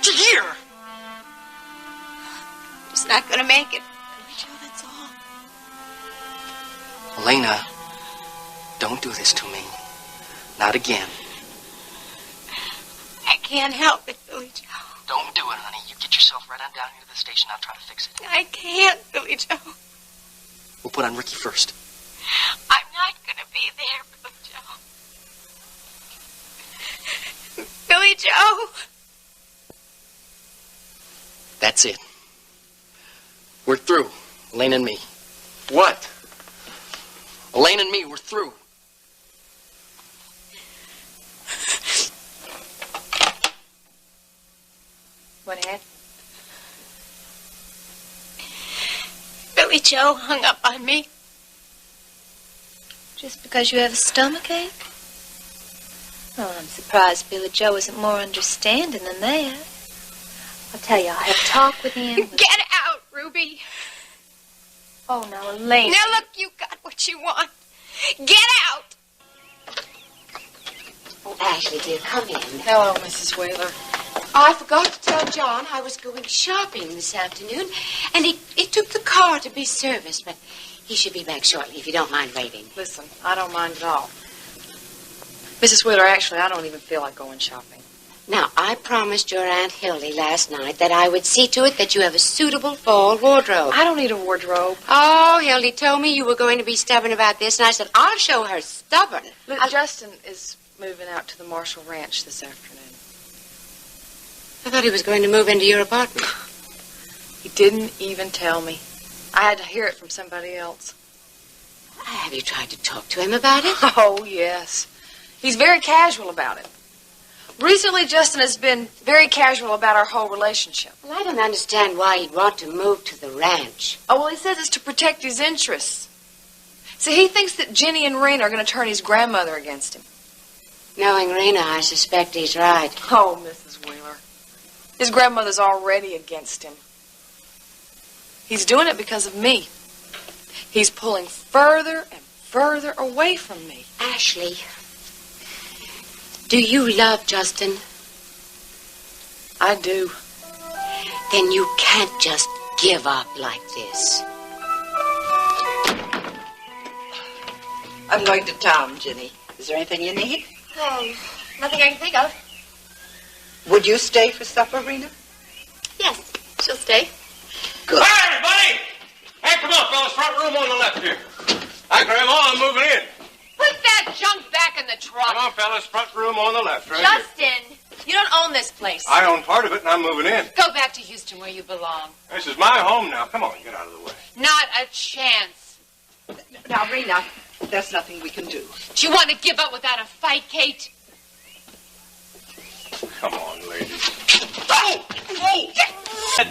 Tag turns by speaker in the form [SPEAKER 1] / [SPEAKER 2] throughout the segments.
[SPEAKER 1] Don't you hear?
[SPEAKER 2] I'm just not going to make it. Billy Joe, that's all.
[SPEAKER 1] Elena, don't do this to me. Not again.
[SPEAKER 2] I can't help it, Billy Joe.
[SPEAKER 1] Don't do it, honey. You get yourself right on down here to the station. I'll try to fix it.
[SPEAKER 2] I can't, Billy Joe.
[SPEAKER 1] We'll put on Ricky first.
[SPEAKER 2] I'm not going to be there, Billy Joe. Billy Joe.
[SPEAKER 1] That's it. We're through. Elaine and me.
[SPEAKER 3] What?
[SPEAKER 1] Elaine and me, we're through.
[SPEAKER 2] What happened? Billy Joe hung up on me.
[SPEAKER 4] Just because you have a stomachache? Oh, I'm surprised Billy Joe isn't more understanding than that. I'll tell you, I'll have a talk with him.
[SPEAKER 2] Get out, Ruby.
[SPEAKER 4] Oh, now, Elaine.
[SPEAKER 2] Now, look, you got what you want. Get out.
[SPEAKER 5] Oh, Ashley, dear, come in.
[SPEAKER 6] Hello, Mrs. Wheeler.
[SPEAKER 5] Oh, I forgot to tell John I was going shopping this afternoon, and he took the car to be serviced, but he should be back shortly if you don't mind waiting.
[SPEAKER 6] Listen, I don't mind at all. Mrs. Wheeler, actually, I don't even feel like going shopping.
[SPEAKER 5] Now, I promised your Aunt Hildy last night that I would see to it that you have a suitable fall wardrobe.
[SPEAKER 6] I don't need a wardrobe.
[SPEAKER 5] Oh, Hildy told me you were going to be stubborn about this, and I said, I'll show her stubborn.
[SPEAKER 6] Justin is moving out to the Marshall Ranch this afternoon.
[SPEAKER 5] I thought he was going to move into your apartment.
[SPEAKER 6] He didn't even tell me. I had to hear it from somebody else.
[SPEAKER 5] Have you tried to talk to him about it?
[SPEAKER 6] Oh, yes. He's very casual about it. Recently, Justin has been very casual about our whole relationship.
[SPEAKER 5] Well, I don't understand why he'd want to move to the ranch.
[SPEAKER 6] Oh, well, he says it's to protect his interests. See, he thinks that Jenny and Rena are going to turn his grandmother against him.
[SPEAKER 5] Knowing Rena, I suspect he's right.
[SPEAKER 6] Oh, Mrs. Wheeler. His grandmother's already against him. He's doing it because of me. He's pulling further and further away from me.
[SPEAKER 5] Ashley, do you love Justin?
[SPEAKER 6] I do.
[SPEAKER 5] Then you can't just give up like this.
[SPEAKER 7] I'm going to town, Jenny. Is there anything you need?
[SPEAKER 2] Oh, nothing I can think of.
[SPEAKER 7] Would you stay for supper, Rena?
[SPEAKER 2] Yes, she'll stay.
[SPEAKER 7] Good.
[SPEAKER 8] Hi, everybody! Hey, come on, fellas. Front room on the left here. Hi, Grandma. I'm moving in.
[SPEAKER 2] Put that junk back in the truck.
[SPEAKER 8] Come on, fellas. Front room on the left, right
[SPEAKER 2] Justin, you don't own this place.
[SPEAKER 8] here. I own part of it, and I'm moving in.
[SPEAKER 2] Go back to Houston where you belong.
[SPEAKER 8] This is my home now. Come on, get out of the way.
[SPEAKER 2] Not a chance.
[SPEAKER 7] Now, Rena, there's nothing we can do.
[SPEAKER 2] Do you want to give up without a fight, Kate?
[SPEAKER 8] Come on, ladies.
[SPEAKER 7] Oh!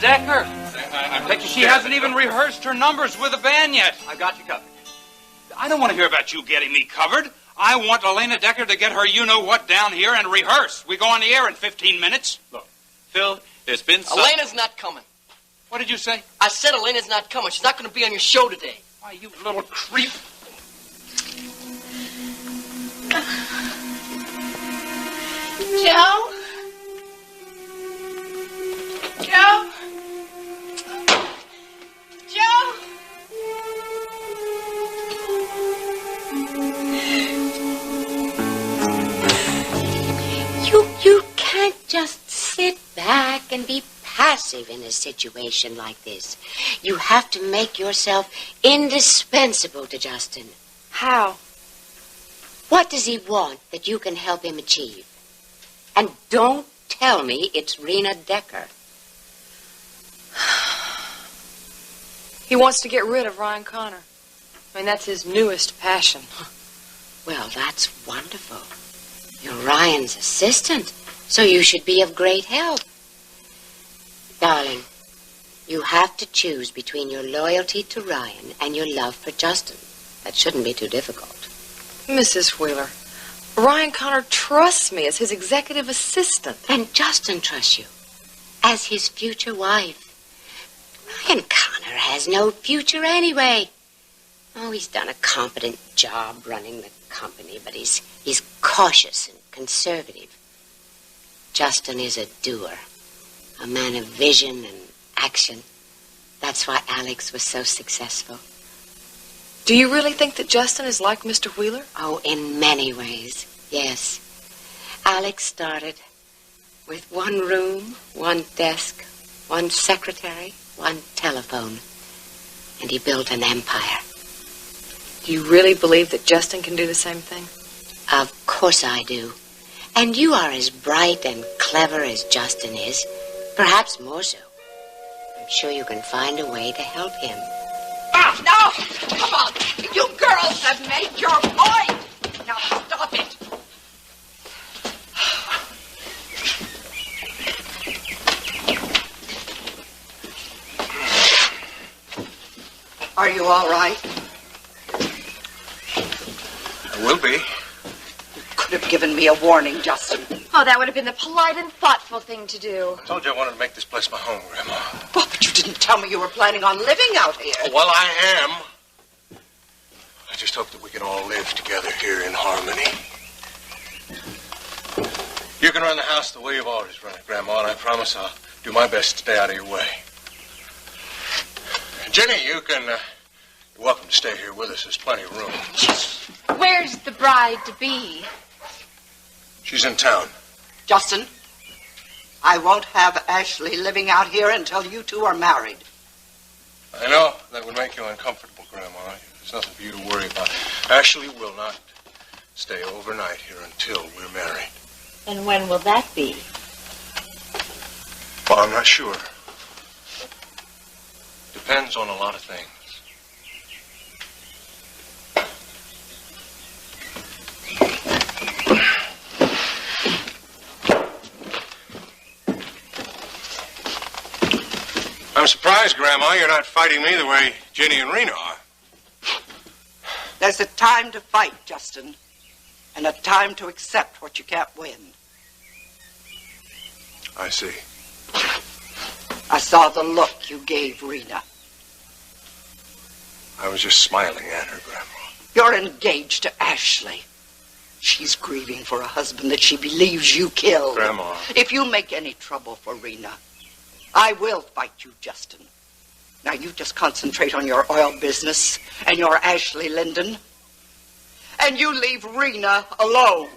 [SPEAKER 9] Decker, I bet you she hasn't even rehearsed her numbers with the band yet.
[SPEAKER 1] I got you covered.
[SPEAKER 9] I don't want to hear about you getting me covered. I want Elena Decker to get her you-know-what down here and rehearse. We go on the air in 15 minutes.
[SPEAKER 10] Look, Phil, there's been some...
[SPEAKER 1] Elena's not coming.
[SPEAKER 9] What did you say?
[SPEAKER 1] I said Elena's not coming. She's not going to be on your show today.
[SPEAKER 9] Why, you little creep.
[SPEAKER 2] Joe? Joe? Joe?
[SPEAKER 5] You can't just sit back and be passive in a situation like this. You have to make yourself indispensable to Justin.
[SPEAKER 6] How?
[SPEAKER 5] What does he want that you can help him achieve? And don't tell me it's Rena Decker.
[SPEAKER 6] He wants to get rid of Ryan Connor. I mean, that's his newest passion.
[SPEAKER 5] Well, that's wonderful. You're Ryan's assistant, so you should be of great help. Darling, you have to choose between your loyalty to Ryan and your love for Justin. That shouldn't be too difficult.
[SPEAKER 6] Mrs. Wheeler, Ryan Connor trusts me as his executive assistant.
[SPEAKER 5] And Justin trusts you as his future wife. Ryan Connor has no future anyway. Oh, he's done a competent job running the company, but he's cautious and conservative. Justin is a doer. A man of vision and action. That's why Alex was so successful.
[SPEAKER 6] Do you really think that Justin is like Mr. Wheeler?
[SPEAKER 5] Oh, in many ways, yes. Alex started with one room, one desk, one secretary, one telephone. And he built an empire.
[SPEAKER 6] Do you really believe that Justin can do the same thing?
[SPEAKER 5] Of course I do. And you are as bright and clever as Justin is. Perhaps more so. I'm sure you can find a way to help him.
[SPEAKER 7] No! Come on! You girls have made your point! Now stop it! Are you all right?
[SPEAKER 8] I will be.
[SPEAKER 7] Could have given me a warning, Justin.
[SPEAKER 2] Oh, that would have been the polite and thoughtful thing to do.
[SPEAKER 8] I told you I wanted to make this place my home, Grandma.
[SPEAKER 7] Well, but you didn't tell me you were planning on living out here.
[SPEAKER 8] Oh, well, I am. I just hope that we can all live together here in harmony. You can run the house the way you've always run it, Grandma, and I promise I'll do my best to stay out of your way. Jenny, you're welcome to stay here with us. There's plenty of room.
[SPEAKER 2] Where's the bride to be?
[SPEAKER 8] She's in town.
[SPEAKER 7] Justin, I won't have Ashley living out here until you two are married.
[SPEAKER 8] I know that would make you uncomfortable, Grandma. There's nothing for you to worry about. Ashley will not stay overnight here until we're married.
[SPEAKER 2] And when will that be?
[SPEAKER 8] Well, I'm not sure. Depends on a lot of things. I'm surprised, Grandma, you're not fighting me the way Jenny and Rena are.
[SPEAKER 7] There's a time to fight, Justin, and a time to accept what you can't win.
[SPEAKER 8] I see.
[SPEAKER 7] I saw the look you gave Rena.
[SPEAKER 8] I was just smiling at her, Grandma.
[SPEAKER 7] You're engaged to Ashley. She's grieving for a husband that she believes you killed.
[SPEAKER 8] Grandma.
[SPEAKER 7] If you make any trouble for Rena, I will fight you, Justin. Now you just concentrate on your oil business and your Ashley Linden. And you leave Rena alone.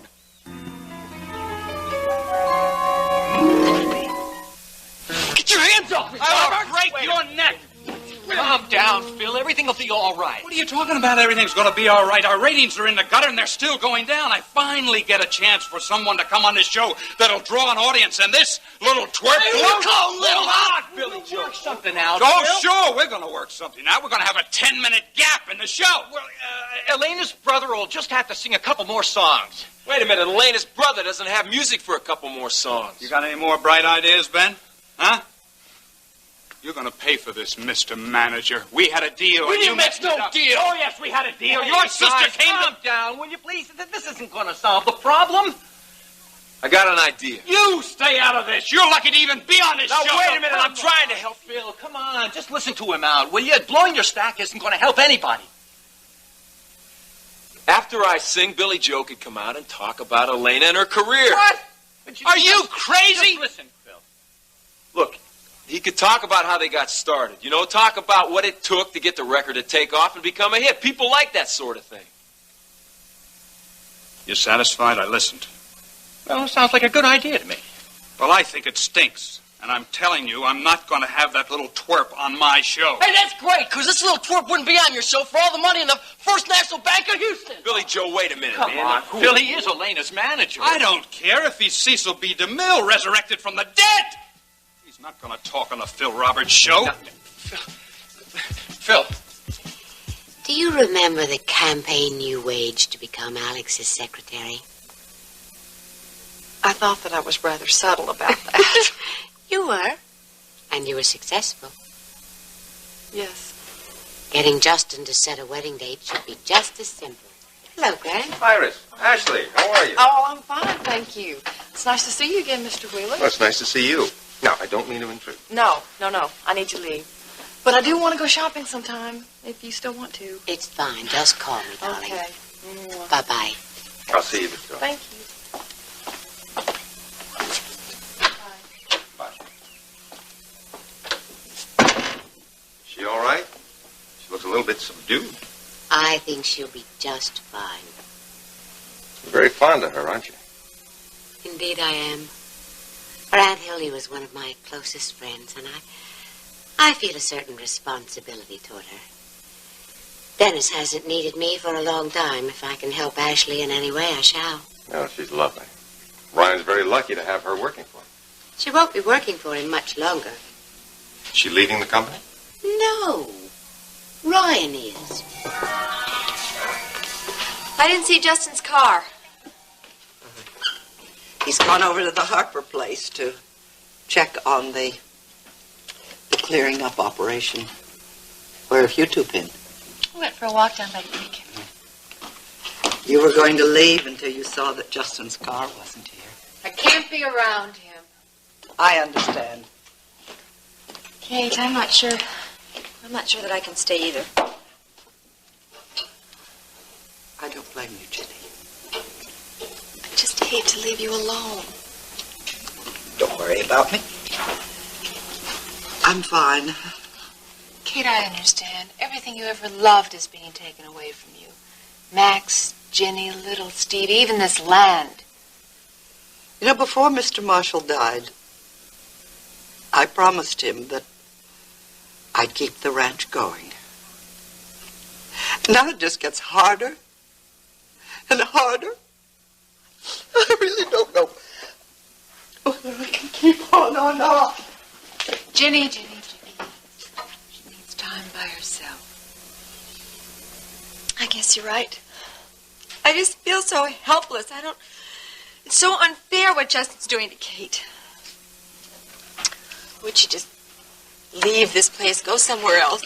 [SPEAKER 10] Get your hands off me! I'll break your neck! Calm down, Phil. Everything will be all right.
[SPEAKER 9] What are you talking about? Everything's going to be all right. Our ratings are in the gutter, and they're still going down. I finally get a chance for someone to come on this show that'll draw an audience, and this little twerp...
[SPEAKER 10] Hey, look how little hot, Billy Joe. Work something out,
[SPEAKER 9] Oh,
[SPEAKER 10] Phil.
[SPEAKER 9] sure, we're going to work something out. We're going to have a 10-minute gap in the show.
[SPEAKER 10] Well, Elena's brother will just have to sing a couple more songs.
[SPEAKER 3] Wait a minute, Elena's brother doesn't have music for a couple more songs.
[SPEAKER 9] You got any more bright ideas, Ben? Huh? You're going to pay for this, Mr. Manager. We had a deal.
[SPEAKER 10] We
[SPEAKER 9] and you
[SPEAKER 10] didn't make
[SPEAKER 9] messed it
[SPEAKER 10] no
[SPEAKER 9] up.
[SPEAKER 10] deal.
[SPEAKER 9] Oh, yes, we had a deal.
[SPEAKER 10] Hey,
[SPEAKER 9] Your
[SPEAKER 10] guys,
[SPEAKER 9] sister came to...
[SPEAKER 10] calm down, will you please? This isn't going to solve the problem.
[SPEAKER 3] I got an idea.
[SPEAKER 9] You stay out of this. You're lucky to even be on this
[SPEAKER 10] Now,
[SPEAKER 9] show.
[SPEAKER 10] wait a minute. I'm trying to help Phil. Come on. Just listen to him out, will you? Blowing your stack isn't going to help anybody.
[SPEAKER 3] After I sing, Billy Joe could come out and talk about Elena and her career.
[SPEAKER 10] What?
[SPEAKER 9] Are you crazy?
[SPEAKER 10] Just listen, Phil.
[SPEAKER 3] Look, he could talk about how they got started. You know, talk about what it took to get the record to take off and become a hit. People like that sort of thing.
[SPEAKER 9] You satisfied? I listened.
[SPEAKER 10] Well, sounds like a good idea to me.
[SPEAKER 9] Well, I think it stinks. And I'm telling you, I'm not going to have that little twerp on my show.
[SPEAKER 10] Hey, that's great, because this little twerp wouldn't be on your show for all the money in the First National Bank of Houston.
[SPEAKER 3] Billy Joe, wait a minute,
[SPEAKER 10] Come
[SPEAKER 3] man.
[SPEAKER 10] on, Phil, he is Elena's manager.
[SPEAKER 9] I don't care if he's Cecil B. DeMille resurrected from the dead. He's not going to talk on the Phil Roberts show.
[SPEAKER 10] Phil.
[SPEAKER 5] Do you remember the campaign you waged to become Alex's secretary?
[SPEAKER 6] I thought that I was rather subtle about that.
[SPEAKER 5] You were. And you were successful.
[SPEAKER 6] Yes.
[SPEAKER 5] Getting Justin to set a wedding date should be just as simple. Hello, Greg.
[SPEAKER 11] Iris, Ashley, how are you?
[SPEAKER 6] Oh, I'm fine, thank you. It's nice to see you again, Mr. Wheeler.
[SPEAKER 11] Well, it's nice to see you. No, I don't mean to intrude.
[SPEAKER 6] No. I need to leave. But I do want to go shopping sometime, if you still want to.
[SPEAKER 5] It's fine. Just call me, darling.
[SPEAKER 6] Okay.
[SPEAKER 5] Bye-bye.
[SPEAKER 11] I'll see you, Victor.
[SPEAKER 6] Thank you.
[SPEAKER 11] bit subdued.
[SPEAKER 5] I think she'll be just fine.
[SPEAKER 11] You're very fond of her, aren't you?
[SPEAKER 5] Indeed I am. Her Aunt Hildy was one of my closest friends, and I feel a certain responsibility toward her. Dennis hasn't needed me for a long time. If I can help Ashley in any way, I shall.
[SPEAKER 11] No, she's lovely. Ryan's very lucky to have her working for him.
[SPEAKER 5] She won't be working for him much longer.
[SPEAKER 11] Is she leaving the company?
[SPEAKER 5] No. Ryan is.
[SPEAKER 4] I didn't see Justin's car.
[SPEAKER 7] He's gone over to the Harper place to check on the clearing up operation. Where have you two been?
[SPEAKER 4] We went for a walk down by the creek.
[SPEAKER 7] You were going to leave until you saw that Justin's car wasn't here.
[SPEAKER 6] I can't be around him.
[SPEAKER 7] I understand.
[SPEAKER 4] Kate, I'm not sure that I can stay either.
[SPEAKER 7] I don't blame you, Jenny.
[SPEAKER 4] I just hate to leave you alone.
[SPEAKER 7] Don't worry about me. I'm fine.
[SPEAKER 6] Kate, I understand. Everything you ever loved is being taken away from you. Max, Jenny, little Steve, even this land.
[SPEAKER 7] You know, before Mr. Marshall died, I promised him that I'd keep the ranch going. Now it just gets harder and harder. I really don't know whether I can keep on or not.
[SPEAKER 6] Jenny. She needs time by herself.
[SPEAKER 4] I guess you're right. I just feel so helpless. It's so unfair what Justin's doing to Kate. Would she just leave this place, go somewhere else?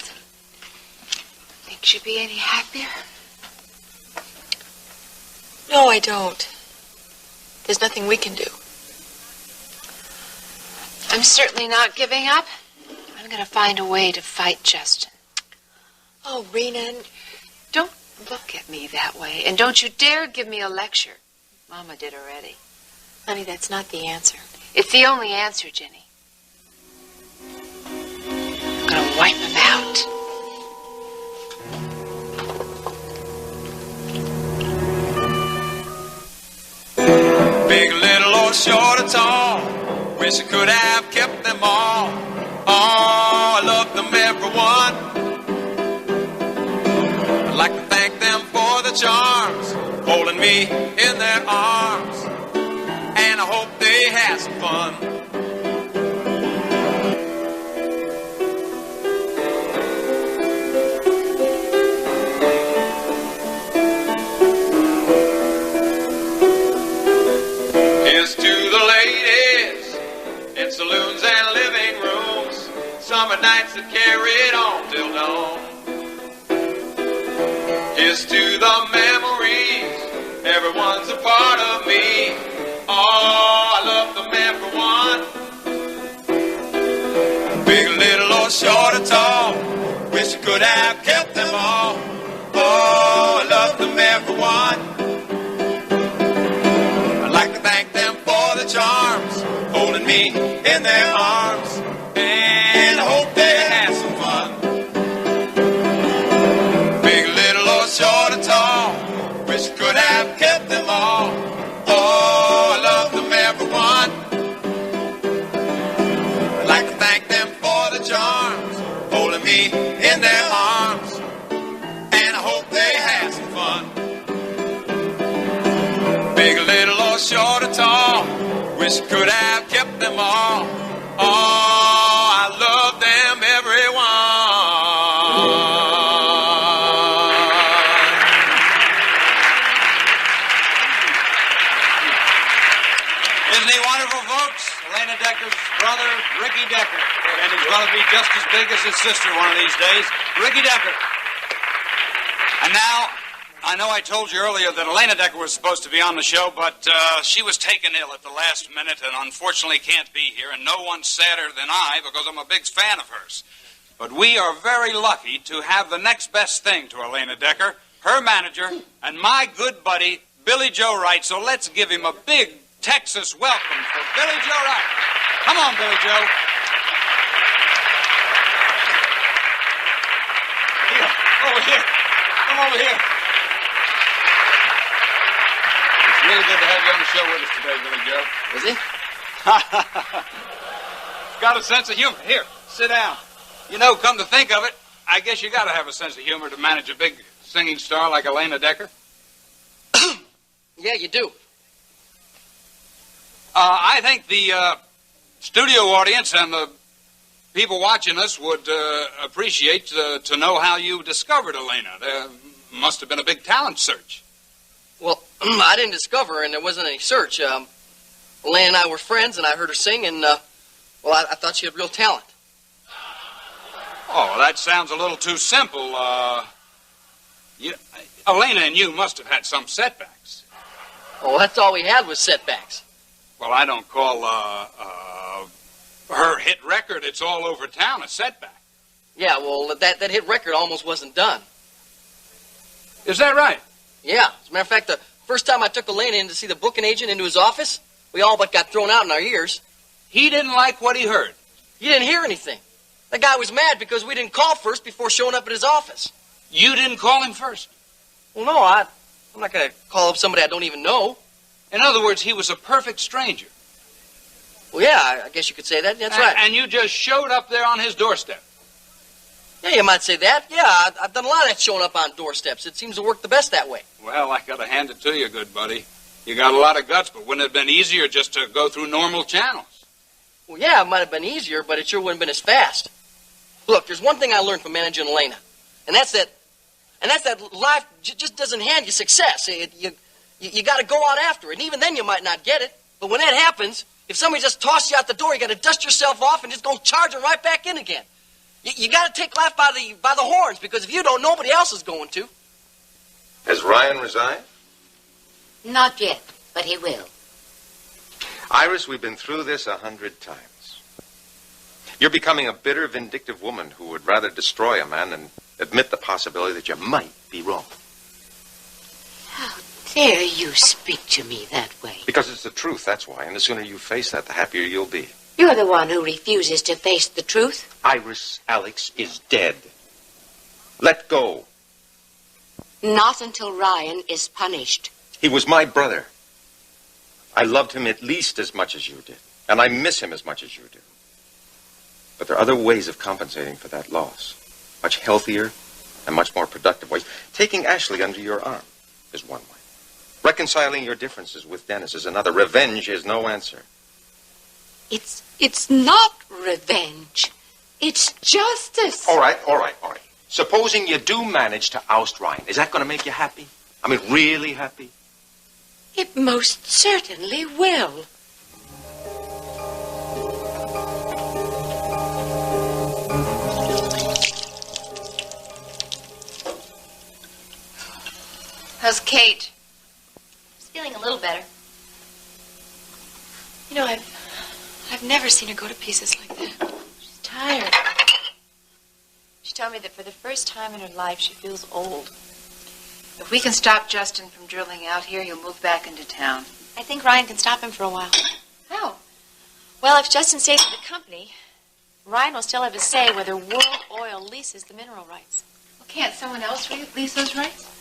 [SPEAKER 6] Think she'd be any happier?
[SPEAKER 4] No, I don't. There's nothing we can do.
[SPEAKER 6] I'm certainly not giving up. I'm going to find a way to fight Justin.
[SPEAKER 4] Oh, Rena,
[SPEAKER 6] Don't look at me that way. And don't you dare give me a lecture. Mama did already.
[SPEAKER 4] honey, that's not the answer.
[SPEAKER 6] It's the only answer, Jenny. I'm going to wipe him out.
[SPEAKER 12] Big, little, or short or tall, wish I could have kept them all. Oh, I love them, everyone. I'd like to thank them for the charms, holding me in their arms, and I hope they had some fun. Here's to the ladies in saloons and living rooms, summer nights that carried on till dawn. Here's to the memories, everyone's a part of me. Oh, I love them, everyone. Big, little, or short or tall, wish I could have kept them all. Oh, I love them, everyone. I'd like to thank them for the charms, holding me in their arms, and I hope they had some fun. Big, little, or short or tall, wish I could have kept them all. Oh, I love them, everyone. I'd like to thank them for the charms, holding me in their arms, and I hope they had some fun. Big, little, or short or tall, wish I could have kept them all. Oh, I love them, everyone.
[SPEAKER 9] Isn't he wonderful, folks? Elena Decker's brother, Ricky Decker. And he's going to be just as big as his sister one of these days, Ricky Decker. And now, I know I told you earlier that Elena Decker was supposed to be on the show, but she was taken ill at the last minute and unfortunately can't be here, and no one's sadder than I because I'm a big fan of hers. But we are very lucky to have the next best thing to Elena Decker, her manager, and my good buddy, Billy Joe Wright. So let's give him a big Texas welcome for Billy Joe Wright. Come on, Billy Joe.
[SPEAKER 11] Oh,
[SPEAKER 9] here. Come over here. It's really good to have you on the show with us today, Billy Joe.
[SPEAKER 1] Is he?
[SPEAKER 9] Got a sense of humor. Here, sit down. You know, come to think of it, I guess you got to have a sense of humor to manage a big singing star like Elena Decker.
[SPEAKER 1] Yeah, you do.
[SPEAKER 9] I think the studio audience and the people watching us would appreciate to know how you discovered Elena. There must have been a big talent search.
[SPEAKER 1] Well, I didn't discover her, and there wasn't any search. Elaine and I were friends, and I heard her sing, and, I thought she had real talent.
[SPEAKER 9] Oh, that sounds a little too simple. Elena and you must have had some setbacks.
[SPEAKER 1] Oh, that's all we had was setbacks.
[SPEAKER 9] Well, I don't call her hit record, It's All Over Town, a setback.
[SPEAKER 1] Yeah, well, that hit record almost wasn't done.
[SPEAKER 9] Is that right?
[SPEAKER 1] Yeah. As a matter of fact, the first time I took Elena in to see the booking agent into his office, we all but got thrown out in our ears.
[SPEAKER 9] He didn't like what he heard.
[SPEAKER 1] He didn't hear anything. That guy was mad because we didn't call first before showing up at his office.
[SPEAKER 9] You didn't call him first?
[SPEAKER 1] Well, no, I'm not going to call up somebody I don't even know.
[SPEAKER 9] In other words, he was a perfect stranger.
[SPEAKER 1] Well, yeah, I guess you could say that. That's right.
[SPEAKER 9] And you just showed up there on his doorstep.
[SPEAKER 1] Yeah, you might say that. Yeah, I've done a lot of that showing up on doorsteps. It seems to work the best that way.
[SPEAKER 9] Well, I got to hand it to you, good buddy. You got a lot of guts, but wouldn't it have been easier just to go through normal channels?
[SPEAKER 1] Well, yeah, it might have been easier, but it sure wouldn't have been as fast. Look, there's one thing I learned from managing Elena, and that's that life just doesn't hand you success. You got to go out after it, and even then you might not get it. But when that happens, if somebody just tosses you out the door, you got to dust yourself off and just go charging right back in again. You got to take life by the horns, because if you don't, nobody else is going to.
[SPEAKER 11] Has Ryan resigned?
[SPEAKER 5] Not yet, but he will.
[SPEAKER 11] Iris, we've been through this 100 times. You're becoming a bitter, vindictive woman who would rather destroy a man than admit the possibility that you might be wrong.
[SPEAKER 5] How dare you speak to me that way?
[SPEAKER 11] Because it's the truth, that's why. And the sooner you face that, the happier you'll be.
[SPEAKER 5] You're the one who refuses to face the truth.
[SPEAKER 11] Iris Alex is dead. Let go.
[SPEAKER 5] Not until Ryan is punished.
[SPEAKER 11] He was my brother. I loved him at least as much as you did. And I miss him as much as you do. But there are other ways of compensating for that loss. Much healthier and much more productive ways. Taking Ashley under your arm is one way. Reconciling your differences with Dennis is another. Revenge is no answer.
[SPEAKER 5] It's not revenge. It's justice.
[SPEAKER 11] All right. Supposing you do manage to oust Ryan, is that going to make you happy? I mean, really happy?
[SPEAKER 5] It most certainly will.
[SPEAKER 2] How's Kate?
[SPEAKER 4] She's feeling a little better.
[SPEAKER 2] You know, I've never seen her go to pieces like that. She's tired. She told me that for the first time in her life, she feels old.
[SPEAKER 13] If we can stop Justin from drilling out here, he'll move back into town.
[SPEAKER 2] I think Ryan can stop him for a while.
[SPEAKER 13] How?
[SPEAKER 2] Well, if Justin stays with the company, Ryan will still have a say whether World Oil leases the mineral rights.
[SPEAKER 13] Well, can't someone else lease those rights?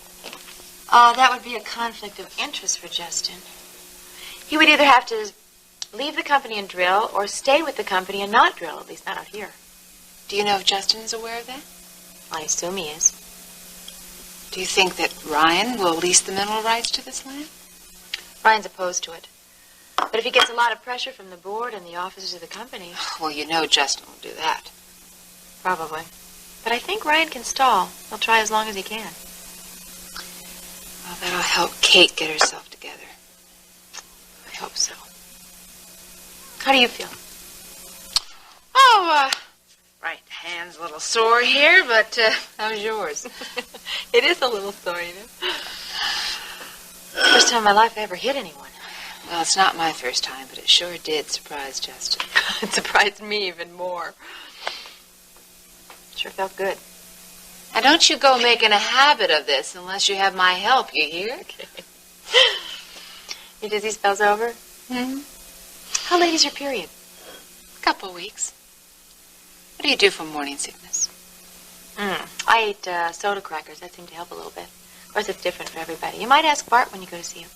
[SPEAKER 2] That would be a conflict of interest for Justin. He would either have to leave the company and drill, or stay with the company and not drill, at least not out here.
[SPEAKER 13] Do you know if Justin is aware of that?
[SPEAKER 2] I assume he is.
[SPEAKER 13] Do you think that Ryan will lease the mineral rights to this land?
[SPEAKER 2] Ryan's opposed to it. But if he gets a lot of pressure from the board and the officers of the company...
[SPEAKER 13] Well, you know Justin will do that.
[SPEAKER 2] Probably. But I think Ryan can stall. He'll try as long as he can.
[SPEAKER 13] Well, that'll help Kate get herself together. I hope so.
[SPEAKER 2] How do you feel?
[SPEAKER 13] Oh, right hand's a little sore here, but how's yours?
[SPEAKER 2] It is a little sore, you know. First time in my life I ever hit anyone.
[SPEAKER 13] Well, it's not my first time, but it sure did surprise Justin.
[SPEAKER 2] It surprised me even more. Sure felt good.
[SPEAKER 13] Now, don't you go making a habit of this unless you have my help, you hear?
[SPEAKER 2] Okay. Your dizzy spell's over?
[SPEAKER 13] Hmm?
[SPEAKER 2] How late is your period?
[SPEAKER 13] A couple weeks. What do you do for morning sickness?
[SPEAKER 2] I ate soda crackers. That seemed to help a little bit. Of course, it's different for everybody. You might ask Bart when you go to see him.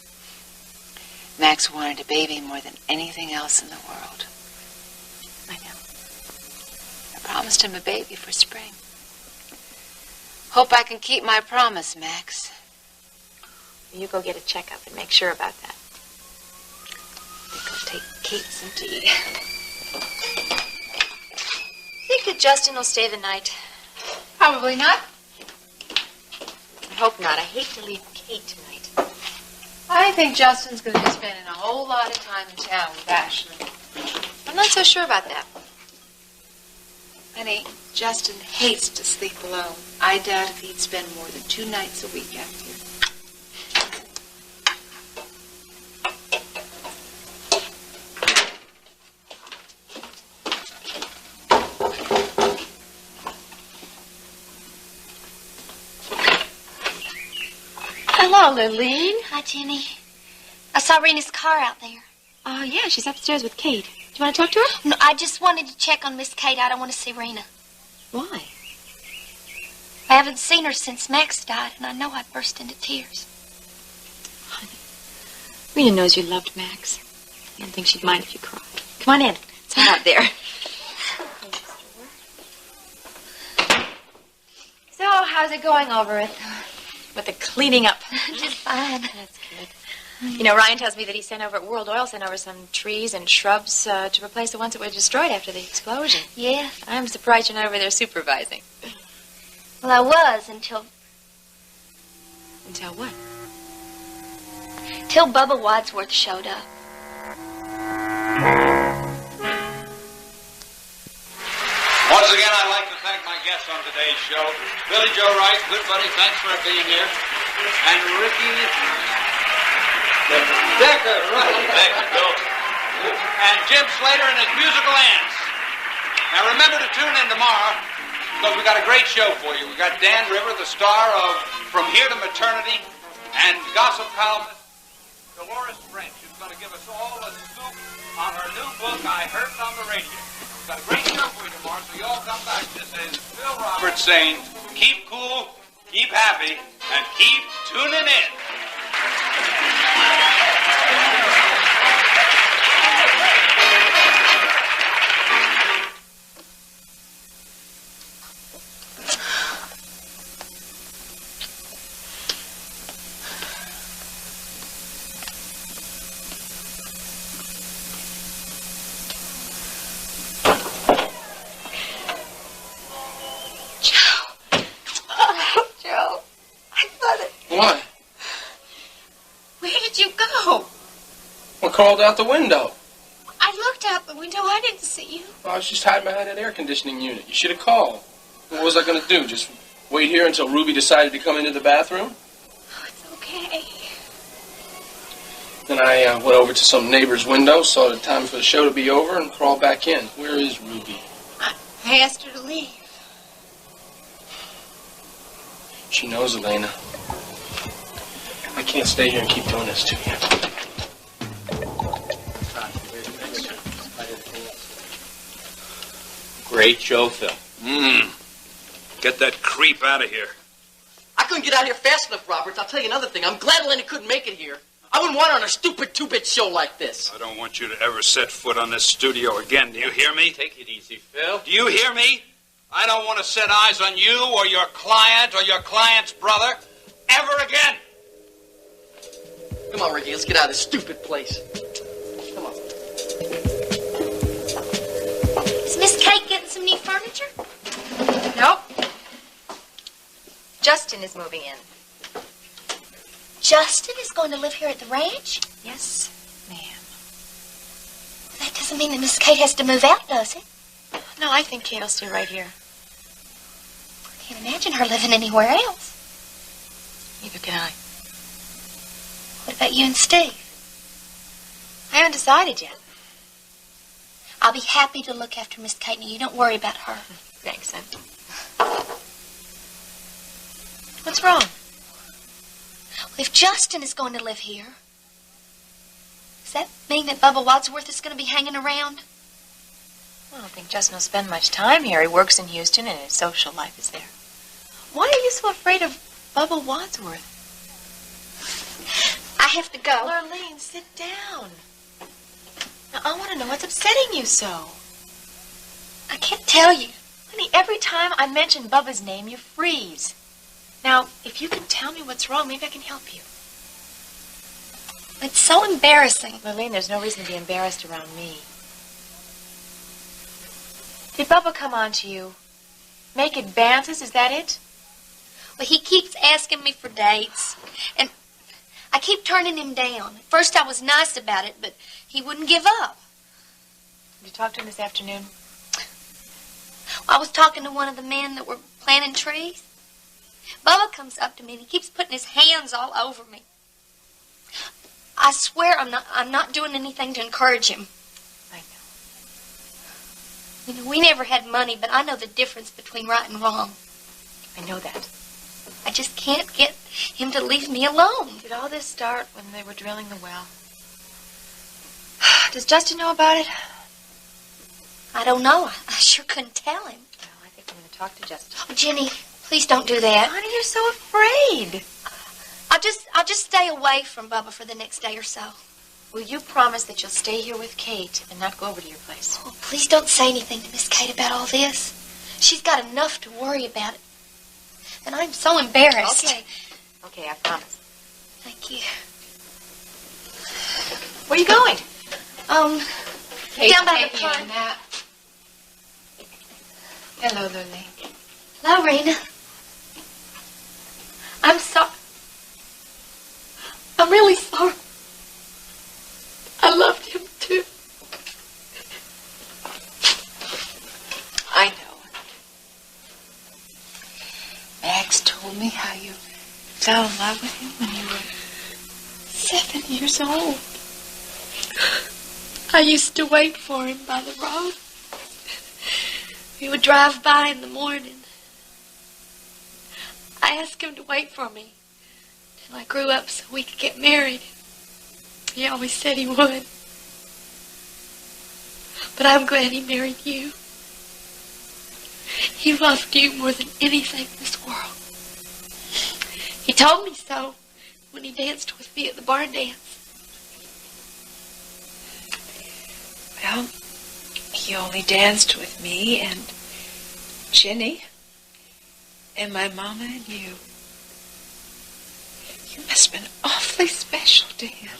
[SPEAKER 13] Max wanted a baby more than anything else in the world.
[SPEAKER 2] I know.
[SPEAKER 13] I promised him a baby for spring. Hope I can keep my promise, Max.
[SPEAKER 2] You go get a checkup and make sure about that.
[SPEAKER 13] Go take Kate some tea.
[SPEAKER 2] Think that Justin will stay the night?
[SPEAKER 13] Probably not.
[SPEAKER 2] I hope not. I hate to leave Kate tonight.
[SPEAKER 13] I think Justin's going to be spending a whole lot of time in town with Ashley.
[SPEAKER 2] I'm not so sure about that.
[SPEAKER 13] Honey, Justin hates to sleep alone. I doubt if he'd spend more than 2 nights a week after you.
[SPEAKER 2] Hello, Lilene.
[SPEAKER 14] Hi, Jenny. I saw Rena's car out there.
[SPEAKER 2] Oh, yeah, she's upstairs with Kate. Do you want to talk to her?
[SPEAKER 14] No, I just wanted to check on Miss Kate. I don't want to see Rena.
[SPEAKER 2] Why?
[SPEAKER 14] I haven't seen her since Max died, and I know I burst into tears.
[SPEAKER 2] Rena knows you loved Max. I don't think she'd mind if you cried. Come on in. It's hot out there. So, how's it going over with the cleaning up?
[SPEAKER 14] Just fine.
[SPEAKER 2] That's good. You know, Ryan tells me that he sent over, World Oil sent over some trees and shrubs to replace the ones that were destroyed after the explosion.
[SPEAKER 14] Yeah.
[SPEAKER 2] I'm surprised you're not over there supervising.
[SPEAKER 14] Well, I was until
[SPEAKER 2] Until what?
[SPEAKER 14] Bubba Wadsworth showed up.
[SPEAKER 9] Once again, I'd like to thank my guests on today's show. Billy Joe Rice, good buddy, thanks for being here. And Ricky Decker, right. Thank you, Bill. And Jim Slater and his musical ants. Now remember to tune in tomorrow, because we got a great show for you. We got Dan River, the star of From Here to Maternity, and gossip columnist Dolores French, who's going to give us all a scoop on her new book, I Heard It on the Radio. We've got a great show for you tomorrow, so you all come back. This is Phil Roberts saying, keep cool, keep happy, and keep tuning in.
[SPEAKER 8] What?
[SPEAKER 14] Where did you go?
[SPEAKER 8] I crawled out the window.
[SPEAKER 14] I looked out the window. I didn't see you.
[SPEAKER 8] I was just hiding behind that air conditioning unit. You should have called. What was I going to do? Just wait here until Ruby decided to come into the bathroom?
[SPEAKER 14] Oh, it's okay.
[SPEAKER 8] Then I went over to some neighbor's window, saw the time for the show to be over, and crawled back in. Where is Ruby?
[SPEAKER 14] I asked her to leave.
[SPEAKER 8] She knows, Elena. I can't stay here and keep doing this to you.
[SPEAKER 9] Great show, Phil. Get that creep out of here.
[SPEAKER 1] I couldn't get out here fast enough, Roberts. I'll tell you another thing. I'm glad Elena couldn't make it here. I wouldn't want her on a stupid 2-bit show like this.
[SPEAKER 9] I don't want you to ever set foot on this studio again. Do you hear me?
[SPEAKER 10] Take it easy, Phil.
[SPEAKER 9] Do you hear me? I don't want to set eyes on you or your client or your client's brother ever again.
[SPEAKER 1] Come on, Ricky. Let's get out of this stupid place. Come on.
[SPEAKER 14] Is Miss Kate getting some new furniture?
[SPEAKER 2] Nope. Justin is moving in.
[SPEAKER 14] Justin is going to live here at the ranch?
[SPEAKER 2] Yes, ma'am.
[SPEAKER 14] That doesn't mean that Miss Kate has to move out, does it?
[SPEAKER 2] No, I think Kate will stay right here.
[SPEAKER 14] I can't imagine her living anywhere else.
[SPEAKER 2] Neither can I.
[SPEAKER 14] What about you and Steve?
[SPEAKER 2] I haven't decided yet.
[SPEAKER 14] I'll be happy to look after Miss Kate, and you don't worry about her.
[SPEAKER 2] Thanks, Em. What's wrong?
[SPEAKER 14] Well, if Justin is going to live here, does that mean that Bubba Wadsworth is going to be hanging around?
[SPEAKER 2] I don't think Justin will spend much time here. He works in Houston, and his social life is there. Why are you so afraid of Bubba Wadsworth?
[SPEAKER 14] I have to go.
[SPEAKER 2] Lurleen, sit down. Now, I want to know what's upsetting you so.
[SPEAKER 14] I can't tell you.
[SPEAKER 2] Honey, every time I mention Bubba's name, you freeze. Now, if you can tell me what's wrong, maybe I can help you.
[SPEAKER 14] It's so embarrassing.
[SPEAKER 2] Lurleen, there's no reason to be embarrassed around me. Did Bubba come on to you? Make advances, is that it?
[SPEAKER 14] Well, he keeps asking me for dates, and I keep turning him down. At first I was nice about it, but he wouldn't give up.
[SPEAKER 2] Did you talk to him this afternoon?
[SPEAKER 14] I was talking to one of the men that were planting trees. Bubba comes up to me and he keeps putting his hands all over me. I swear I'm not doing anything to encourage him.
[SPEAKER 2] I know.
[SPEAKER 14] You know, we never had money, but I know the difference between right and wrong.
[SPEAKER 2] I know that.
[SPEAKER 14] I just can't get him to leave me alone.
[SPEAKER 2] Did all this start when they were drilling the well? Does Justin know about it?
[SPEAKER 14] I don't know. I sure couldn't tell him.
[SPEAKER 2] Well, I think I'm going to talk to Justin.
[SPEAKER 14] Oh, Jenny, please don't do that.
[SPEAKER 2] Why are you so afraid?
[SPEAKER 14] I'll just stay away from Bubba for the next day or so.
[SPEAKER 2] Will you promise that you'll stay here with Kate and not go over to your place?
[SPEAKER 14] Oh, please don't say anything to Miss Kate about all this. She's got enough to worry about it. And I'm so embarrassed.
[SPEAKER 2] Okay. Okay, I promise.
[SPEAKER 14] Thank you.
[SPEAKER 2] Where are you going?
[SPEAKER 14] Down by the pond.
[SPEAKER 2] Hello, Lurleen.
[SPEAKER 14] Hello, Rena. I'm sorry. I'm really sorry. I loved him, too.
[SPEAKER 13] I know. Max told me how you fell in love with him when you were 7 years old.
[SPEAKER 14] I used to wait for him by the road. We would drive by in the morning. I asked him to wait for me till I grew up so we could get married. He always said he would. But I'm glad he married you. He loved you more than anything in this world. He told me so when he danced with me at the barn dance.
[SPEAKER 13] Well, he only danced with me and Jenny and my mama and you. You must have been awfully special to him.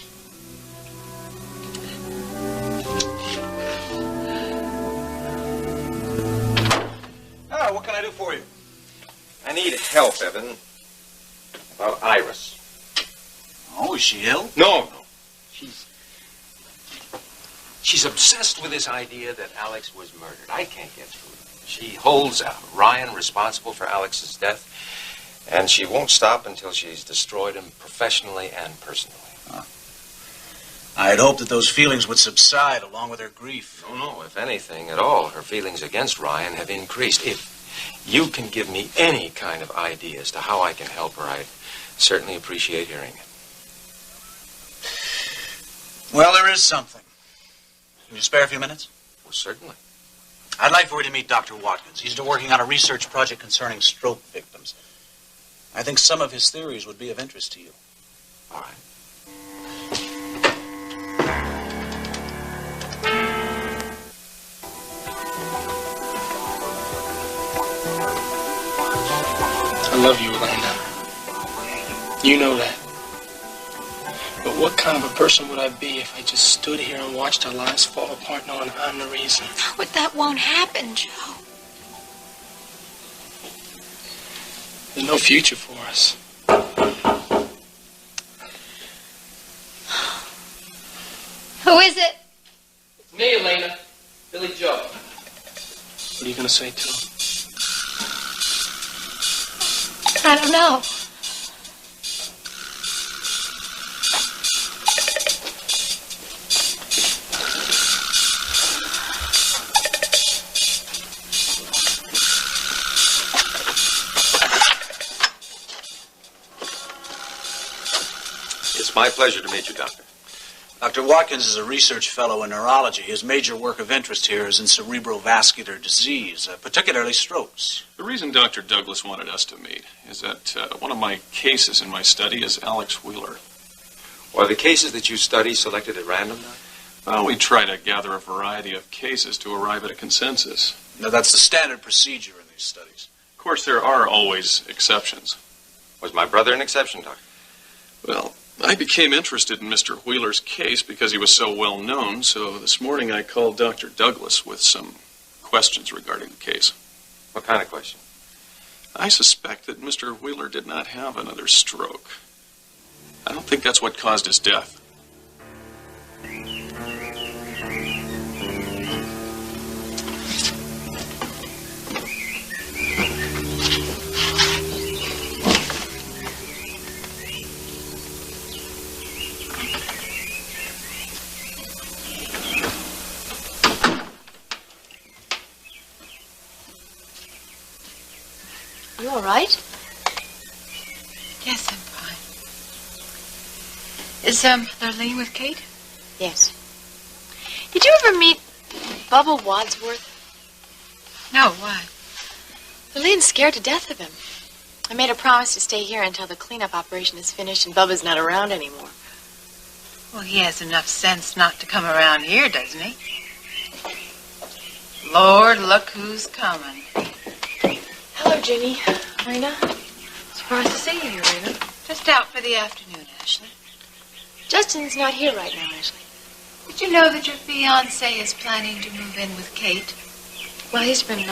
[SPEAKER 11] Ah, what can I do for you? I need help, Evan. About Iris.
[SPEAKER 10] Oh, is she ill?
[SPEAKER 11] No.
[SPEAKER 10] She's obsessed with this idea that Alex was murdered. I can't get through it. She holds Ryan responsible for Alex's death,
[SPEAKER 11] And she won't stop until she's destroyed him professionally and personally.
[SPEAKER 10] I had hoped that those feelings would subside along with her grief.
[SPEAKER 11] No, if anything at all, her feelings against Ryan have increased. If you can give me any kind of idea as to how I can help her, I'd certainly appreciate hearing it.
[SPEAKER 10] Well, there is something. Can you spare a few minutes?
[SPEAKER 11] Well, certainly.
[SPEAKER 10] I'd like for you to meet Dr. Watkins. He's working on a research project concerning stroke victims. I think some of his theories would be of interest to you.
[SPEAKER 11] All right.
[SPEAKER 15] I love you, Elena. You know that. But what kind of a person would I be if I just stood here and watched our lives fall apart knowing I'm the reason?
[SPEAKER 14] But that won't happen, Joe.
[SPEAKER 15] There's no future for us.
[SPEAKER 14] Who is it?
[SPEAKER 1] It's me, Elena. Billy Joe.
[SPEAKER 15] What are you going to say to him?
[SPEAKER 14] I don't know.
[SPEAKER 11] It's my pleasure to meet you, Doctor.
[SPEAKER 10] Dr. Watkins is a research fellow in neurology. His major work of interest here is in cerebrovascular disease, particularly strokes.
[SPEAKER 16] The reason Dr. Douglas wanted us to meet is that one of my cases in my study is Alex Wheeler.
[SPEAKER 11] Are the cases that you study selected at random now?
[SPEAKER 16] Well, we try to gather a variety of cases to arrive at a consensus.
[SPEAKER 10] Now, that's the standard procedure in these studies.
[SPEAKER 16] Of course, there are always exceptions.
[SPEAKER 11] Was my brother an exception, Doctor?
[SPEAKER 16] Well, I became interested in Mr. Wheeler's case because he was so well known, so this morning I called Dr. Douglas with some questions regarding the case.
[SPEAKER 11] What kind of question?
[SPEAKER 16] I suspect that Mr. Wheeler did not have another stroke. I don't think that's what caused his death.
[SPEAKER 2] You all right?
[SPEAKER 13] Yes, I'm fine. Is, Lurleen with Kate?
[SPEAKER 2] Yes. Did you ever meet Bubba Wadsworth?
[SPEAKER 13] No, why?
[SPEAKER 2] Lurleen's scared to death of him. I made a promise to stay here until the cleanup operation is finished and Bubba's not around anymore.
[SPEAKER 13] Well, he has enough sense not to come around here, doesn't he? Lord, look who's coming.
[SPEAKER 2] Hello, Ginny. Rena. Surprised to see you here, Rena.
[SPEAKER 13] Just out for the afternoon, Ashley.
[SPEAKER 2] Justin's not here right now, Ashley.
[SPEAKER 13] Did you know that your fiancé is planning to move in with Kate?
[SPEAKER 2] Well, he's been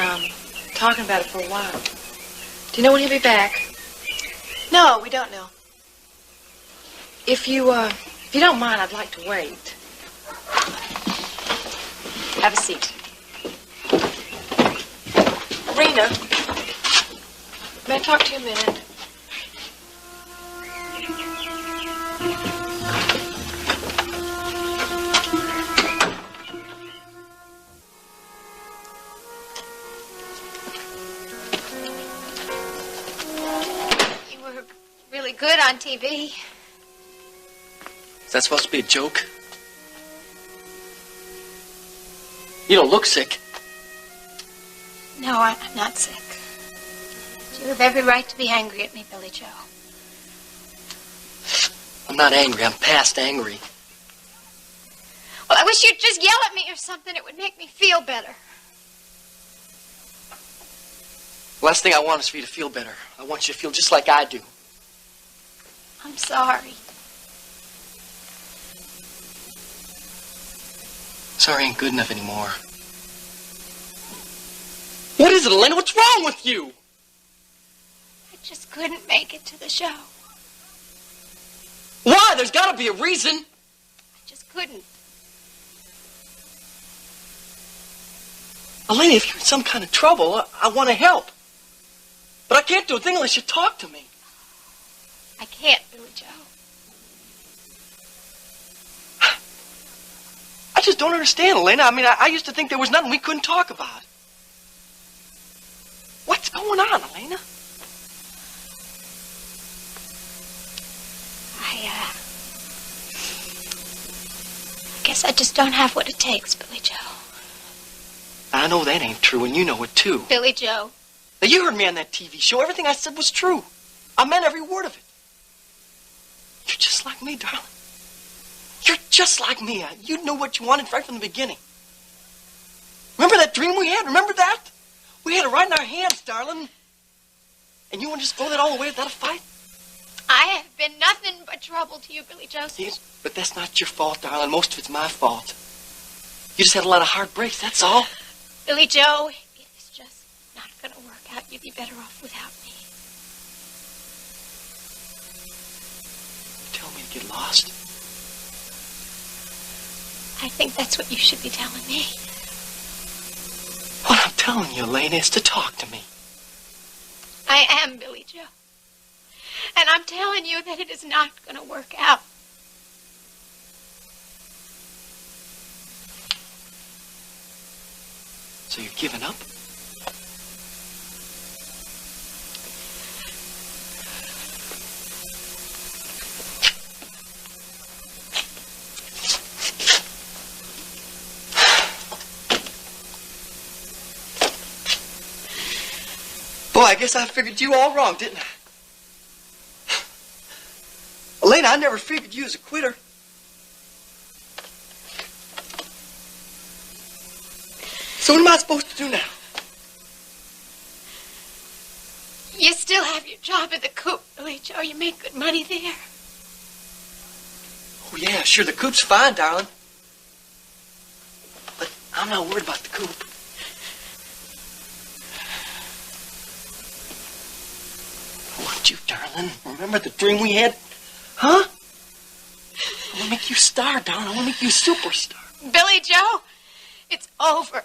[SPEAKER 2] talking about it for a while. Do you know when he'll be back? No, we don't know. If you don't mind, I'd like to wait. Have a seat. Rena, may I talk to you a minute?
[SPEAKER 14] You were really good on TV.
[SPEAKER 1] Is that supposed to be a joke? You don't look sick.
[SPEAKER 14] No, I'm not sick. You have every right to be angry at me, Billy Joe.
[SPEAKER 1] I'm not angry. I'm past angry.
[SPEAKER 14] Well, I wish you'd just yell at me or something. It would make me feel better.
[SPEAKER 1] Last thing I want is for you to feel better. I want you to feel just like I do.
[SPEAKER 14] I'm sorry.
[SPEAKER 1] Sorry ain't good enough anymore. What is it, Elena? What's wrong with you?
[SPEAKER 14] I just couldn't make it to the show.
[SPEAKER 1] Why? There's got to be a reason.
[SPEAKER 14] I just couldn't.
[SPEAKER 1] Elena, if you're in some kind of trouble, I want to help. But I can't do a thing unless you talk to me.
[SPEAKER 14] I can't, Billy Joe.
[SPEAKER 1] I just don't understand, Elena. I mean, I used to think there was nothing we couldn't talk about. What's going on, Elena?
[SPEAKER 14] I guess I just don't have what it takes, Billy Joe.
[SPEAKER 1] I know that ain't true, and you know it, too.
[SPEAKER 14] Billy Joe.
[SPEAKER 1] Now, you heard me on that TV show. Everything I said was true. I meant every word of it. You're just like me, darling. You're just like me. You knew what you wanted right from the beginning. Remember that dream we had? Remember that? We had it right in our hands, darling. And you want to just blow that all away without a fight?
[SPEAKER 14] I have been nothing but trouble to you, Billy Joe.
[SPEAKER 1] Yes, but that's not your fault, darling. Most of it's my fault. You just had a lot of hard breaks, that's all.
[SPEAKER 14] Billy Joe, if it's just not going to work out, you'd be better off without me.
[SPEAKER 1] You tell me to get lost?
[SPEAKER 14] I think that's what you should be telling me.
[SPEAKER 1] What I'm telling you, Elena, is to talk to me.
[SPEAKER 14] I am Billy Joe. And I'm telling you that it is not going to work out.
[SPEAKER 1] So you're giving up? I guess I figured you all wrong, didn't I? Elena, I never figured you as a quitter. So what am I supposed to do now?
[SPEAKER 14] You still have your job at the coop, Billy Joe. You make good money there.
[SPEAKER 1] Oh, yeah, sure, the coop's fine, darling. But I'm not worried about the coop. I want you, darling. Remember the dream we had? Huh? I want to make you a star, darling. I want to make you a superstar.
[SPEAKER 14] Billy Joe, it's over.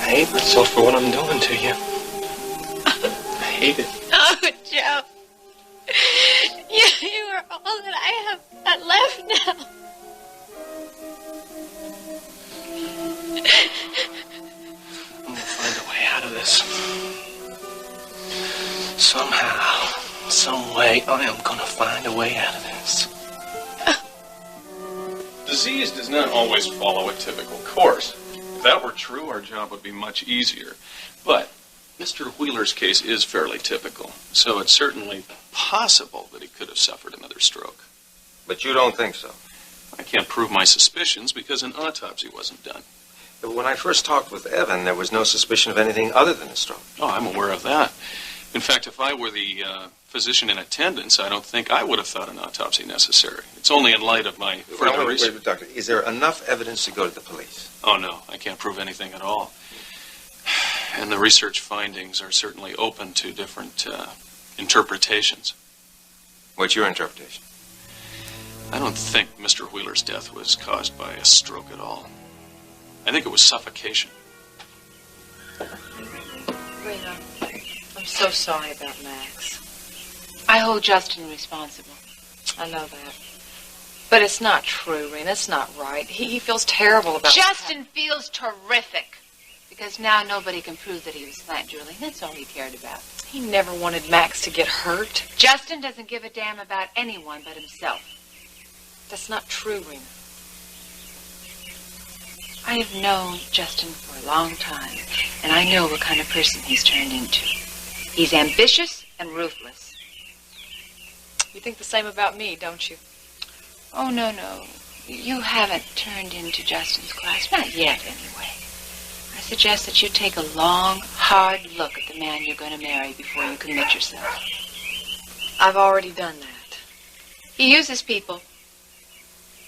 [SPEAKER 15] I hate myself for what I'm doing to you. I hate it.
[SPEAKER 14] Oh, Joe. You are all that I have got left now.
[SPEAKER 15] I'm gonna find a way out of this. Somehow, some way, I am gonna find a way out of this.
[SPEAKER 16] Disease does not always follow a typical course. If that were true, our job would be much easier. But Mr. Wheeler's case is fairly typical, so it's certainly possible that he could have suffered another stroke.
[SPEAKER 11] But you don't think so?
[SPEAKER 16] I can't prove my suspicions because an autopsy wasn't done.
[SPEAKER 11] But when I first talked with Evan, there was no suspicion of anything other than a stroke.
[SPEAKER 16] Oh, I'm aware of that. In fact, if I were the physician in attendance, I don't think I would have thought an autopsy necessary. It's only in light of my further research.
[SPEAKER 11] Wait, Doctor, is there enough evidence to go to the police?
[SPEAKER 16] Oh, no, I can't prove anything at all. And the research findings are certainly open to different interpretations.
[SPEAKER 11] What's your interpretation?
[SPEAKER 16] I don't think Mr. Wheeler's death was caused by a stroke at all. I think it was suffocation.
[SPEAKER 2] Rena, I'm so sorry about Max.
[SPEAKER 13] I hold Justin responsible.
[SPEAKER 2] I know that. But it's not true, Rena. It's not right. He feels terrible about
[SPEAKER 13] Justin feels terrific. Because now nobody can prove that he was slant drilling. That's all he cared about.
[SPEAKER 2] He never wanted Max to get hurt.
[SPEAKER 13] Justin doesn't give a damn about anyone but himself.
[SPEAKER 2] That's not true, Rena.
[SPEAKER 13] I have known Justin for a long time, and I know what kind of person he's turned into. He's ambitious and ruthless.
[SPEAKER 2] You think the same about me, don't you?
[SPEAKER 13] Oh, no. You haven't turned into Justin's class. Not yet, anyway. I suggest that you take a long, hard look at the man you're going to marry before you commit yourself.
[SPEAKER 2] I've already done that.
[SPEAKER 13] He uses people.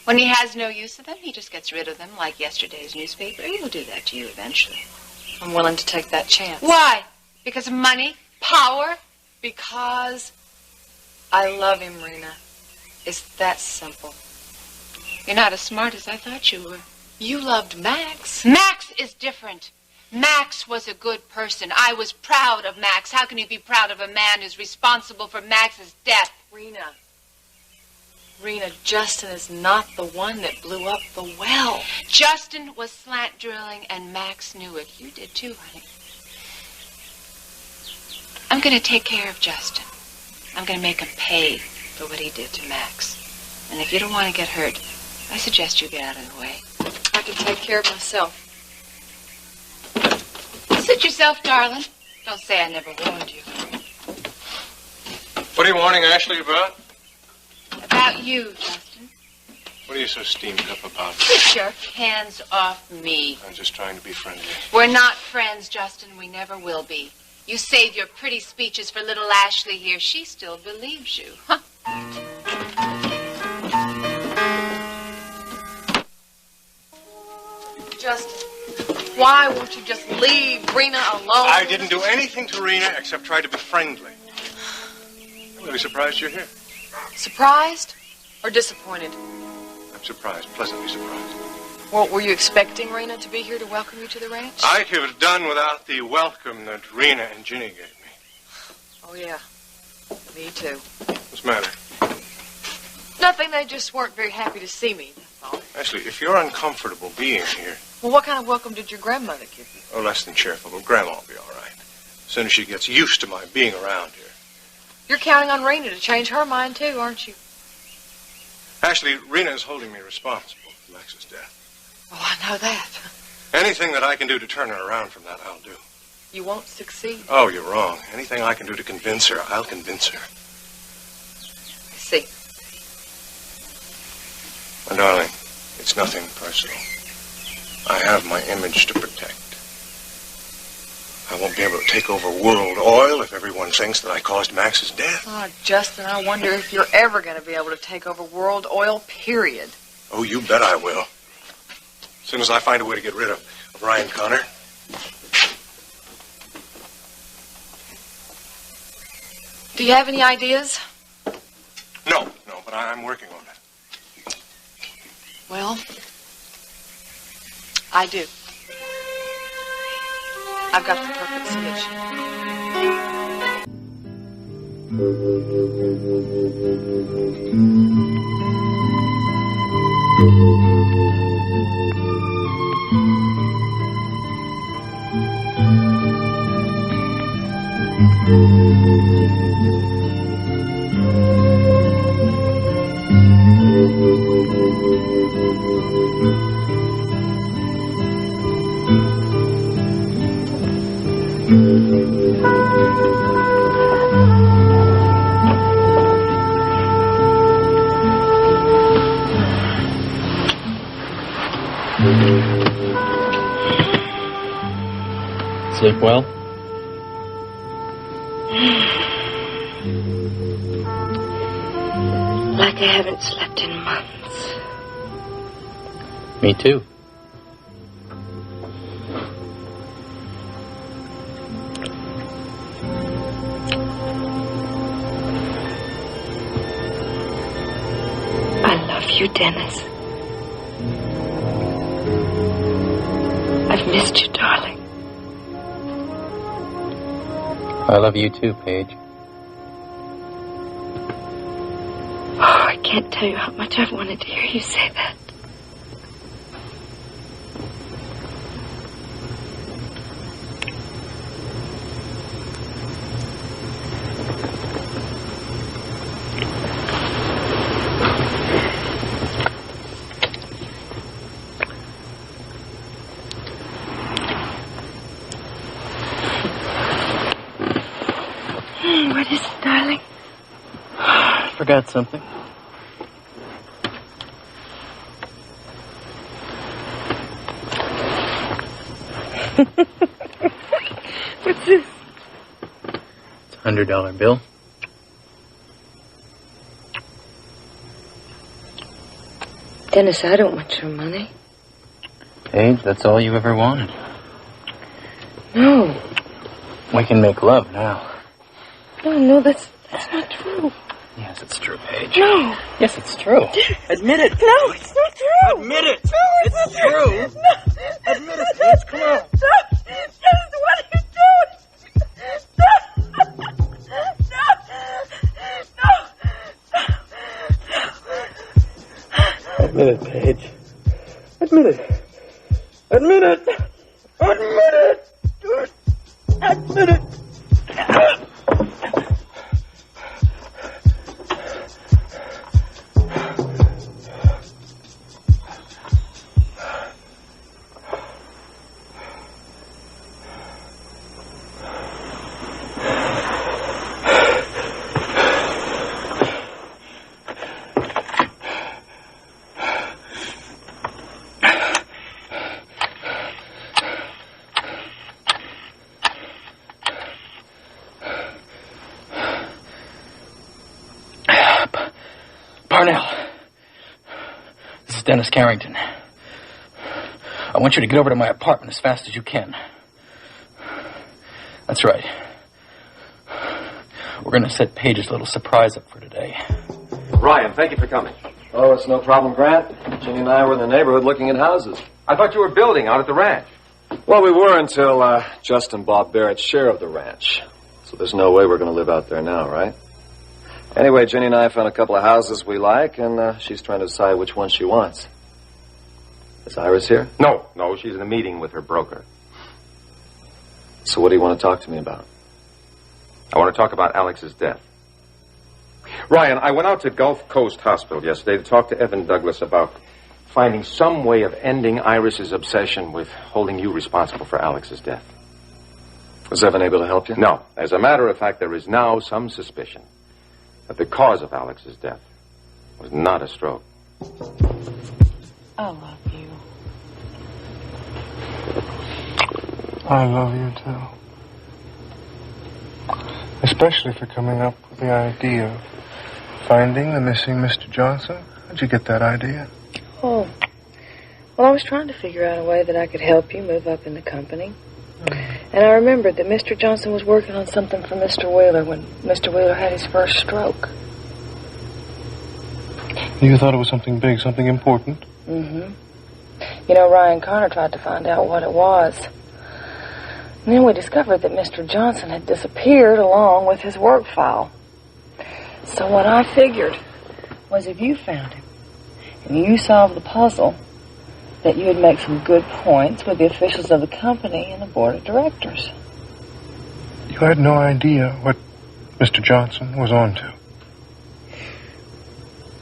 [SPEAKER 13] When he has no use of them, he just gets rid of them, like yesterday's newspaper. He will do that to you eventually.
[SPEAKER 2] I'm willing to take that chance.
[SPEAKER 13] Why? Because of money? Power?
[SPEAKER 2] Because I love him, Rena. It's that simple.
[SPEAKER 13] You're not as smart as I thought you were.
[SPEAKER 2] You loved Max.
[SPEAKER 13] Max is different. Max was a good person. I was proud of Max. How can you be proud of a man who's responsible for Max's death?
[SPEAKER 2] Rena, Justin is not the one that blew up the well.
[SPEAKER 13] Justin was slant drilling, and Max knew it. You did too, honey. I'm going to take care of Justin. I'm going to make him pay for what he did to Max. And if you don't want to get hurt, I suggest you get out of the way.
[SPEAKER 2] I can take care of myself.
[SPEAKER 13] Suit yourself, darling. Don't say I never warned you.
[SPEAKER 8] What are you warning Ashley about?
[SPEAKER 13] About you, Justin.
[SPEAKER 8] What are you so steamed up about?
[SPEAKER 13] Get your hands off me.
[SPEAKER 8] I'm just trying to be friendly.
[SPEAKER 13] We're not friends, Justin. We never will be. You save your pretty speeches for little Ashley here. She still believes you. Huh?
[SPEAKER 6] Why won't you just leave Rena alone?
[SPEAKER 8] I didn't do anything to Rena except try to be friendly. I'm really surprised you're here.
[SPEAKER 6] Surprised or disappointed?
[SPEAKER 8] I'm surprised, pleasantly surprised.
[SPEAKER 6] Well, were you expecting Rena to be here to welcome you to the ranch?
[SPEAKER 8] I could have done without the welcome that Rena and Ginny gave me.
[SPEAKER 6] Oh, yeah. Me too.
[SPEAKER 8] What's the matter?
[SPEAKER 6] Nothing. They just weren't very happy to see me, that's all.
[SPEAKER 8] Ashley, if you're uncomfortable being here,
[SPEAKER 6] Well, what kind of welcome did your grandmother give you?
[SPEAKER 8] oh, less than cheerful, but Grandma will be all right. As soon as she gets used to my being around here.
[SPEAKER 6] You're counting on Rena to change her mind, too, aren't you?
[SPEAKER 8] Ashley, Rena is holding me responsible for Max's death.
[SPEAKER 6] Oh, I know that.
[SPEAKER 8] Anything that I can do to turn her around from that, I'll do.
[SPEAKER 6] You won't succeed.
[SPEAKER 8] Oh, you're wrong. Anything I can do to convince her, I'll convince her.
[SPEAKER 6] I see.
[SPEAKER 8] My darling, it's nothing personal. I have my image to protect. I won't be able to take over World Oil if everyone thinks that I caused Max's death.
[SPEAKER 6] Oh, Justin, I wonder if you're ever going to be able to take over World Oil, period.
[SPEAKER 8] Oh, you bet I will. As soon as I find a way to get rid of Ryan Connor.
[SPEAKER 6] Do you have any ideas?
[SPEAKER 8] No, but I'm working on it.
[SPEAKER 6] Well, I do. I've got the perfect
[SPEAKER 15] Sleep well?
[SPEAKER 5] Like I haven't slept in months.
[SPEAKER 15] Me too.
[SPEAKER 5] I love you, Dennis. I've missed you, darling.
[SPEAKER 15] I love you too, Paige.
[SPEAKER 5] Oh, I can't tell you how much I've wanted to hear you say that. What is it, darling?
[SPEAKER 15] Forgot something.
[SPEAKER 5] What's this?
[SPEAKER 15] It's a $100 bill.
[SPEAKER 5] Dennis, I don't want your money.
[SPEAKER 15] Paige, that's all you ever wanted.
[SPEAKER 5] No.
[SPEAKER 15] We can make love now.
[SPEAKER 5] No, that's not true.
[SPEAKER 15] Yes, it's true, Paige.
[SPEAKER 5] No.
[SPEAKER 15] Yes, it's true. Admit it.
[SPEAKER 5] No, it's not true.
[SPEAKER 15] Admit it.
[SPEAKER 5] No,
[SPEAKER 15] It's
[SPEAKER 5] not
[SPEAKER 15] true.
[SPEAKER 5] No.
[SPEAKER 15] Admit it, Paige. Come on.
[SPEAKER 5] Stop. Dennis, what are you doing? No.
[SPEAKER 15] Admit it, Paige. Admit it. Admit it. Admit it. Admit it. Parnell. This is Dennis Carrington. I want you to get over to my apartment as fast as you can. That's right. We're going to set Paige's little surprise up for today.
[SPEAKER 11] Ryan, thank you for coming.
[SPEAKER 17] Oh, it's no problem, Grant. Ginny and I were in the neighborhood looking at houses.
[SPEAKER 11] I thought you were building out at the ranch.
[SPEAKER 17] Well, we were until Justin bought Barrett's share of the ranch. So there's no way we're going to live out there now, right? Anyway, Ginny and I found a couple of houses we like, and she's trying to decide which one she wants. Is Iris here?
[SPEAKER 11] No, she's in a meeting with her broker.
[SPEAKER 17] So what do you want to talk to me about?
[SPEAKER 11] I want to talk about Alex's death. Ryan, I went out to Gulf Coast Hospital yesterday to talk to Evan Douglas about finding some way of ending Iris's obsession with holding you responsible for Alex's death.
[SPEAKER 17] Was Evan able to help you?
[SPEAKER 11] No. As a matter of fact, there is now some suspicion that the cause of Alex's death was not a stroke.
[SPEAKER 13] I love you.
[SPEAKER 8] I love you, too. Especially for coming up with the idea of finding the missing Mr. Johnson. How'd you get that idea?
[SPEAKER 2] Oh, well, I was trying to figure out a way that I could help you move up in the company. And I remembered that Mr. Johnson was working on something for Mr. Wheeler when Mr. Wheeler had his first stroke.
[SPEAKER 8] You thought it was something big, something important?
[SPEAKER 2] Mm-hmm. You know, Ryan Connor tried to find out what it was. And then we discovered that Mr. Johnson had disappeared along with his work file. So what I figured was if you found him and you solved the puzzle, that you would make some good points with the officials of the company and the board of directors.
[SPEAKER 8] You had no idea what Mr. Johnson was on to?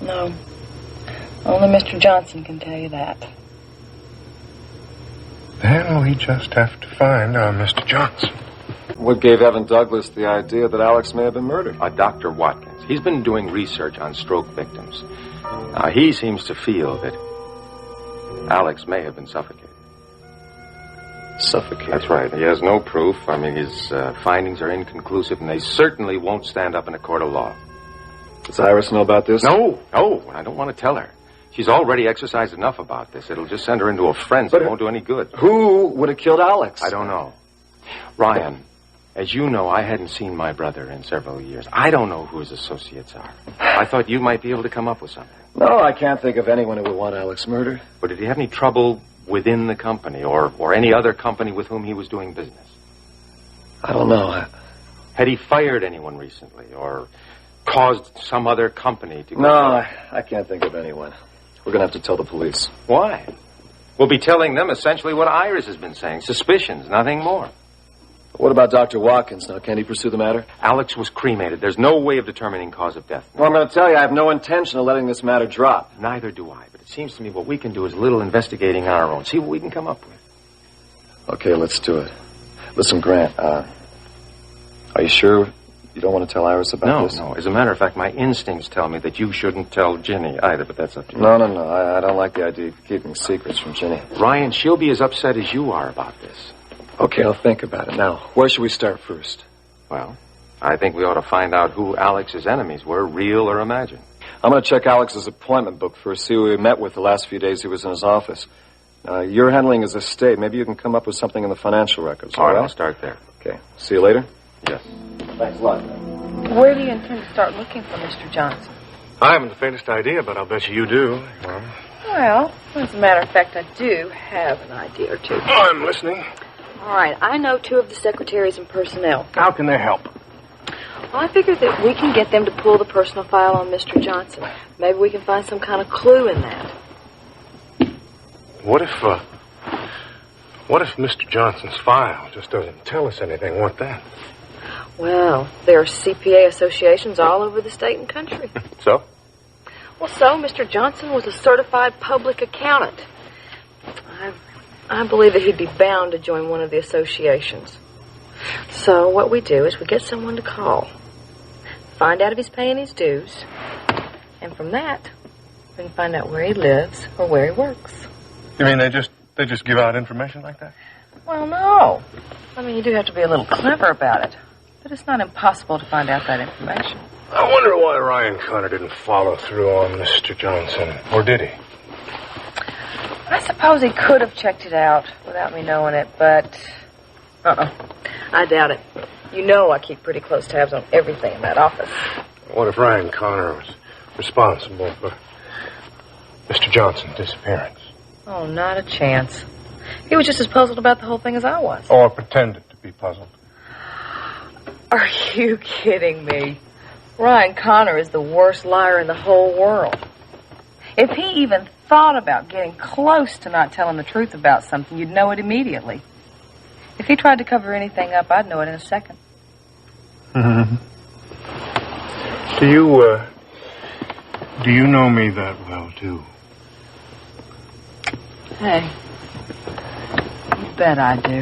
[SPEAKER 2] No. Only Mr. Johnson can tell you that.
[SPEAKER 8] Then we just have to find our Mr. Johnson.
[SPEAKER 17] What gave Evan Douglas the idea that Alex may have been murdered?
[SPEAKER 11] Dr. Watkins. He's been doing research on stroke victims. He seems to feel that Alex may have been suffocated.
[SPEAKER 17] Suffocated?
[SPEAKER 11] That's right. He has no proof. I mean, his findings are inconclusive, and they certainly won't stand up in a court of law.
[SPEAKER 17] Does Iris know about this?
[SPEAKER 11] No. I don't want to tell her. She's already exercised enough about this. It'll just send her into a frenzy. It won't do any good.
[SPEAKER 17] Who would have killed Alex?
[SPEAKER 11] I don't know. Ryan, as you know, I hadn't seen my brother in several years. I don't know who his associates are. I thought you might be able to come up with something.
[SPEAKER 17] No, I can't think of anyone who would want Alex murdered.
[SPEAKER 11] But did he have any trouble within the company or any other company with whom he was doing business?
[SPEAKER 17] I don't know.
[SPEAKER 11] Had he fired anyone recently or caused some other company to go...
[SPEAKER 17] No, I can't think of anyone. We're going to have to tell the police.
[SPEAKER 11] Why? We'll be telling them essentially what Iris has been saying. Suspicions, nothing more.
[SPEAKER 17] What about Dr. Watkins? Now, can he pursue the matter?
[SPEAKER 11] Alex was cremated. There's no way of determining cause of death.
[SPEAKER 17] Well, I'm going to tell you, I have no intention of letting this matter drop.
[SPEAKER 11] Neither do I. But it seems to me what we can do is a little investigating on our own. See what we can come up with.
[SPEAKER 17] Okay, let's do it. Listen, Grant, are you sure you don't want to tell Iris about this?
[SPEAKER 11] No. As a matter of fact, my instincts tell me that you shouldn't tell Ginny either, but that's up to you.
[SPEAKER 17] No. I don't like the idea of keeping secrets from Ginny.
[SPEAKER 11] Ryan, she'll be as upset as you are about this.
[SPEAKER 17] Okay, I'll think about it. Now, where should we start first?
[SPEAKER 11] Well, I think we ought to find out who Alex's enemies were, real or imagined.
[SPEAKER 17] I'm going to check Alex's appointment book first, see who he met with the last few days he was in his office. You're handling his estate. Maybe you can come up with something in the financial records.
[SPEAKER 11] All right, I'll start there.
[SPEAKER 17] Okay. See you later?
[SPEAKER 11] Yes.
[SPEAKER 17] Thanks a lot, man.
[SPEAKER 2] Where do you intend to start looking for Mr. Johnson?
[SPEAKER 8] I haven't the faintest idea, but I'll bet you do.
[SPEAKER 2] Well, as a matter of fact, I do have an idea or two.
[SPEAKER 8] I'm listening.
[SPEAKER 2] All right, I know two of the secretaries and personnel.
[SPEAKER 8] How can they help?
[SPEAKER 2] Well, I figured that we can get them to pull the personal file on Mr. Johnson. Maybe we can find some kind of clue in that.
[SPEAKER 8] What if Mr. Johnson's file just doesn't tell us anything? What then?
[SPEAKER 2] Well, there are CPA associations all over the state and country.
[SPEAKER 8] So?
[SPEAKER 2] Well, Mr. Johnson was a certified public accountant. I believe that he'd be bound to join one of the associations. So what we do is we get someone to call, find out if he's paying his dues, and from that, we can find out where he lives or where he works.
[SPEAKER 8] You mean they just give out information like that?
[SPEAKER 2] Well, no. I mean, you do have to be a little clever about it, but it's not impossible to find out that information.
[SPEAKER 8] I wonder why Ryan Connor didn't follow through on Mr. Johnson, or did he?
[SPEAKER 2] I suppose he could have checked it out without me knowing it, but I doubt it. You know I keep pretty close tabs on everything in that office.
[SPEAKER 8] What if Ryan Connor was responsible for Mr. Johnson's disappearance?
[SPEAKER 2] Oh, not a chance. He was just as puzzled about the whole thing as I was.
[SPEAKER 8] Or pretended to be puzzled.
[SPEAKER 2] Are you kidding me? Ryan Connor is the worst liar in the whole world. If he even thought about getting close to not telling the truth about something, you'd know it immediately. If he tried to cover anything up, I'd know it in a second.
[SPEAKER 8] Mm-hmm. Do you know me that well, too?
[SPEAKER 2] Hey, you bet I do.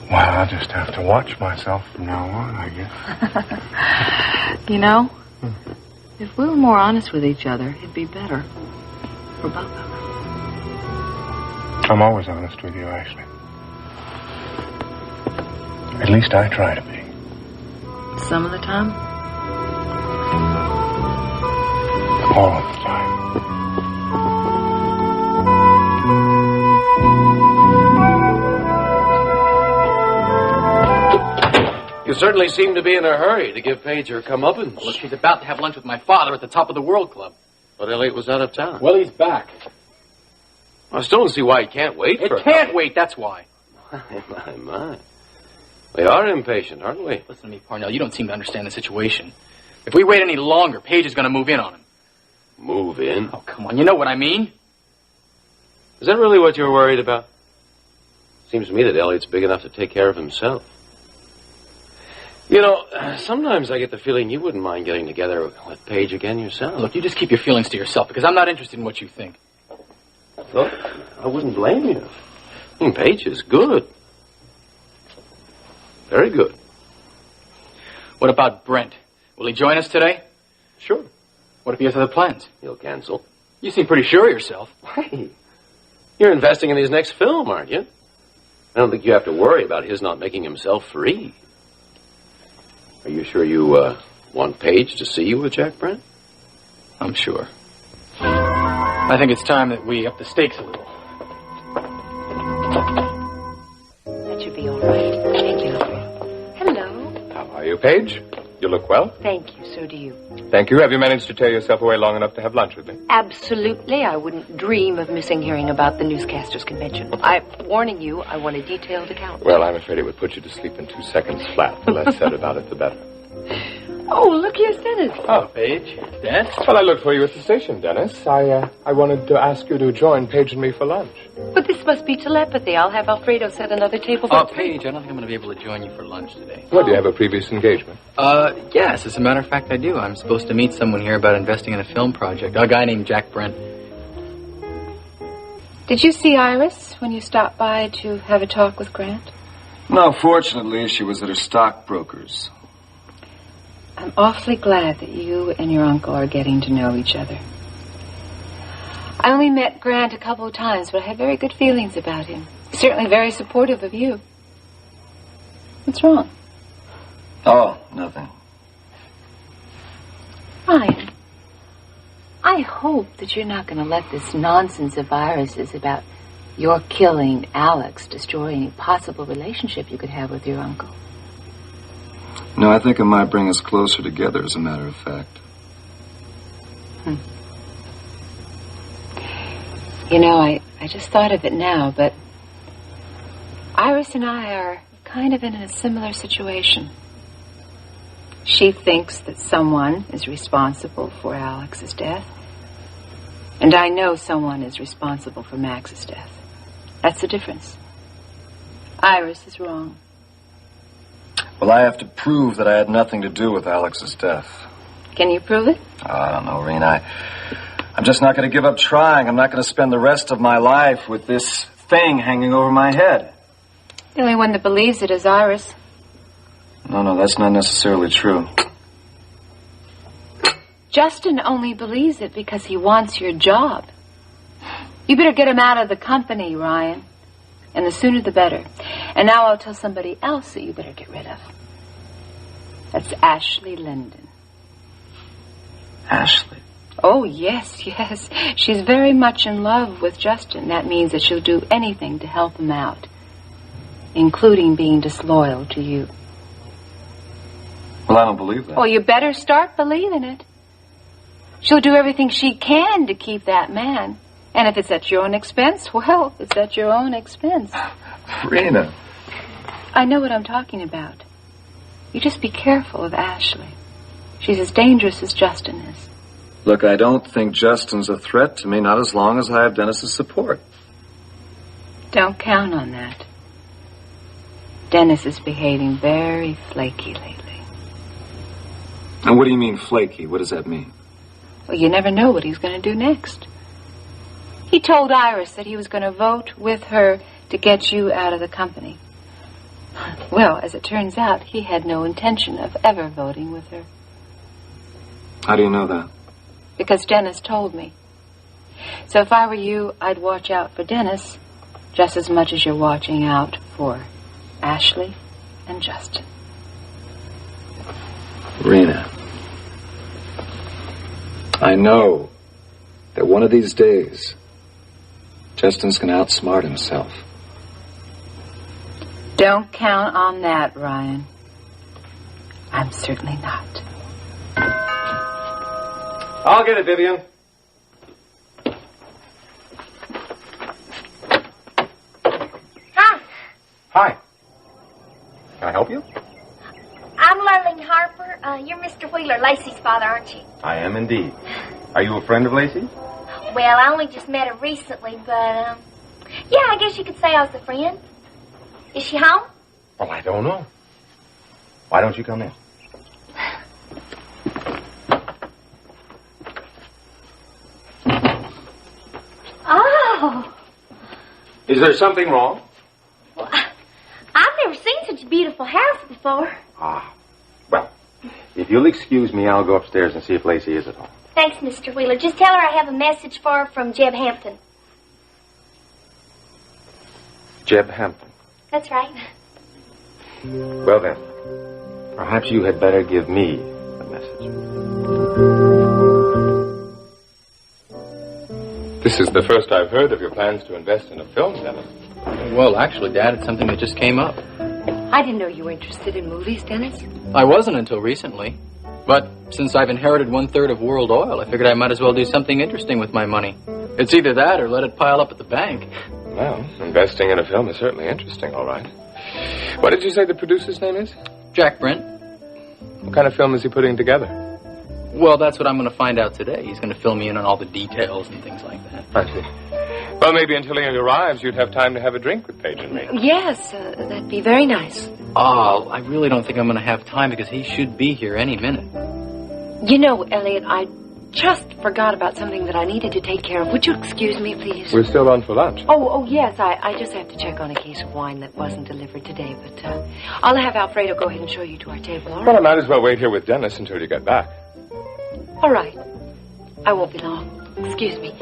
[SPEAKER 8] Well, I'll just have to watch myself from now on, I guess.
[SPEAKER 2] You know, if we were more honest with each other, it'd be better for both of us.
[SPEAKER 8] I'm always honest with you, Ashley. At least I try to be.
[SPEAKER 2] Some of the time?
[SPEAKER 8] All of the time.
[SPEAKER 18] You certainly seem to be in a hurry to give Paige her comeuppance.
[SPEAKER 19] Well, she's about to have lunch with my father at the top of the World Club.
[SPEAKER 18] But Elliot was out of town.
[SPEAKER 19] Well, he's back.
[SPEAKER 18] I still don't see why he can't wait for
[SPEAKER 19] It can't wait, that's why.
[SPEAKER 18] My. We are impatient, aren't we?
[SPEAKER 19] Listen to me, Parnell, you don't seem to understand the situation. If we wait any longer, Paige is going to move in on him.
[SPEAKER 18] Move in?
[SPEAKER 19] Oh, come on, you know what I mean.
[SPEAKER 18] Is that really what you're worried about? Seems to me that Elliot's big enough to take care of himself. You know, sometimes I get the feeling you wouldn't mind getting together with Paige again yourself.
[SPEAKER 19] Look, you just keep your feelings to yourself, because I'm not interested in what you think.
[SPEAKER 18] Look, I wouldn't blame you. Paige is good. Very good.
[SPEAKER 19] What about Brent? Will he join us today?
[SPEAKER 18] Sure.
[SPEAKER 19] What if he has other plans?
[SPEAKER 18] He'll cancel.
[SPEAKER 19] You seem pretty sure of yourself.
[SPEAKER 18] Hey, you're investing in his next film, aren't you? I don't think you have to worry about his not making himself free. Are you sure you want Paige to see you with Jack Brent?
[SPEAKER 19] I'm sure. I think it's time that we up the stakes a little.
[SPEAKER 5] That should be all right. Thank you. Hello.
[SPEAKER 20] How are you, Paige? You look well.
[SPEAKER 5] Thank you. So do you.
[SPEAKER 20] Thank you. Have you managed to tear yourself away long enough to have lunch with me?
[SPEAKER 5] Absolutely. I wouldn't dream of missing hearing about the newscasters' convention. I'm warning you, I want a detailed account.
[SPEAKER 20] Well, I'm afraid it would put you to sleep in 2 seconds flat. The less said about it, the better.
[SPEAKER 5] Oh, look, here's Dennis.
[SPEAKER 20] Oh,
[SPEAKER 19] Paige. Dennis?
[SPEAKER 20] Well, I looked for you at the station, Dennis. I wanted to ask you to join Paige and me for lunch.
[SPEAKER 5] But this must be telepathy. I'll have Alfredo set another table for
[SPEAKER 19] Paige, I don't think I'm going to be able to join you for lunch today.
[SPEAKER 20] What, do you have a previous engagement?
[SPEAKER 19] Yes, as a matter of fact, I do. I'm supposed to meet someone here about investing in a film project. A guy named Jack Brent.
[SPEAKER 13] Did you see Iris when you stopped by to have a talk with Grant?
[SPEAKER 17] No, fortunately, she was at her stockbroker's.
[SPEAKER 13] I'm awfully glad that you and your uncle are getting to know each other. I only met Grant a couple of times, but I had very good feelings about him. He's certainly very supportive of you. What's wrong?
[SPEAKER 17] Oh, nothing.
[SPEAKER 13] Ryan, I hope that you're not going to let this nonsense of Iris's about your killing Alex destroy any possible relationship you could have with your uncle.
[SPEAKER 17] No, I think it might bring us closer together, as a matter of fact.
[SPEAKER 13] You know, I just thought of it now, but Iris and I are kind of in a similar situation. She thinks that someone is responsible for Alex's death, and I know someone is responsible for Max's death. That's the difference. Iris is wrong.
[SPEAKER 17] Well, I have to prove that I had nothing to do with Alex's death.
[SPEAKER 13] Can you prove it?
[SPEAKER 17] I don't know, Rena. I'm just not going to give up trying. I'm not going to spend the rest of my life with this thing hanging over my head.
[SPEAKER 13] The only one that believes it is Iris.
[SPEAKER 17] No, that's not necessarily true.
[SPEAKER 13] Justin only believes it because he wants your job. You better get him out of the company, Ryan. And the sooner the better. And now I'll tell somebody else that you better get rid of. That's Ashley Linden.
[SPEAKER 17] Ashley?
[SPEAKER 13] Oh, yes, yes. She's very much in love with Justin. That means that she'll do anything to help him out, including being disloyal to you.
[SPEAKER 17] Well, I don't believe that.
[SPEAKER 13] Well, you better start believing it. She'll do everything she can to keep that man. And if it's at your own expense, well, it's at your own expense.
[SPEAKER 17] Rena.
[SPEAKER 13] I know what I'm talking about. You just be careful of Ashley. She's as dangerous as Justin is.
[SPEAKER 17] Look, I don't think Justin's a threat to me, not as long as I have Dennis's support.
[SPEAKER 13] Don't count on that. Dennis is behaving very flaky lately.
[SPEAKER 17] And what do you mean, flaky? What does that mean?
[SPEAKER 13] Well, you never know what he's going to do next. He told Iris that he was going to vote with her to get you out of the company. Well, as it turns out, he had no intention of ever voting with her.
[SPEAKER 17] How do you know that?
[SPEAKER 13] Because Dennis told me. So if I were you, I'd watch out for Dennis just as much as you're watching out for Ashley and Justin.
[SPEAKER 17] Rena, I know that one of these days, Justin's going to outsmart himself.
[SPEAKER 13] Don't count on that, Ryan. I'm certainly not.
[SPEAKER 17] I'll get it, Vivian.
[SPEAKER 14] Hi,
[SPEAKER 11] Hi. Can I help you?
[SPEAKER 14] I'm Lurleen Harper. You're Mr. Wheeler, Lacey's father, aren't you?
[SPEAKER 11] I am indeed. Are you a friend of Lacey?
[SPEAKER 14] Well, I only just met her recently, but, yeah, I guess you could say I was a friend. Is she home?
[SPEAKER 11] Well, I don't know. Why don't you come in?
[SPEAKER 14] Oh,
[SPEAKER 11] Is there something wrong?
[SPEAKER 14] well, I've never seen such a beautiful house before.
[SPEAKER 11] Ah. Well, if you'll excuse me, I'll go upstairs and see if Lacey is at home.
[SPEAKER 14] Thanks, Mr. Wheeler. Just tell her I have a message for her from Jeb Hampton.
[SPEAKER 11] Jeb Hampton.
[SPEAKER 14] That's right.
[SPEAKER 11] Well then, perhaps you had better give me the message.
[SPEAKER 20] This is the first I've heard of your plans to invest in a film, Dennis.
[SPEAKER 19] Well, actually, Dad, it's something that just came up.
[SPEAKER 5] I didn't know you were interested in movies, Dennis.
[SPEAKER 19] I wasn't until recently. But since I've inherited 1/3 of World Oil, I figured I might as well do something interesting with my money. It's either that or let it pile up at the bank.
[SPEAKER 20] Well, investing in a film is certainly interesting, all right. What did you say the producer's name is?
[SPEAKER 19] Jack Brent.
[SPEAKER 20] What kind of film is he putting together?
[SPEAKER 19] Well, that's what I'm going to find out today. He's going to fill me in on all the details and things like that.
[SPEAKER 20] I see. Well, maybe until he arrives, you'd have time to have a drink with Paige and me.
[SPEAKER 5] Yes, that'd be very nice.
[SPEAKER 19] Oh, I really don't think I'm going to have time because he should be here any minute.
[SPEAKER 5] You know, Elliot, I just forgot about something that I needed to take care of. Would you excuse me, please?
[SPEAKER 20] We're still on for lunch.
[SPEAKER 5] Oh, yes, I just have to check on a case of wine that wasn't delivered today, but I'll have Alfredo go ahead and show you to our table, all
[SPEAKER 20] Well, I
[SPEAKER 5] right?
[SPEAKER 20] might as well wait here with Dennis until you get back.
[SPEAKER 5] All right. I won't be long. Excuse me.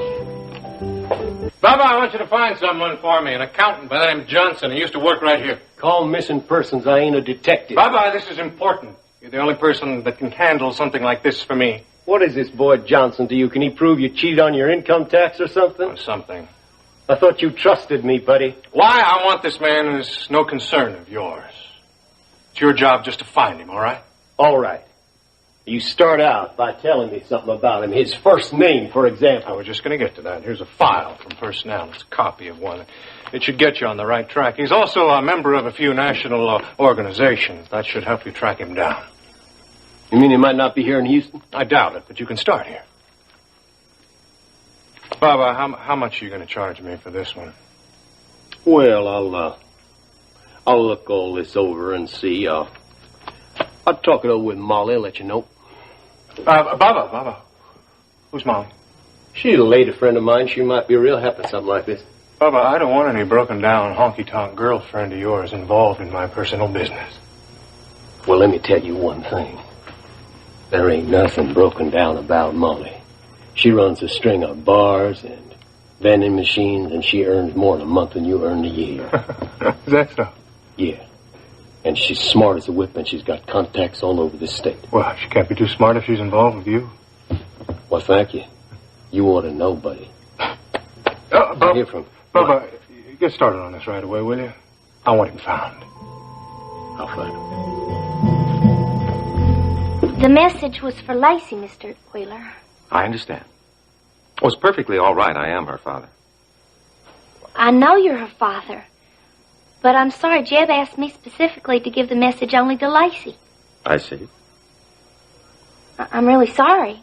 [SPEAKER 8] Baba, I want you to find someone for me, an accountant by the name of Johnson. He used to work right here.
[SPEAKER 21] Call missing persons. I ain't a detective.
[SPEAKER 8] Baba, this is important. You're the only person that can handle something like this for me.
[SPEAKER 21] What is this boy Johnson to you? Can he prove you cheated on your income tax or something?
[SPEAKER 8] Something.
[SPEAKER 21] I thought you trusted me, buddy.
[SPEAKER 8] Why I want this man is no concern of yours. It's your job just to find him, all right?
[SPEAKER 21] All right. You start out by telling me something about him. His first name, for example.
[SPEAKER 8] I was just going to get to that. Here's a file from Personnel. It's a copy of one. It should get you on the right track. He's also a member of a few national organizations. That should help you track him down.
[SPEAKER 21] You mean he might not be here in Houston?
[SPEAKER 8] I doubt it, but you can start here. Baba, how much are you going to charge me for this one?
[SPEAKER 21] Well, I'll look all this over and see. I'll talk it over with Molly and let you know.
[SPEAKER 8] Baba. Who's Molly?
[SPEAKER 21] She's a lady friend of mine. She might be real happy with something like this.
[SPEAKER 8] Baba, I don't want any broken-down, honky-tonk girlfriend of yours involved in my personal business.
[SPEAKER 21] Well, let me tell you one thing. There ain't nothing broken down about Molly. She runs a string of bars and vending machines, and she earns more in a month than you earn a year.
[SPEAKER 8] Is that so?
[SPEAKER 21] Yeah. And she's smart as a whip, and she's got contacts all over the state.
[SPEAKER 8] Well, she can't be too smart if she's involved with you.
[SPEAKER 21] Well, thank you. You ought to know, buddy. Hear from...
[SPEAKER 8] Bubba, get started on this right away, will you? I want him found.
[SPEAKER 21] I'll find him.
[SPEAKER 14] The message was for Lacey, Mr. Wheeler.
[SPEAKER 11] I understand. Oh, it's perfectly all right. I am her father.
[SPEAKER 14] I know you're her father. But I'm sorry, Jeb asked me specifically to give the message only to Lacey.
[SPEAKER 11] I see.
[SPEAKER 14] I'm really sorry.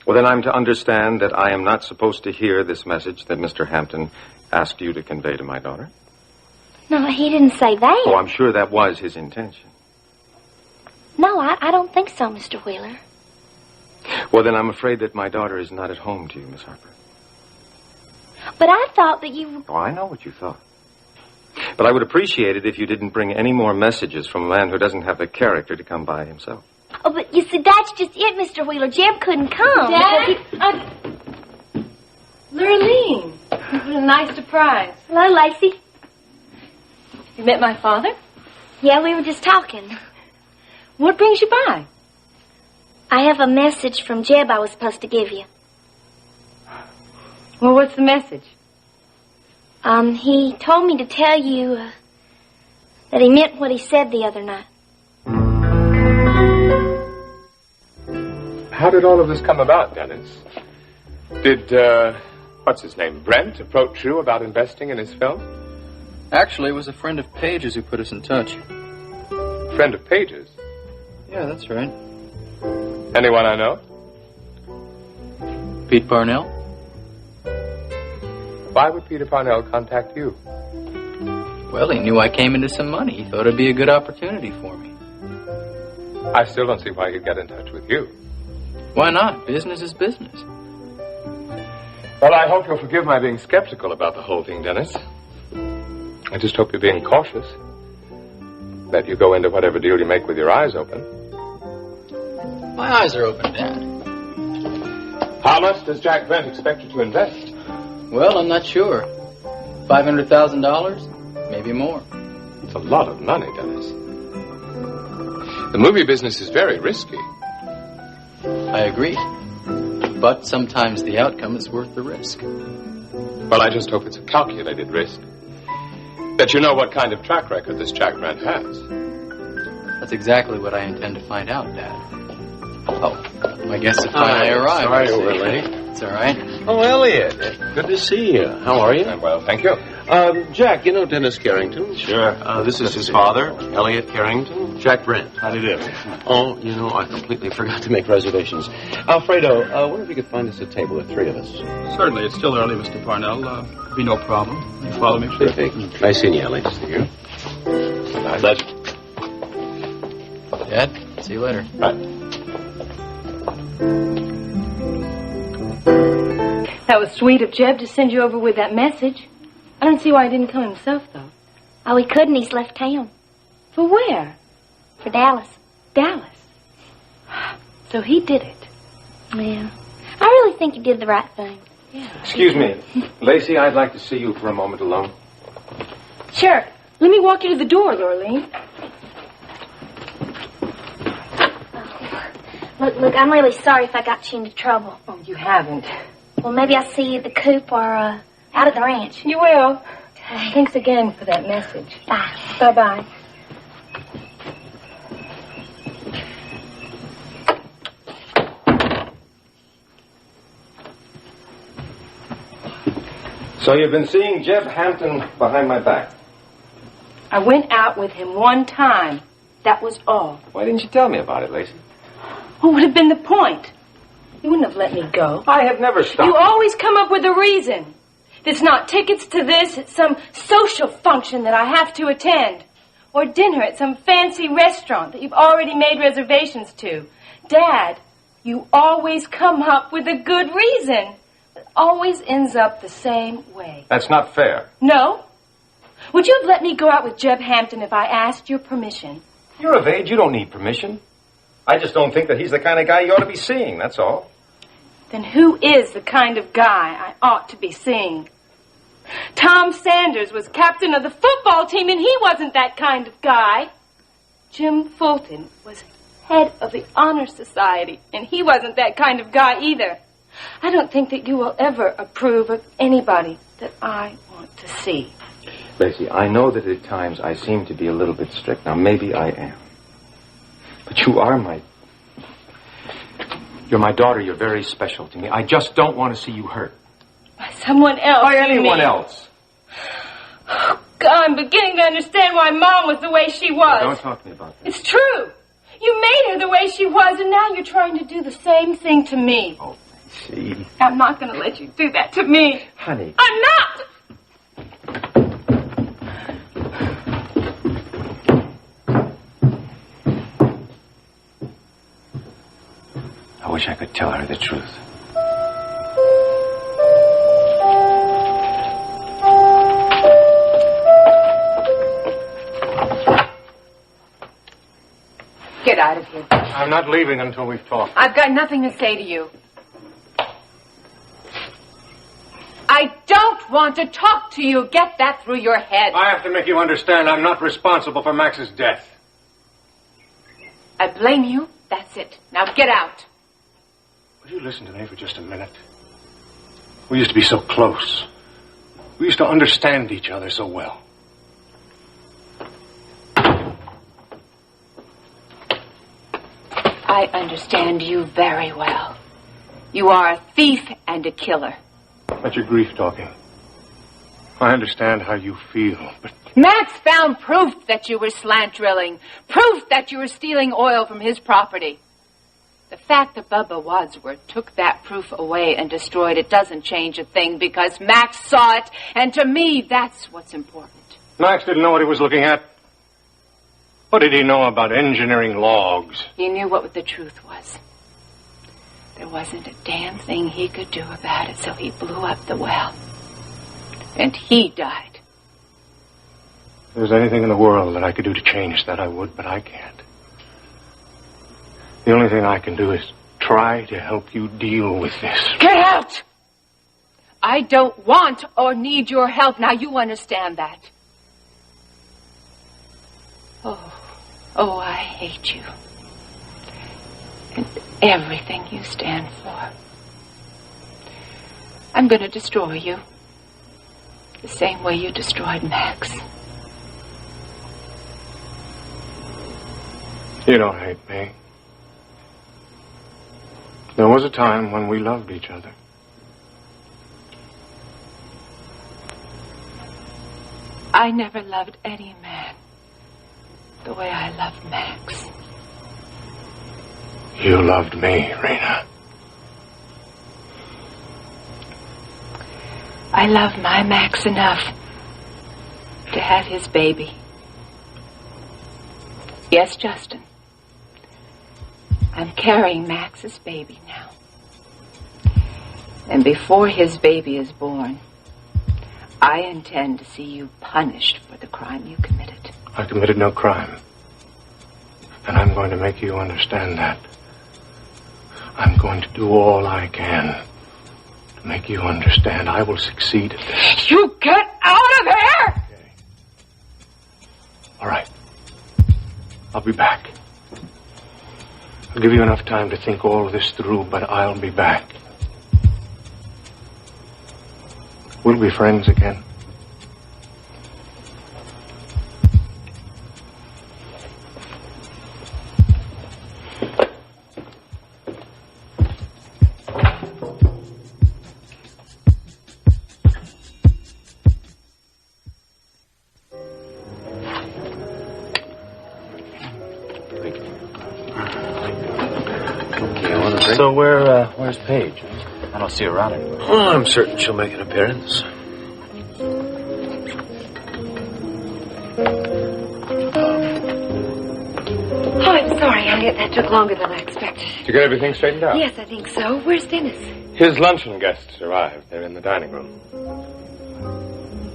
[SPEAKER 11] Well, then I'm to understand that I am not supposed to hear this message that Mr. Hampton asked you to convey to my daughter?
[SPEAKER 14] No, he didn't say that.
[SPEAKER 11] Oh, I'm sure that was his intention.
[SPEAKER 14] No, I don't think so, Mr. Wheeler.
[SPEAKER 11] Well, then I'm afraid that my daughter is not at home to you, Miss Harper.
[SPEAKER 14] But I thought that you...
[SPEAKER 11] Oh, I know what you thought. But I would appreciate it if you didn't bring any more messages from a man who doesn't have the character to come by himself.
[SPEAKER 14] Oh, but you see, that's just it, Mr. Wheeler. Jeb couldn't come.
[SPEAKER 2] Dad? Lurleen, what a nice surprise.
[SPEAKER 14] Hello, Lacey.
[SPEAKER 2] You met my father?
[SPEAKER 14] Yeah, we were just talking.
[SPEAKER 2] What brings you by?
[SPEAKER 14] I have a message from Jeb I was supposed to give you.
[SPEAKER 2] Well, what's the message?
[SPEAKER 14] He told me to tell you that he meant what he said the other night.
[SPEAKER 20] How did all of this come about, Dennis? Did, what's his name, Brent, approach you about investing in his film?
[SPEAKER 19] Actually, it was a friend of Page's who put us in touch.
[SPEAKER 20] Friend of Page's?
[SPEAKER 19] Yeah, that's right.
[SPEAKER 20] Anyone I know?
[SPEAKER 19] Pete Parnell?
[SPEAKER 20] Why would Peter Parnell contact you?
[SPEAKER 19] Well, he knew I came into some money. He thought it'd be a good opportunity for me.
[SPEAKER 20] I still don't see why he'd get in touch with you.
[SPEAKER 19] Why not? Business is business.
[SPEAKER 20] Well, I hope you'll forgive my being skeptical about the whole thing, Dennis. I just hope you're being cautious. That you go into whatever deal you make with your eyes open.
[SPEAKER 19] My eyes are open, Dad.
[SPEAKER 20] How much does Jack Brent expect you to invest?
[SPEAKER 19] Well, I'm not sure. $500,000? Maybe more.
[SPEAKER 20] It's a lot of money, Dennis. The movie business is very risky.
[SPEAKER 19] I agree. But sometimes the outcome is worth the risk.
[SPEAKER 20] Well, I just hope it's a calculated risk. That you know what kind of track record this Jack Brent has.
[SPEAKER 19] That's exactly what I intend to find out, Dad. Oh, I guess it finally arrived.
[SPEAKER 18] Sorry, we're late.
[SPEAKER 19] It's all right.
[SPEAKER 18] Oh, Elliot, good to see you. How are you?
[SPEAKER 20] Well, thank you.
[SPEAKER 18] Jack, you know Dennis Carrington?
[SPEAKER 10] Sure.
[SPEAKER 18] This is his father, Elliot Carrington. Jack Brent.
[SPEAKER 10] How do you do?
[SPEAKER 18] Oh, you know, I completely forgot to make reservations. Alfredo, I wonder if you could find us a table, the three of us.
[SPEAKER 3] Certainly. It's still early, Mr. Parnell. Be no problem. You follow me, sure?
[SPEAKER 18] Perfect. Nice seeing you, Elliot.
[SPEAKER 3] Nice to hear.
[SPEAKER 18] Pleasure.
[SPEAKER 19] Dad, see you later.
[SPEAKER 20] Right.
[SPEAKER 2] That was sweet of Jeb to send you over with that message. I don't see why he didn't come himself, though.
[SPEAKER 14] Oh, he couldn't. He's left town.
[SPEAKER 2] For where?
[SPEAKER 14] For Dallas.
[SPEAKER 2] Dallas. So he did it.
[SPEAKER 14] Yeah. I really think he did the right thing.
[SPEAKER 2] Yeah.
[SPEAKER 11] Excuse me. Lacey, I'd like to see you for a moment alone.
[SPEAKER 2] Sure. Let me walk you to the door, Lurleen.
[SPEAKER 14] Look, I'm really sorry if I got you into trouble.
[SPEAKER 2] Oh, you haven't.
[SPEAKER 14] Well, maybe I'll see you at the coop or out at the ranch.
[SPEAKER 2] You will. Okay. Thanks again for that message.
[SPEAKER 14] Bye.
[SPEAKER 2] Bye-bye.
[SPEAKER 11] So you've been seeing Jeb Hampton behind my back.
[SPEAKER 2] I went out with him one time. That was all.
[SPEAKER 11] Why didn't you tell me about it, Lacey?
[SPEAKER 2] What would have been the point? You wouldn't have let me go.
[SPEAKER 11] I have never stopped.
[SPEAKER 2] You always come up with a reason. It's not tickets to this, it's some social function that I have to attend. Or dinner at some fancy restaurant that you've already made reservations to. Dad, you always come up with a good reason. It always ends up the same way.
[SPEAKER 11] That's not fair.
[SPEAKER 2] No? Would you have let me go out with Jeb Hampton if I asked your permission?
[SPEAKER 11] You're of age. You don't need permission. I just don't think that he's the kind of guy you ought to be seeing, that's all.
[SPEAKER 2] Then who is the kind of guy I ought to be seeing? Tom Sanders was captain of the football team, and he wasn't that kind of guy. Jim Fulton was head of the Honor Society, and he wasn't that kind of guy either.
[SPEAKER 7] I don't think that you will ever approve of anybody that I want to see.
[SPEAKER 11] Lacey, I know that at times I seem to be a little bit strict. Now, maybe I am. But you are You're my daughter. You're very special to me. I just don't want to see you hurt.
[SPEAKER 7] By someone else.
[SPEAKER 11] By
[SPEAKER 7] you
[SPEAKER 11] anyone
[SPEAKER 7] mean?
[SPEAKER 11] else.
[SPEAKER 7] Oh, God, I'm beginning to understand why Mom was the way she was.
[SPEAKER 11] Don't talk to me about that.
[SPEAKER 7] It's true. You made her the way she was, and now you're trying to do the same thing to me.
[SPEAKER 11] Oh, see.
[SPEAKER 7] I'm not going to let you do that to me.
[SPEAKER 11] Honey.
[SPEAKER 7] I'm not!
[SPEAKER 11] I wish I could tell her the truth.
[SPEAKER 13] Get out of here.
[SPEAKER 8] I'm not leaving until we've talked.
[SPEAKER 13] I've got nothing to say to you. I don't want to talk to you. Get that through your head.
[SPEAKER 8] I have to make you understand I'm not responsible for Max's death.
[SPEAKER 13] I blame you. That's it. Now get out.
[SPEAKER 8] Would you listen to me for just a minute? We used to be so close. We used to understand each other so well.
[SPEAKER 13] I understand you very well. You are a thief and a killer.
[SPEAKER 8] That's your grief talking. I understand how you feel, but
[SPEAKER 13] Max found proof that you were slant drilling. Proof that you were stealing oil from his property. The fact that Bubba Wadsworth took that proof away and destroyed it doesn't change a thing because Max saw it, and to me, that's what's important.
[SPEAKER 8] Max didn't know what he was looking at. What did he know about engineering logs?
[SPEAKER 13] He knew what the truth was. There wasn't a damn thing he could do about it, so he blew up the well. And he died.
[SPEAKER 8] If there's anything in the world that I could do to change that, I would, but I can't. The only thing I can do is try to help you deal with this.
[SPEAKER 13] Get out! I don't want or need your help. Now you understand that. Oh, I hate you. And everything you stand for. I'm going to destroy you. The same way you destroyed Max.
[SPEAKER 8] You don't hate me. There was a time when we loved each other.
[SPEAKER 13] I never loved any man the way I loved Max.
[SPEAKER 8] You loved me, Rena.
[SPEAKER 13] I love my Max enough to have his baby. Yes, Justin. I'm carrying Max's baby now. And before his baby is born, I intend to see you punished for the crime you committed.
[SPEAKER 8] I committed no crime. And I'm going to make you understand that. I'm going to do all I can to make you understand. I will succeed at this.
[SPEAKER 13] You get out of here!
[SPEAKER 8] Okay. All right. I'll be back. I'll give you enough time to think all of this through, but I'll be back. We'll be friends again.
[SPEAKER 21] So where's Paige?
[SPEAKER 10] I don't see her around anymore.
[SPEAKER 21] Well, I'm certain she'll make an appearance.
[SPEAKER 7] Oh, I'm sorry, Elliot. That took longer than I expected.
[SPEAKER 20] Did you get everything straightened out?
[SPEAKER 7] Yes, I think so. Where's Dennis?
[SPEAKER 20] His luncheon guests arrived. They're in the dining room.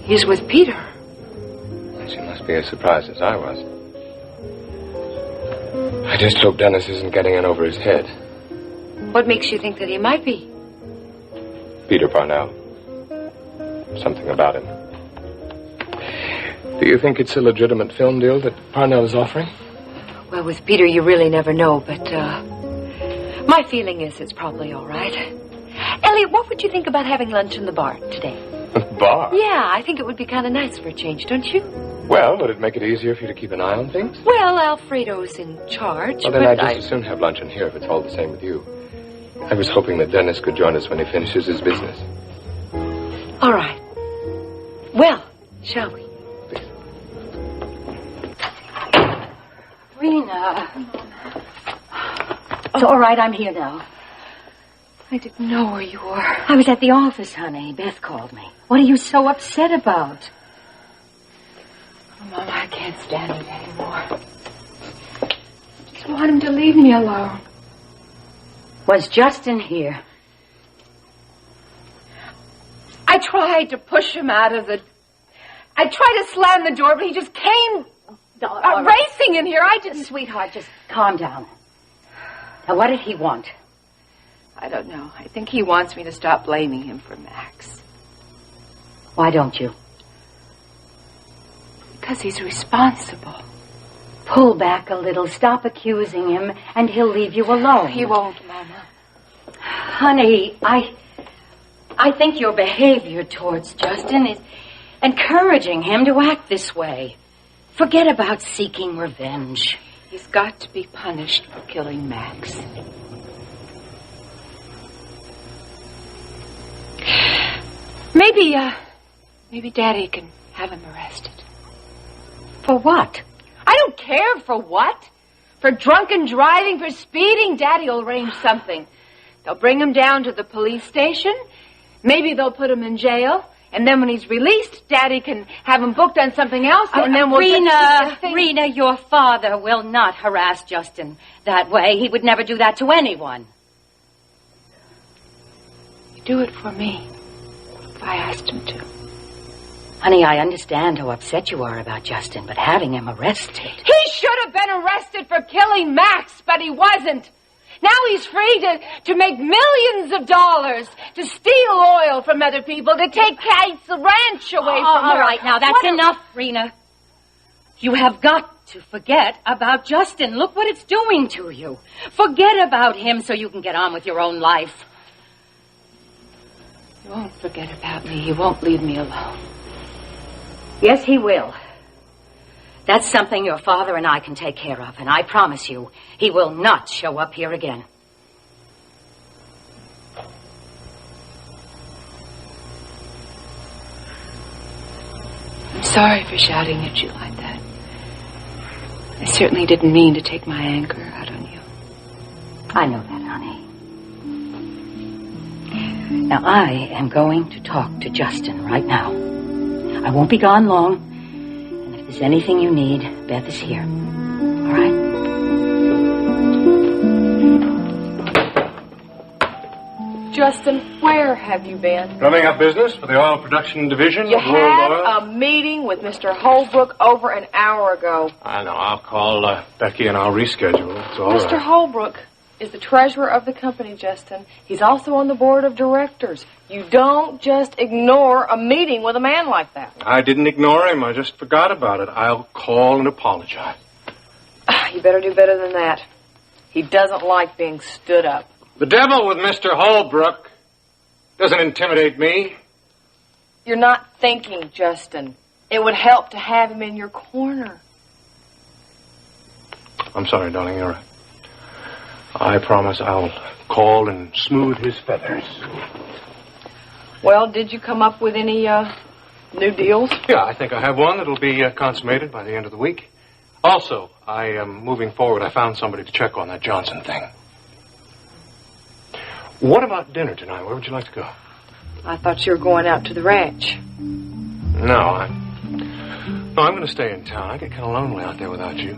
[SPEAKER 7] He's with Peter.
[SPEAKER 20] She must be as surprised as I was. I just hope Dennis isn't getting in over his head.
[SPEAKER 7] What makes you think that he might be?
[SPEAKER 20] Peter Parnell. Something about him. Do you think it's a legitimate film deal that Parnell is offering?
[SPEAKER 7] Well, with Peter, you really never know, but my feeling is it's probably all right.
[SPEAKER 12] Elliot, what would you think about having lunch in the bar today?
[SPEAKER 20] Bar?
[SPEAKER 12] Yeah, I think it would be kind of nice for a change, don't you?
[SPEAKER 20] Well, would it make it easier for you to keep an eye on things?
[SPEAKER 12] Well, Alfredo's in charge.
[SPEAKER 20] Well, then
[SPEAKER 12] but
[SPEAKER 20] I'd just as soon have lunch in here if it's all the same with you. I was hoping that Dennis could join us when he finishes his business.
[SPEAKER 12] All right. Well, shall we?
[SPEAKER 22] Rena. It's all right, I'm here now.
[SPEAKER 12] I didn't know where you were.
[SPEAKER 22] I was at the office, honey. Beth called me. What are you so upset about?
[SPEAKER 12] Oh, Mama, I can't stand it anymore. I just want him to leave me alone.
[SPEAKER 22] Was Justin here?
[SPEAKER 12] I tried to push him out of the... I tried to slam the door, but he just came racing in here. I didn't...
[SPEAKER 22] Sweetheart, just calm down. Now, what did he want?
[SPEAKER 12] I don't know. I think he wants me to stop blaming him for Max.
[SPEAKER 22] Why don't you?
[SPEAKER 12] Because he's responsible.
[SPEAKER 22] Pull back a little, stop accusing him, and he'll leave you alone.
[SPEAKER 12] He won't, Mama.
[SPEAKER 22] Honey, I think your behavior towards Justin is encouraging him to act this way. Forget about seeking revenge.
[SPEAKER 12] He's got to be punished for killing Max. Maybe Daddy can have him arrested.
[SPEAKER 22] For what?
[SPEAKER 12] I don't care for what. For drunken driving, for speeding, Daddy will arrange something. They'll bring him down to the police station. Maybe they'll put him in jail. And then when he's released, Daddy can have him booked on something else. And then we'll...
[SPEAKER 22] Rena, your father will not harass Justin that way. He would never do that to anyone.
[SPEAKER 12] He'd do it for me if I asked him to.
[SPEAKER 22] Honey, I understand how upset you are about Justin, but having him arrested...
[SPEAKER 12] He should have been arrested for killing Max, but he wasn't. Now he's free to make millions of dollars, to steal oil from other people, to take Kate's ranch away from her.
[SPEAKER 22] All right, now that's enough, Rena. You have got to forget about Justin. Look what it's doing to you. Forget about him so you can get on with your own life.
[SPEAKER 12] He won't forget about me. He won't leave me alone.
[SPEAKER 22] Yes, he will. That's something your father and I can take care of, and I promise you, he will not show up here again.
[SPEAKER 12] I'm sorry for shouting at you like that. I certainly didn't mean to take my anger out on you.
[SPEAKER 22] I know that, honey. Now, I am going to talk to Justin right now. I won't be gone long, and if there's anything you need, Beth is here. All right?
[SPEAKER 6] Justin, where have you been?
[SPEAKER 8] Drumming up business for the oil production division
[SPEAKER 6] You
[SPEAKER 8] of World
[SPEAKER 6] had
[SPEAKER 8] Oil.
[SPEAKER 6] a meeting with Mr. Holbrook over an hour ago.
[SPEAKER 8] I know. I'll call Becky and I'll reschedule. It's all
[SPEAKER 6] Mr.
[SPEAKER 8] right.
[SPEAKER 6] Holbrook is the treasurer of the company, Justin. He's also on the board of directors. You don't just ignore a meeting with a man like that.
[SPEAKER 8] I didn't ignore him. I just forgot about it. I'll call and apologize.
[SPEAKER 6] You better do better than that. He doesn't like being stood up.
[SPEAKER 8] The devil with Mr. Holbrook doesn't intimidate me.
[SPEAKER 6] You're not thinking, Justin. It would help to have him in your corner.
[SPEAKER 8] I'm sorry, darling. You're right. I promise I'll call and smooth his feathers.
[SPEAKER 6] Well, did you come up with any new deals?
[SPEAKER 8] Yeah, I think I have one that'll be consummated by the end of the week. Also, I am moving forward. I found somebody to check on that Johnson thing. What about dinner tonight? Where would you like to go?
[SPEAKER 6] I thought you were going out to the ranch.
[SPEAKER 8] No, I'm going to stay in town. I get kind of lonely out there without you.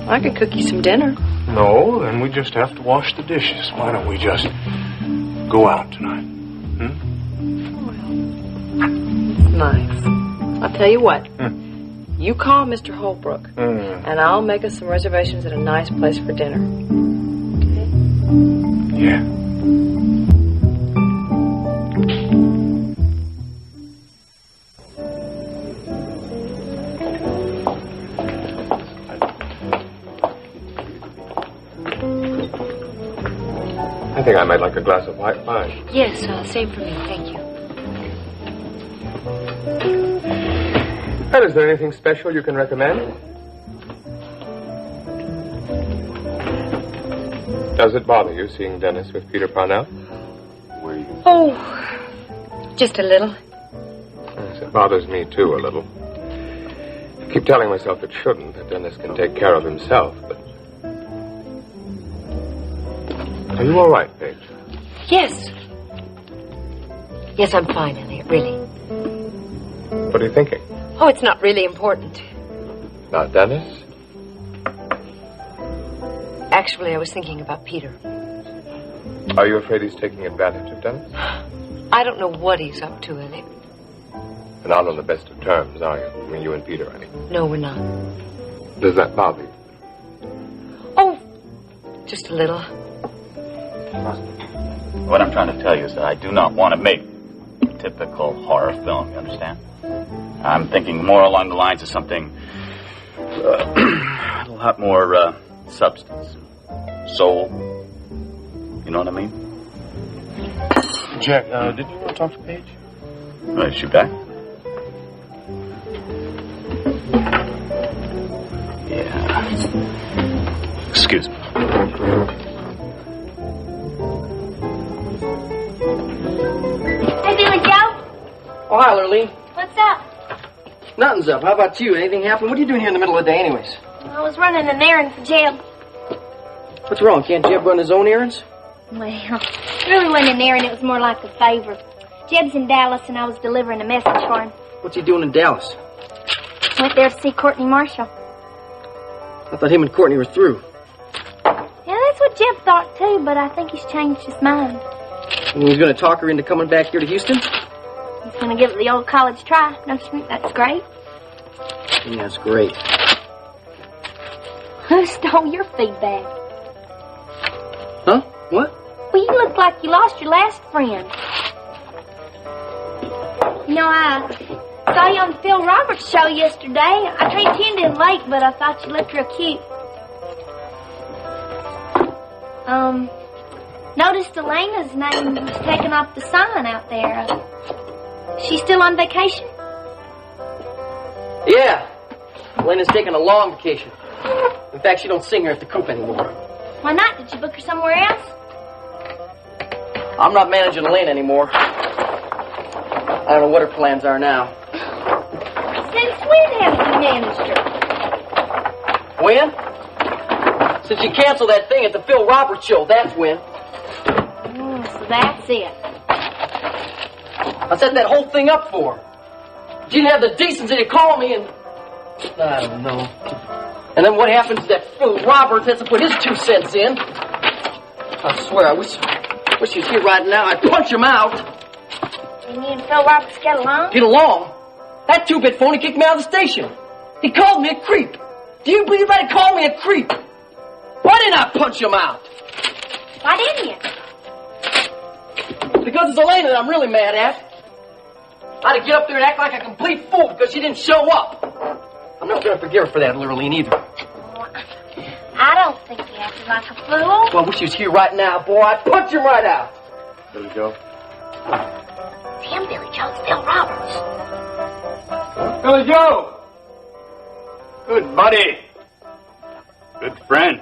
[SPEAKER 6] I could cook you some dinner.
[SPEAKER 8] No, then we just have to wash the dishes. Why don't we just go out tonight?
[SPEAKER 6] It's nice. I'll tell you what. You call Mr. Holbrook, and I'll make us some reservations at a nice place for dinner.
[SPEAKER 8] Yeah.
[SPEAKER 20] I think I might like a glass of white wine.
[SPEAKER 22] Yes, same for me. Thank you.
[SPEAKER 20] Well, is there anything special you can recommend? Does it bother you seeing Dennis with Peter Parnell?
[SPEAKER 22] Oh, just a little.
[SPEAKER 20] Yes, it bothers me, too, a little. I keep telling myself it shouldn't, that Dennis can take care of himself, but... Are you all right, Paige?
[SPEAKER 22] Yes. Yes, I'm fine, Elliot, really.
[SPEAKER 20] What are you thinking?
[SPEAKER 22] Oh, it's not really important.
[SPEAKER 20] About Dennis?
[SPEAKER 22] Actually, I was thinking about Peter.
[SPEAKER 20] Are you afraid he's taking advantage of Dennis?
[SPEAKER 22] I don't know what he's up to, Elliot.
[SPEAKER 20] You're not on the best of terms, are you? I mean, you and Peter, I mean.
[SPEAKER 22] No, we're not.
[SPEAKER 20] Does that bother you?
[SPEAKER 22] Oh, just a little.
[SPEAKER 4] What I'm trying to tell you is that I do not want to make a typical horror film, you understand? I'm thinking more along the lines of something a lot more substance, soul. You know what I mean?
[SPEAKER 10] Jack, did you want to talk to Paige?
[SPEAKER 4] Is she back? Yeah. Excuse me.
[SPEAKER 14] Hey, Billy Joe.
[SPEAKER 1] Oh, hi, Lurleen.
[SPEAKER 14] What's up?
[SPEAKER 1] Nothing's up. How about you? Anything happen? What are you doing here in the middle of the day anyways?
[SPEAKER 14] I was running an errand for Jeb.
[SPEAKER 1] What's wrong? Can't Jeb run his own errands?
[SPEAKER 14] Well, it really wasn't an errand. It was more like a favor. Jeb's in Dallas, and I was delivering a message for him.
[SPEAKER 1] What's he doing in Dallas?
[SPEAKER 14] Went there to see Courtney Marshall.
[SPEAKER 1] I thought him and Courtney were through.
[SPEAKER 14] Yeah, that's what Jeb thought, too, but I think he's changed his mind.
[SPEAKER 1] And he's going to talk her into coming back here to Houston?
[SPEAKER 14] He's going to give it the old college try. Don't you think that's great?
[SPEAKER 1] Yeah, that's great.
[SPEAKER 14] Who stole your feedback?
[SPEAKER 1] Huh? What?
[SPEAKER 14] Well, you look like you lost your last friend. You know, I saw you on the Phil Roberts show yesterday. I tuned in late, but I thought you looked real cute. Noticed Elena's name was taken off the sign out there. She's still on vacation?
[SPEAKER 1] Yeah. Elena's taking a long vacation. In fact, she don't sing here at the Coop anymore.
[SPEAKER 14] Why not? Did you book her somewhere else?
[SPEAKER 1] I'm not managing Elena anymore. I don't know what her plans are now.
[SPEAKER 14] Since when have you managed her?
[SPEAKER 1] When? Since you canceled that thing at the Phil Roberts show, that's when.
[SPEAKER 14] Oh, so that's it.
[SPEAKER 1] I set that whole thing up for her. She didn't have the decency to call me and... I don't know. And then what happens is that Phil Roberts has to put his 2 cents in. I swear, I wish he was here right now. I'd punch him out.
[SPEAKER 14] And you and Phil Roberts get along?
[SPEAKER 1] Get along? That 2-bit phony kicked me out of the station. He called me a creep. Do you believe that he called me a creep? Why didn't I punch him out?
[SPEAKER 14] Why didn't you?
[SPEAKER 1] Because it's Elena that I'm really mad at. I had to get up there and act like a complete fool because she didn't show up. I'm not going to forgive her for that, Lurleen, either.
[SPEAKER 14] I don't think you acted like a fool.
[SPEAKER 1] Well, I wish she was here right now, boy. I'd punch him right out.
[SPEAKER 20] Billy Joe?
[SPEAKER 14] Damn, Billy Joe's Phil Roberts.
[SPEAKER 20] Billy Joe!
[SPEAKER 4] Good buddy. Good friend.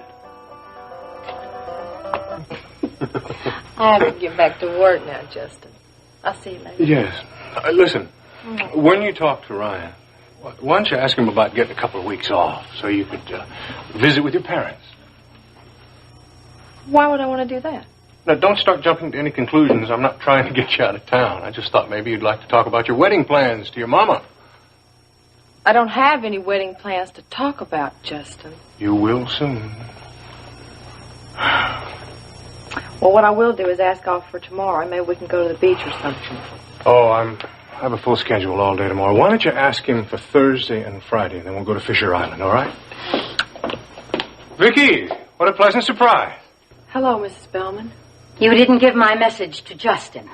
[SPEAKER 2] I have to get back to work now, Justin. I'll see you later.
[SPEAKER 20] Yes. Listen, when you talk to Ryan, why don't you ask him about getting a couple of weeks off so you could visit with your parents?
[SPEAKER 2] Why would I want to do that?
[SPEAKER 20] Now, don't start jumping to any conclusions. I'm not trying to get you out of town. I just thought maybe you'd like to talk about your wedding plans to your mama.
[SPEAKER 2] I don't have any wedding plans to talk about, Justin.
[SPEAKER 20] You will soon.
[SPEAKER 2] Well, what I will do is ask off for tomorrow. Maybe we can go to the beach or something.
[SPEAKER 20] Oh, I have a full schedule all day tomorrow. Why don't you ask him for Thursday and Friday, and then we'll go to Fisher Island, all right? Vicky, what a pleasant surprise.
[SPEAKER 2] Hello, Mrs. Bellman.
[SPEAKER 22] You didn't give my message to Justin.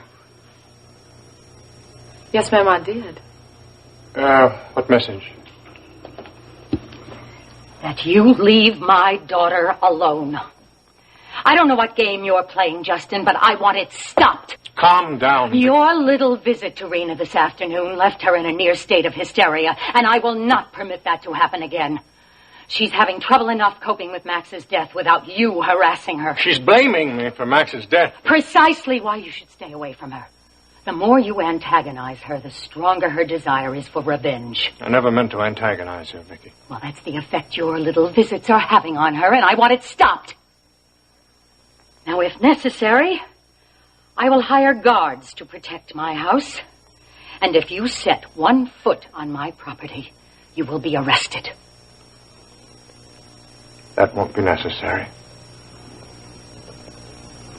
[SPEAKER 2] Yes, ma'am, I did.
[SPEAKER 20] What message?
[SPEAKER 22] That you leave my daughter alone. I don't know what game you're playing, Justin, but I want it stopped.
[SPEAKER 8] Calm down.
[SPEAKER 22] Your little visit to Rena this afternoon left her in a near state of hysteria, and I will not permit that to happen again. She's having trouble enough coping with Max's death without you harassing her.
[SPEAKER 8] She's blaming me for Max's death.
[SPEAKER 22] Precisely why you should stay away from her. The more you antagonize her, the stronger her desire is for revenge.
[SPEAKER 8] I never meant to antagonize her, Vicky.
[SPEAKER 22] Well, that's the effect your little visits are having on her, and I want it stopped. Now, if necessary, I will hire guards to protect my house. And if you set 1 foot on my property, you will be arrested.
[SPEAKER 8] That won't be necessary.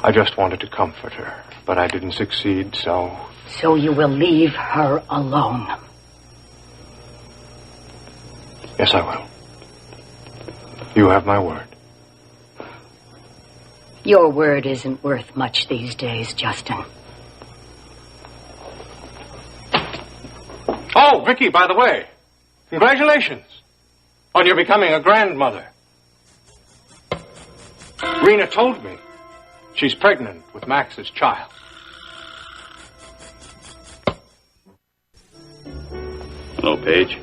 [SPEAKER 8] I just wanted to comfort her, but I didn't succeed, so...
[SPEAKER 22] So you will leave her alone.
[SPEAKER 8] Yes, I will. You have my word.
[SPEAKER 22] Your word isn't worth much these days, Justin.
[SPEAKER 8] Oh, Vicky, by the way, congratulations on your becoming a grandmother. Rena told me she's pregnant with Max's child.
[SPEAKER 4] Hello, Paige.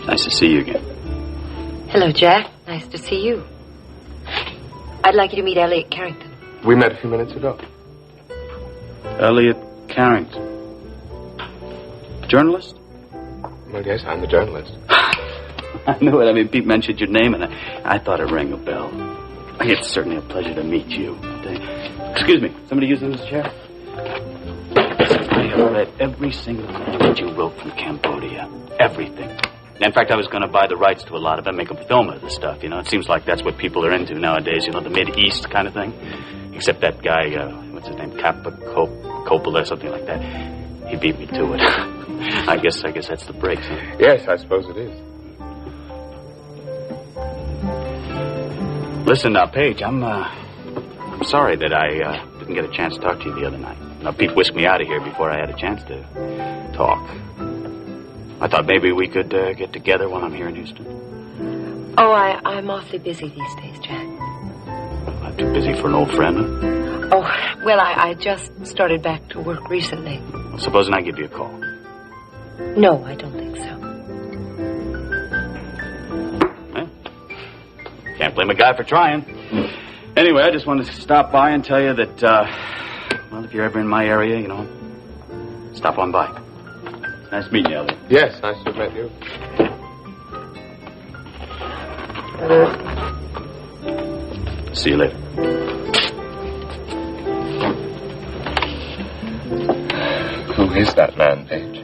[SPEAKER 4] Nice to see you again.
[SPEAKER 9] Hello, Jack. Nice to see you. I'd like you to meet Elliot Carrington.
[SPEAKER 20] We met a few minutes ago.
[SPEAKER 4] Elliot Carrington. Journalist?
[SPEAKER 20] Well, yes, I'm the journalist.
[SPEAKER 4] I knew it. I mean, Pete mentioned your name, and I thought it rang a bell. It's certainly a pleasure to meet you. Excuse me. Somebody using this chair? I have read every single thing that you wrote from Cambodia. Everything. In fact, I was going to buy the rights to a lot of it, make a film of the stuff, you know. It seems like that's what people are into nowadays, you know, the Mid-East kind of thing. Except that guy, what's his name, Coppola or something like that. He beat me to it. I guess that's the breaks, huh?
[SPEAKER 20] Yes, I suppose it is.
[SPEAKER 4] Listen now, Paige, I'm sorry that I didn't get a chance to talk to you the other night. Now, Pete whisked me out of here before I had a chance to talk. I thought maybe we could get together while I'm here in Houston.
[SPEAKER 9] Oh, I'm awfully busy these days, Jack.
[SPEAKER 4] I'm too busy for an old friend, huh?
[SPEAKER 9] Oh, well, I just started back to work recently.
[SPEAKER 4] Well, supposing I give you a call.
[SPEAKER 9] No, I don't think so.
[SPEAKER 4] Can't blame a guy for trying. Anyway, I just wanted to stop by and tell you that, well, if you're ever in my area, you know, stop on by. Nice meeting you, Elliot.
[SPEAKER 20] Yes, nice to have met you.
[SPEAKER 4] See you later.
[SPEAKER 20] Who is that man, Paige?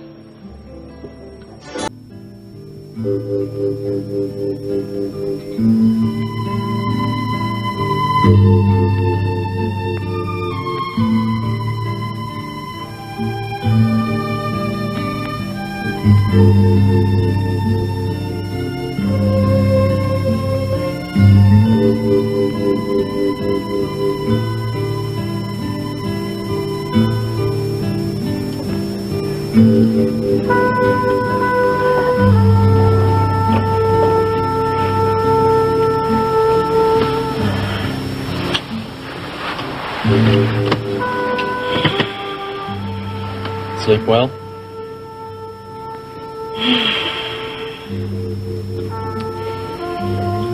[SPEAKER 19] Sleep well?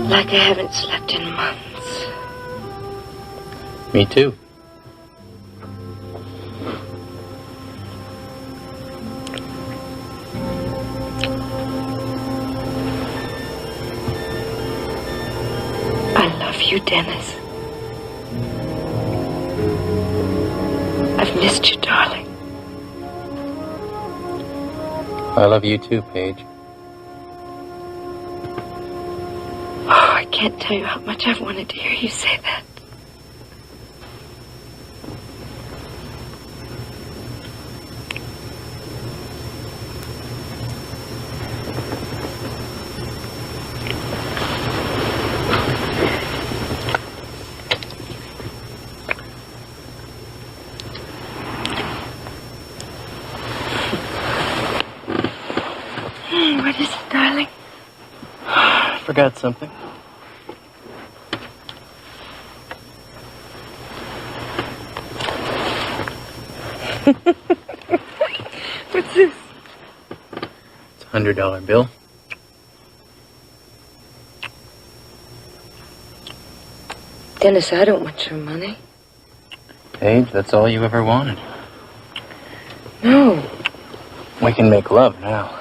[SPEAKER 9] Like I haven't slept in months.
[SPEAKER 19] Me too.
[SPEAKER 9] I love you, Dennis. I've missed you, darling.
[SPEAKER 19] I love you too, Paige.
[SPEAKER 9] Oh, I can't tell you how much I've wanted to hear you say that. What is it, darling?
[SPEAKER 19] Forgot something.
[SPEAKER 2] What's this?
[SPEAKER 19] It's a $100 bill.
[SPEAKER 2] Dennis, I don't want your money.
[SPEAKER 19] Paige, that's all you ever wanted.
[SPEAKER 2] No.
[SPEAKER 19] We can make love now.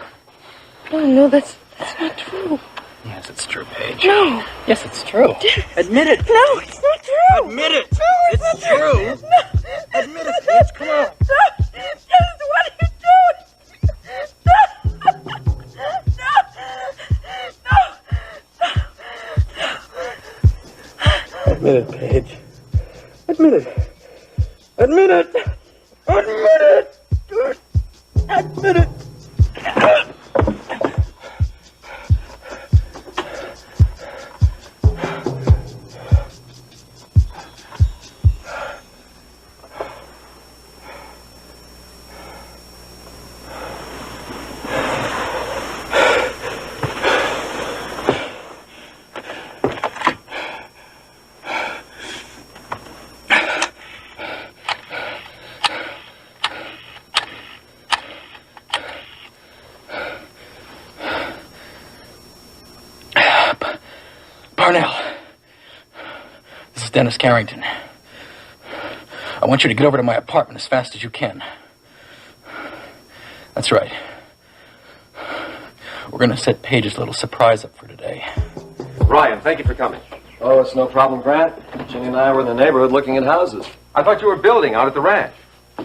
[SPEAKER 2] No, that's not true.
[SPEAKER 19] Yes, it's true, Paige.
[SPEAKER 2] No.
[SPEAKER 19] Yes, it's true. Admit it.
[SPEAKER 2] No, it's not true.
[SPEAKER 19] Admit it.
[SPEAKER 2] No, it's not
[SPEAKER 19] true.
[SPEAKER 2] No.
[SPEAKER 19] Admit it, Paige. Come on.
[SPEAKER 2] No. Dennis, what are you doing? No.
[SPEAKER 19] Admit it, Paige. Admit it. Admit it. Admit it. Admit it. Parnell, this is Dennis Carrington. I want you to get over to my apartment as fast as you can. That's right. We're going to set Paige's little surprise up for today.
[SPEAKER 17] Ryan, thank you for coming. Oh, it's no problem, Grant. Ginny and I were in the neighborhood looking at houses.
[SPEAKER 20] I thought you were building out at the ranch.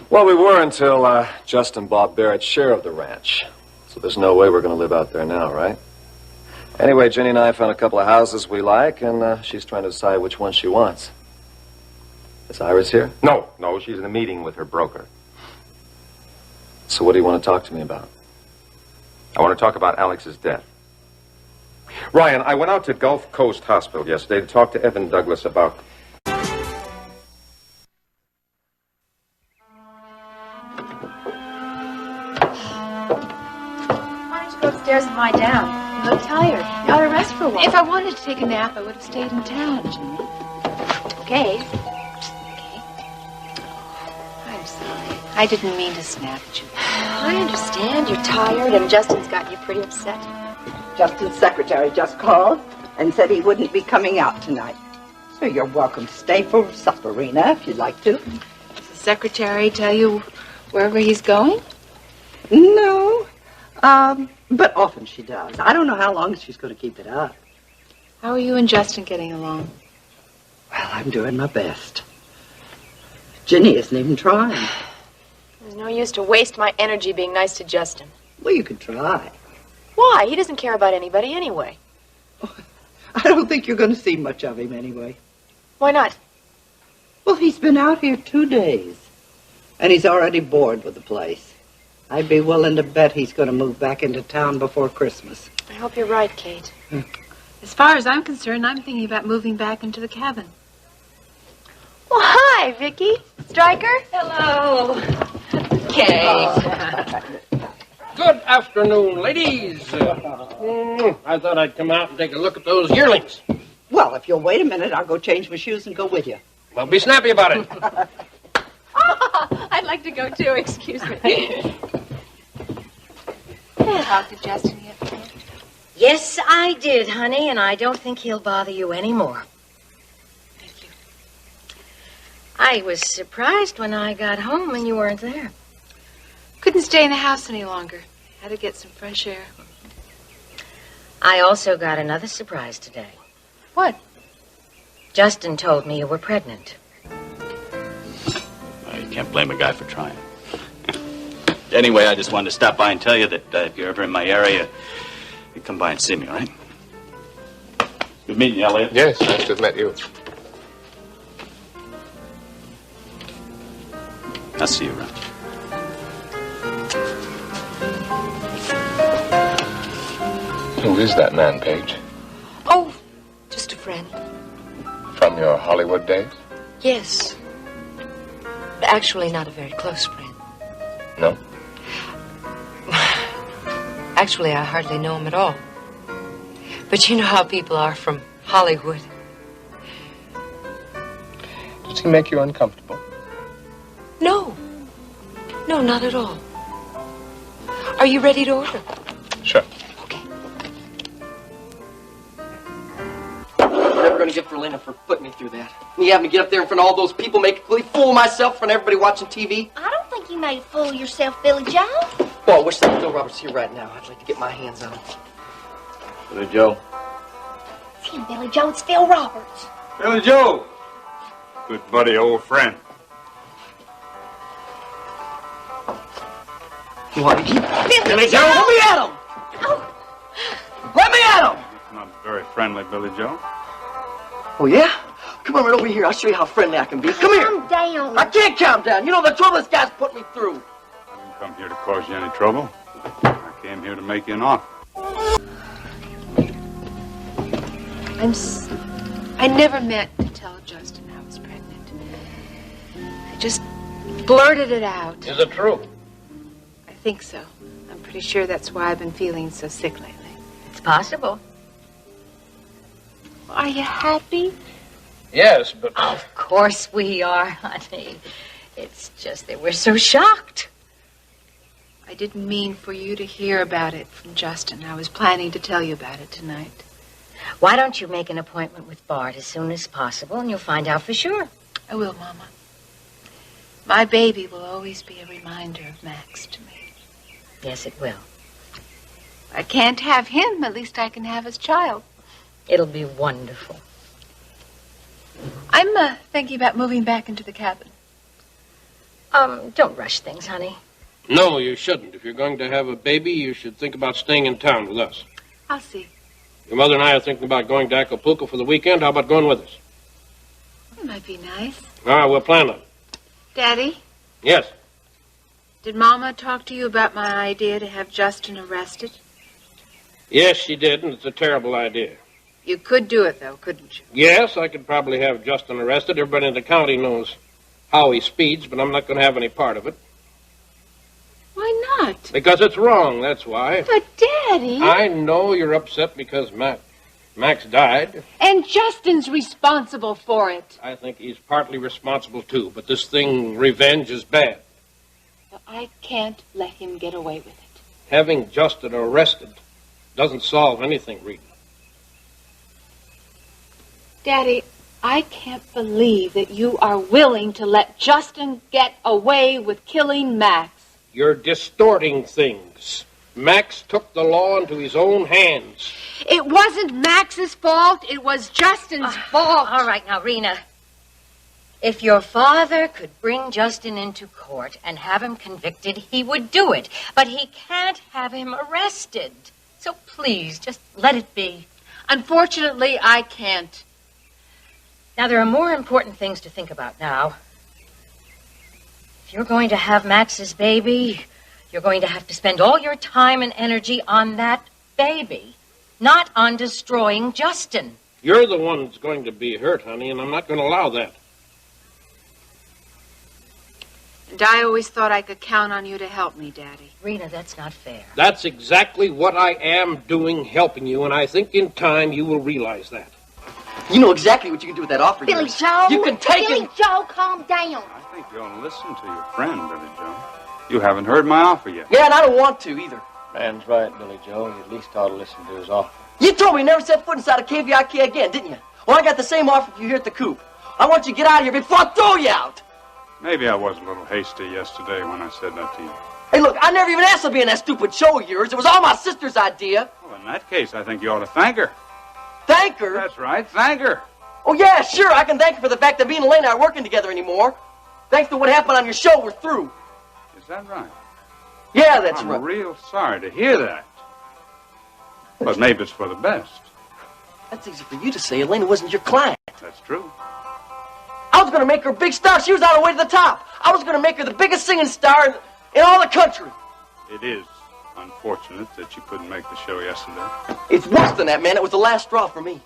[SPEAKER 17] Well, we were until Justin bought Barrett's share of the ranch. So there's no way we're going to live out there now, right? Anyway, Ginny and I found a couple of houses we like, and she's trying to decide which one she wants. Is Iris here?
[SPEAKER 20] No, she's in a meeting with her broker.
[SPEAKER 17] So what do you want to talk to me about?
[SPEAKER 20] I want to talk about Alex's death. Ryan, I went out to Gulf Coast Hospital yesterday to talk to Evan Douglas about...
[SPEAKER 13] Why don't you go upstairs and lie down? You look tired. You ought to rest for a while. If I wanted to take a nap, I would have stayed in town, Jimmy. Okay. I'm sorry. I didn't mean to snap at you.
[SPEAKER 22] I understand. You're tired, and Justin's got you pretty upset.
[SPEAKER 15] Justin's secretary just called and said he wouldn't be coming out tonight. So you're welcome to stay for supper, Rena, if you'd like to.
[SPEAKER 13] Does the secretary tell you wherever he's going?
[SPEAKER 15] No. But often she does. I don't know how long she's going to keep it up.
[SPEAKER 13] How are you and Justin getting along?
[SPEAKER 15] Well, I'm doing my best. Ginny isn't even trying.
[SPEAKER 2] There's no use to waste my energy being nice to Justin.
[SPEAKER 15] Well, you could try.
[SPEAKER 2] Why? He doesn't care about anybody anyway.
[SPEAKER 15] I don't think you're going to see much of him anyway.
[SPEAKER 2] Why not?
[SPEAKER 15] Well, he's been out here 2 days, and he's already bored with the place. I'd be willing to bet he's going to move back into town before Christmas.
[SPEAKER 2] I hope you're right, Kate.
[SPEAKER 13] As far as I'm concerned, I'm thinking about moving back into the cabin.
[SPEAKER 2] Well, hi, Vicky. Stryker.
[SPEAKER 22] Hello.
[SPEAKER 2] Kate.
[SPEAKER 16] Good afternoon, ladies. I thought I'd come out and take a look at those yearlings.
[SPEAKER 15] Well, if you'll wait a minute, I'll go change my shoes and go with you.
[SPEAKER 16] Well, be snappy about it.
[SPEAKER 2] I'd like to go too, excuse me.
[SPEAKER 13] Talk to Justin yet, Kate?
[SPEAKER 22] Yes, I did, honey, and I don't think he'll bother you anymore.
[SPEAKER 13] Thank you.
[SPEAKER 22] I was surprised when I got home and you weren't there.
[SPEAKER 13] Couldn't stay in the house any longer. Had to get some fresh air.
[SPEAKER 22] I also got another surprise today.
[SPEAKER 13] What?
[SPEAKER 22] Justin told me you were pregnant.
[SPEAKER 4] Well, you can't blame a guy for trying. Anyway, I just wanted to stop by and tell you that if you're ever in my area, you come by and see me, all right? Good meeting you, Elliot.
[SPEAKER 20] Yes, nice to have met you.
[SPEAKER 4] I'll see you around.
[SPEAKER 20] Who is that man, Paige?
[SPEAKER 2] Oh, just a friend.
[SPEAKER 20] From your Hollywood days?
[SPEAKER 2] Yes. Actually, not a very close friend.
[SPEAKER 20] No?
[SPEAKER 2] Actually, I hardly know him at all. But you know how people are from Hollywood.
[SPEAKER 20] Does he make you uncomfortable?
[SPEAKER 2] No. No, not at all. Are you ready to order?
[SPEAKER 20] Sure.
[SPEAKER 1] I'm never going to get Verlena for putting me through that. You have me get up there in front of all those people, make a complete fool of myself in front of everybody watching TV.
[SPEAKER 14] I don't think you made a fool of yourself, Billy Joe.
[SPEAKER 1] Oh, I wish that Phil Roberts here right now. I'd like to get my hands on him.
[SPEAKER 20] Billy Joe.
[SPEAKER 14] It's him, Billy Joe. It's Phil Roberts.
[SPEAKER 3] Billy Joe. Good buddy, old friend.
[SPEAKER 1] You want to keep
[SPEAKER 14] Billy
[SPEAKER 1] Joe? Let me at him! Let me at him!
[SPEAKER 3] Not very friendly, Billy Joe.
[SPEAKER 1] Oh, yeah? Come on right over here. I'll show you how friendly I can be. Come here.
[SPEAKER 14] Calm down.
[SPEAKER 1] I can't calm down. You know the trouble this guy's put me through.
[SPEAKER 3] I didn't come here to cause you any trouble. I came here to make you an offer.
[SPEAKER 13] I never meant to tell Justin I was pregnant. I just blurted it out.
[SPEAKER 16] Is it true?
[SPEAKER 13] I think so. I'm pretty sure that's why I've been feeling so sick lately.
[SPEAKER 22] It's possible.
[SPEAKER 13] Are you happy?
[SPEAKER 16] Yes, but...
[SPEAKER 22] Of course we are, honey. It's just that we're so shocked.
[SPEAKER 13] I didn't mean for you to hear about it from Justin. I was planning to tell you about it tonight.
[SPEAKER 22] Why don't you make an appointment with Bart as soon as possible, and you'll find out for sure.
[SPEAKER 13] I will, Mama. My baby will always be a reminder of Max to me.
[SPEAKER 22] Yes, it will.
[SPEAKER 13] I can't have him. At least I can have his child.
[SPEAKER 22] It'll be wonderful.
[SPEAKER 13] I'm thinking about moving back into the cabin.
[SPEAKER 22] Don't rush things, honey.
[SPEAKER 16] No, you shouldn't. If you're going to have a baby, you should think about staying in town with us.
[SPEAKER 13] I'll see.
[SPEAKER 16] Your mother and I are thinking about going to Acapulco for the weekend. How about going with us?
[SPEAKER 13] That might be nice.
[SPEAKER 16] All right, we'll plan on it.
[SPEAKER 13] Daddy,
[SPEAKER 16] Yes.
[SPEAKER 13] did Mama talk to you about my idea to have Justin arrested?
[SPEAKER 16] Yes, she did, and it's a terrible idea.
[SPEAKER 13] You could do it, though, couldn't you?
[SPEAKER 16] Yes, I could probably have Justin arrested. Everybody in the county knows how he speeds, but I'm not going to have any part of it.
[SPEAKER 13] Why not?
[SPEAKER 16] Because it's wrong, that's why.
[SPEAKER 13] But, Daddy...
[SPEAKER 16] I know you're upset because Max died.
[SPEAKER 13] And Justin's responsible for it.
[SPEAKER 16] I think he's partly responsible, too, but this thing, revenge, is bad.
[SPEAKER 13] Well, I can't let him get away with it.
[SPEAKER 16] Having Justin arrested doesn't solve anything, Rita.
[SPEAKER 13] Daddy, I can't believe that you are willing to let Justin get away with killing Max.
[SPEAKER 16] You're distorting things. Max took the law into his own hands.
[SPEAKER 13] It wasn't Max's fault. It was Justin's fault.
[SPEAKER 22] All right, now, Rena. If your father could bring Justin into court and have him convicted, he would do it. But he can't have him arrested. So please, just let it be.
[SPEAKER 13] Unfortunately, I can't.
[SPEAKER 22] Now, there are more important things to think about now. If you're going to have Max's baby, you're going to have to spend all your time and energy on that baby, not on destroying Justin.
[SPEAKER 16] You're the one that's going to be hurt, honey, and I'm not going to allow that.
[SPEAKER 13] And I always thought I could count on you to help me, Daddy.
[SPEAKER 22] Rena, that's not fair.
[SPEAKER 16] That's exactly what I am doing, helping you, and I think in time you will realize that.
[SPEAKER 1] You know exactly what you can do with that offer.
[SPEAKER 14] Billy
[SPEAKER 1] yours.
[SPEAKER 14] Joe.
[SPEAKER 1] You can take
[SPEAKER 14] Billy
[SPEAKER 1] him.
[SPEAKER 14] Joe, calm down.
[SPEAKER 3] I think you ought to listen to your friend, Billy Joe. You haven't heard my offer yet.
[SPEAKER 1] Yeah, and I don't want to either.
[SPEAKER 16] Man's right, Billy Joe. You at least ought to listen to his offer.
[SPEAKER 1] You told me you never set foot inside a KVIK again, didn't you? Well, I got the same offer for you here at the coop. I want you to get out of here before I throw you out.
[SPEAKER 3] Maybe I was a little hasty yesterday when I said that to you.
[SPEAKER 1] Hey, look, I never even asked to be in that stupid show of yours. It was all my sister's idea.
[SPEAKER 3] Well, in that case, I think you ought to thank her.
[SPEAKER 1] Thank her?
[SPEAKER 3] That's right, thank her.
[SPEAKER 1] Oh, yeah, sure. I can thank her for the fact that me and Elena aren't working together anymore. Thanks to what happened on your show, we're through.
[SPEAKER 3] Is that right?
[SPEAKER 1] Yeah, that's
[SPEAKER 3] I'm
[SPEAKER 1] right.
[SPEAKER 3] real sorry to hear that. But maybe it's for the best.
[SPEAKER 1] That's easy for you to say. Elena wasn't your client.
[SPEAKER 3] That's true.
[SPEAKER 1] I was going to make her a big star. She was on her way to the top. I was going to make her the biggest singing star in all the country.
[SPEAKER 3] It is unfortunate that you couldn't make the show yesterday.
[SPEAKER 1] It's worse than that, man. It was the last straw for me.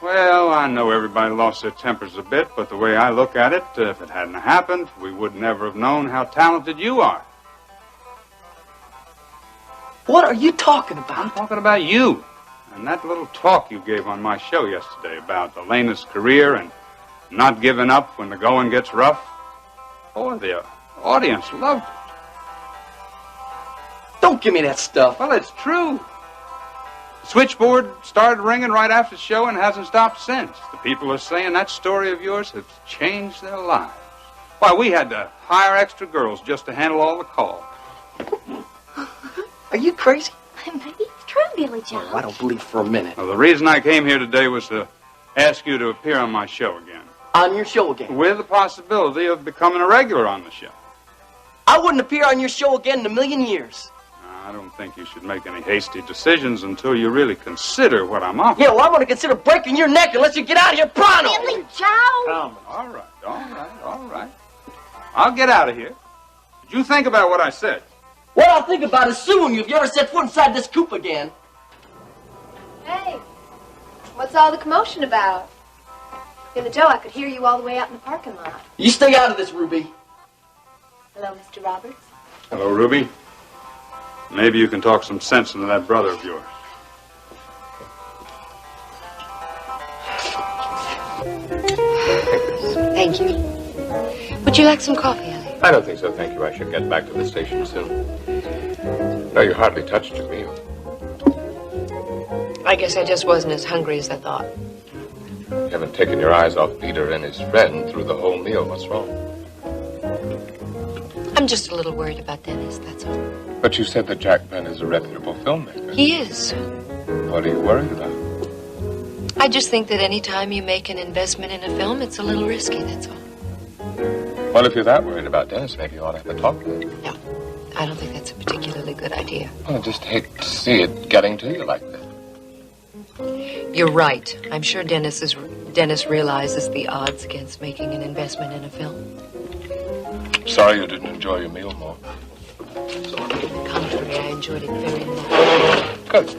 [SPEAKER 3] Well, I know everybody lost their tempers a bit, but the way I look at it, if it hadn't happened, we would never have known how talented you are.
[SPEAKER 1] What are you talking about?
[SPEAKER 3] I'm talking about you. And that little talk you gave on my show yesterday about Elena's career and not giving up when the going gets rough. Oh, the audience loved it.
[SPEAKER 1] Don't give me that stuff.
[SPEAKER 3] Well, it's true. The switchboard started ringing right after the show and hasn't stopped since. The people are saying that story of yours has changed their lives. Why, we had to hire extra girls just to handle all the calls.
[SPEAKER 1] Are you crazy?
[SPEAKER 14] Maybe it's true, Billy Joe.
[SPEAKER 1] Oh, I don't believe for a minute.
[SPEAKER 3] Well, the reason I came here today was to ask you to appear on my show again.
[SPEAKER 1] On your show again?
[SPEAKER 3] With the possibility of becoming a regular on the show.
[SPEAKER 1] I wouldn't appear on your show again in a million years.
[SPEAKER 3] I don't think you should make any hasty decisions until you really consider what I'm offering.
[SPEAKER 1] Yeah, well, I'm going to consider breaking your neck unless you get out of here pronto.
[SPEAKER 14] Billy Joe!
[SPEAKER 3] Come, all right. I'll get out of here. Did you think about what I said?
[SPEAKER 1] What I'll think about is suing you if you ever set foot inside this coop again.
[SPEAKER 5] Hey, what's all the commotion about? Billy Joe, I could hear you all the way out in the parking lot.
[SPEAKER 1] You stay out of this, Ruby.
[SPEAKER 5] Hello, Mr. Roberts.
[SPEAKER 3] Hello, Ruby. Maybe you can talk some sense into that brother of yours.
[SPEAKER 22] Thank you. Would you like some coffee, Ellie?
[SPEAKER 20] I don't think so, thank you. I should get back to the station soon. No, you hardly touched your meal.
[SPEAKER 6] I guess I just wasn't as hungry as I thought.
[SPEAKER 20] You haven't taken your eyes off Peter and his friend through the whole meal. What's wrong?
[SPEAKER 22] I'm just a little worried about Dennis, that's all.
[SPEAKER 20] But you said that Jack Penn is a reputable filmmaker.
[SPEAKER 22] He is.
[SPEAKER 20] What are you worried about?
[SPEAKER 22] I just think that any time you make an investment in a film, it's a little risky, that's all.
[SPEAKER 20] Well, if you're that worried about Dennis, maybe you ought to have a talk to him.
[SPEAKER 22] No, I don't think that's a particularly good idea.
[SPEAKER 20] Well, I just hate to see it getting to you like that.
[SPEAKER 22] You're right. I'm sure Dennis realizes the odds against making an investment in a film.
[SPEAKER 20] Sorry you didn't enjoy your meal more.
[SPEAKER 22] On the contrary, I enjoyed it very much.
[SPEAKER 20] Good.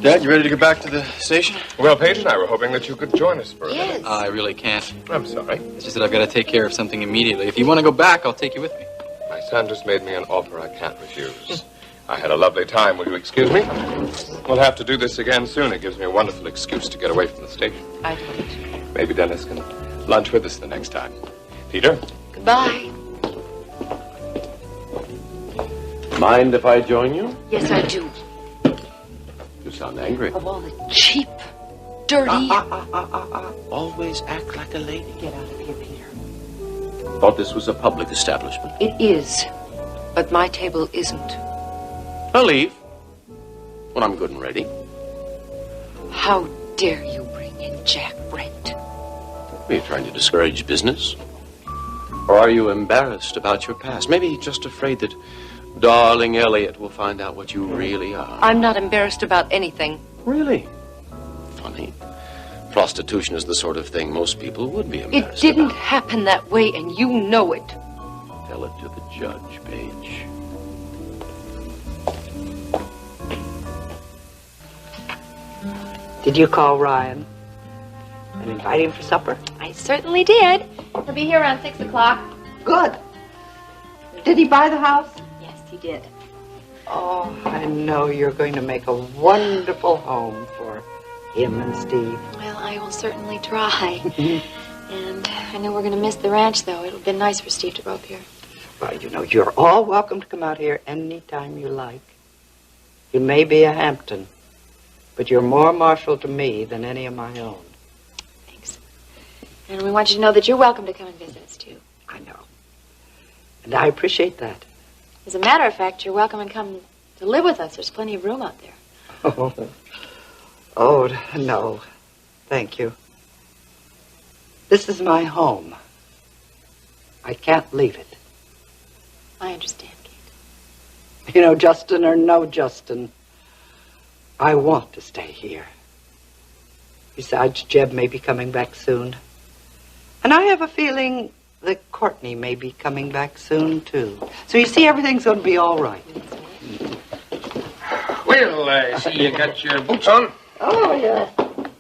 [SPEAKER 18] Dad, you ready to get back to the station?
[SPEAKER 20] Well, Paige and I were hoping that you could join us for a
[SPEAKER 22] Yes.
[SPEAKER 20] minute.
[SPEAKER 19] I really can't.
[SPEAKER 20] I'm sorry.
[SPEAKER 19] It's just that I've got to take care of something immediately. If you want to go back, I'll take you with me.
[SPEAKER 20] My son just made me an offer I can't refuse. I had a lovely time. Will you excuse me? We'll have to do this again soon. It gives me a wonderful excuse to get away from the station.
[SPEAKER 22] I don't.
[SPEAKER 20] Maybe Dennis can lunch with us the next time. Peter?
[SPEAKER 22] Goodbye.
[SPEAKER 18] Mind if I join you?
[SPEAKER 22] Yes, I do.
[SPEAKER 18] You sound angry.
[SPEAKER 22] Of all the cheap, dirty...
[SPEAKER 18] Always act like a lady.
[SPEAKER 22] Get out of here, Peter.
[SPEAKER 18] Thought this was a public establishment.
[SPEAKER 22] It is, but my table isn't.
[SPEAKER 18] I'll leave when I'm good and ready.
[SPEAKER 22] How dare you bring in Jack Brent?
[SPEAKER 18] Are you trying to discourage business? Or are you embarrassed about your past? Maybe just afraid that darling Elliot will find out what you really are.
[SPEAKER 22] I'm not embarrassed about anything.
[SPEAKER 18] Really? Funny. Prostitution is the sort of thing most people would be
[SPEAKER 22] It
[SPEAKER 18] embarrassed
[SPEAKER 22] didn't
[SPEAKER 18] about.
[SPEAKER 22] happen that way, and you know it.
[SPEAKER 18] Tell it to the judge, Paige.
[SPEAKER 15] Did you call Ryan and invite him for supper?
[SPEAKER 5] I certainly did. He'll be here around 6 o'clock.
[SPEAKER 15] Good. Did he buy the house?
[SPEAKER 5] Yes, he did.
[SPEAKER 15] Oh, I know you're going to make a wonderful home for him and Steve.
[SPEAKER 5] Well, I will certainly try. And I know we're going to miss the ranch, though. It'll be nice for Steve to grow up here.
[SPEAKER 15] Well, you know, you're all welcome to come out here anytime you like. You may be a Hampton, but you're more Marshall to me than any of my own.
[SPEAKER 5] Thanks. And we want you to know that you're welcome to come and visit us, too.
[SPEAKER 15] I know. And I appreciate that.
[SPEAKER 5] As a matter of fact, you're welcome and come to live with us. There's plenty of room out there.
[SPEAKER 15] Oh, no. Thank you. This is my home. I can't leave it.
[SPEAKER 5] I understand, Kate.
[SPEAKER 15] You know, Justin or no Justin, I want to stay here. Besides, Jeb may be coming back soon. And I have a feeling that Courtney may be coming back soon, too. So you see, everything's going to be all right.
[SPEAKER 16] Well, I see you got your boots on.
[SPEAKER 15] Oh, yeah.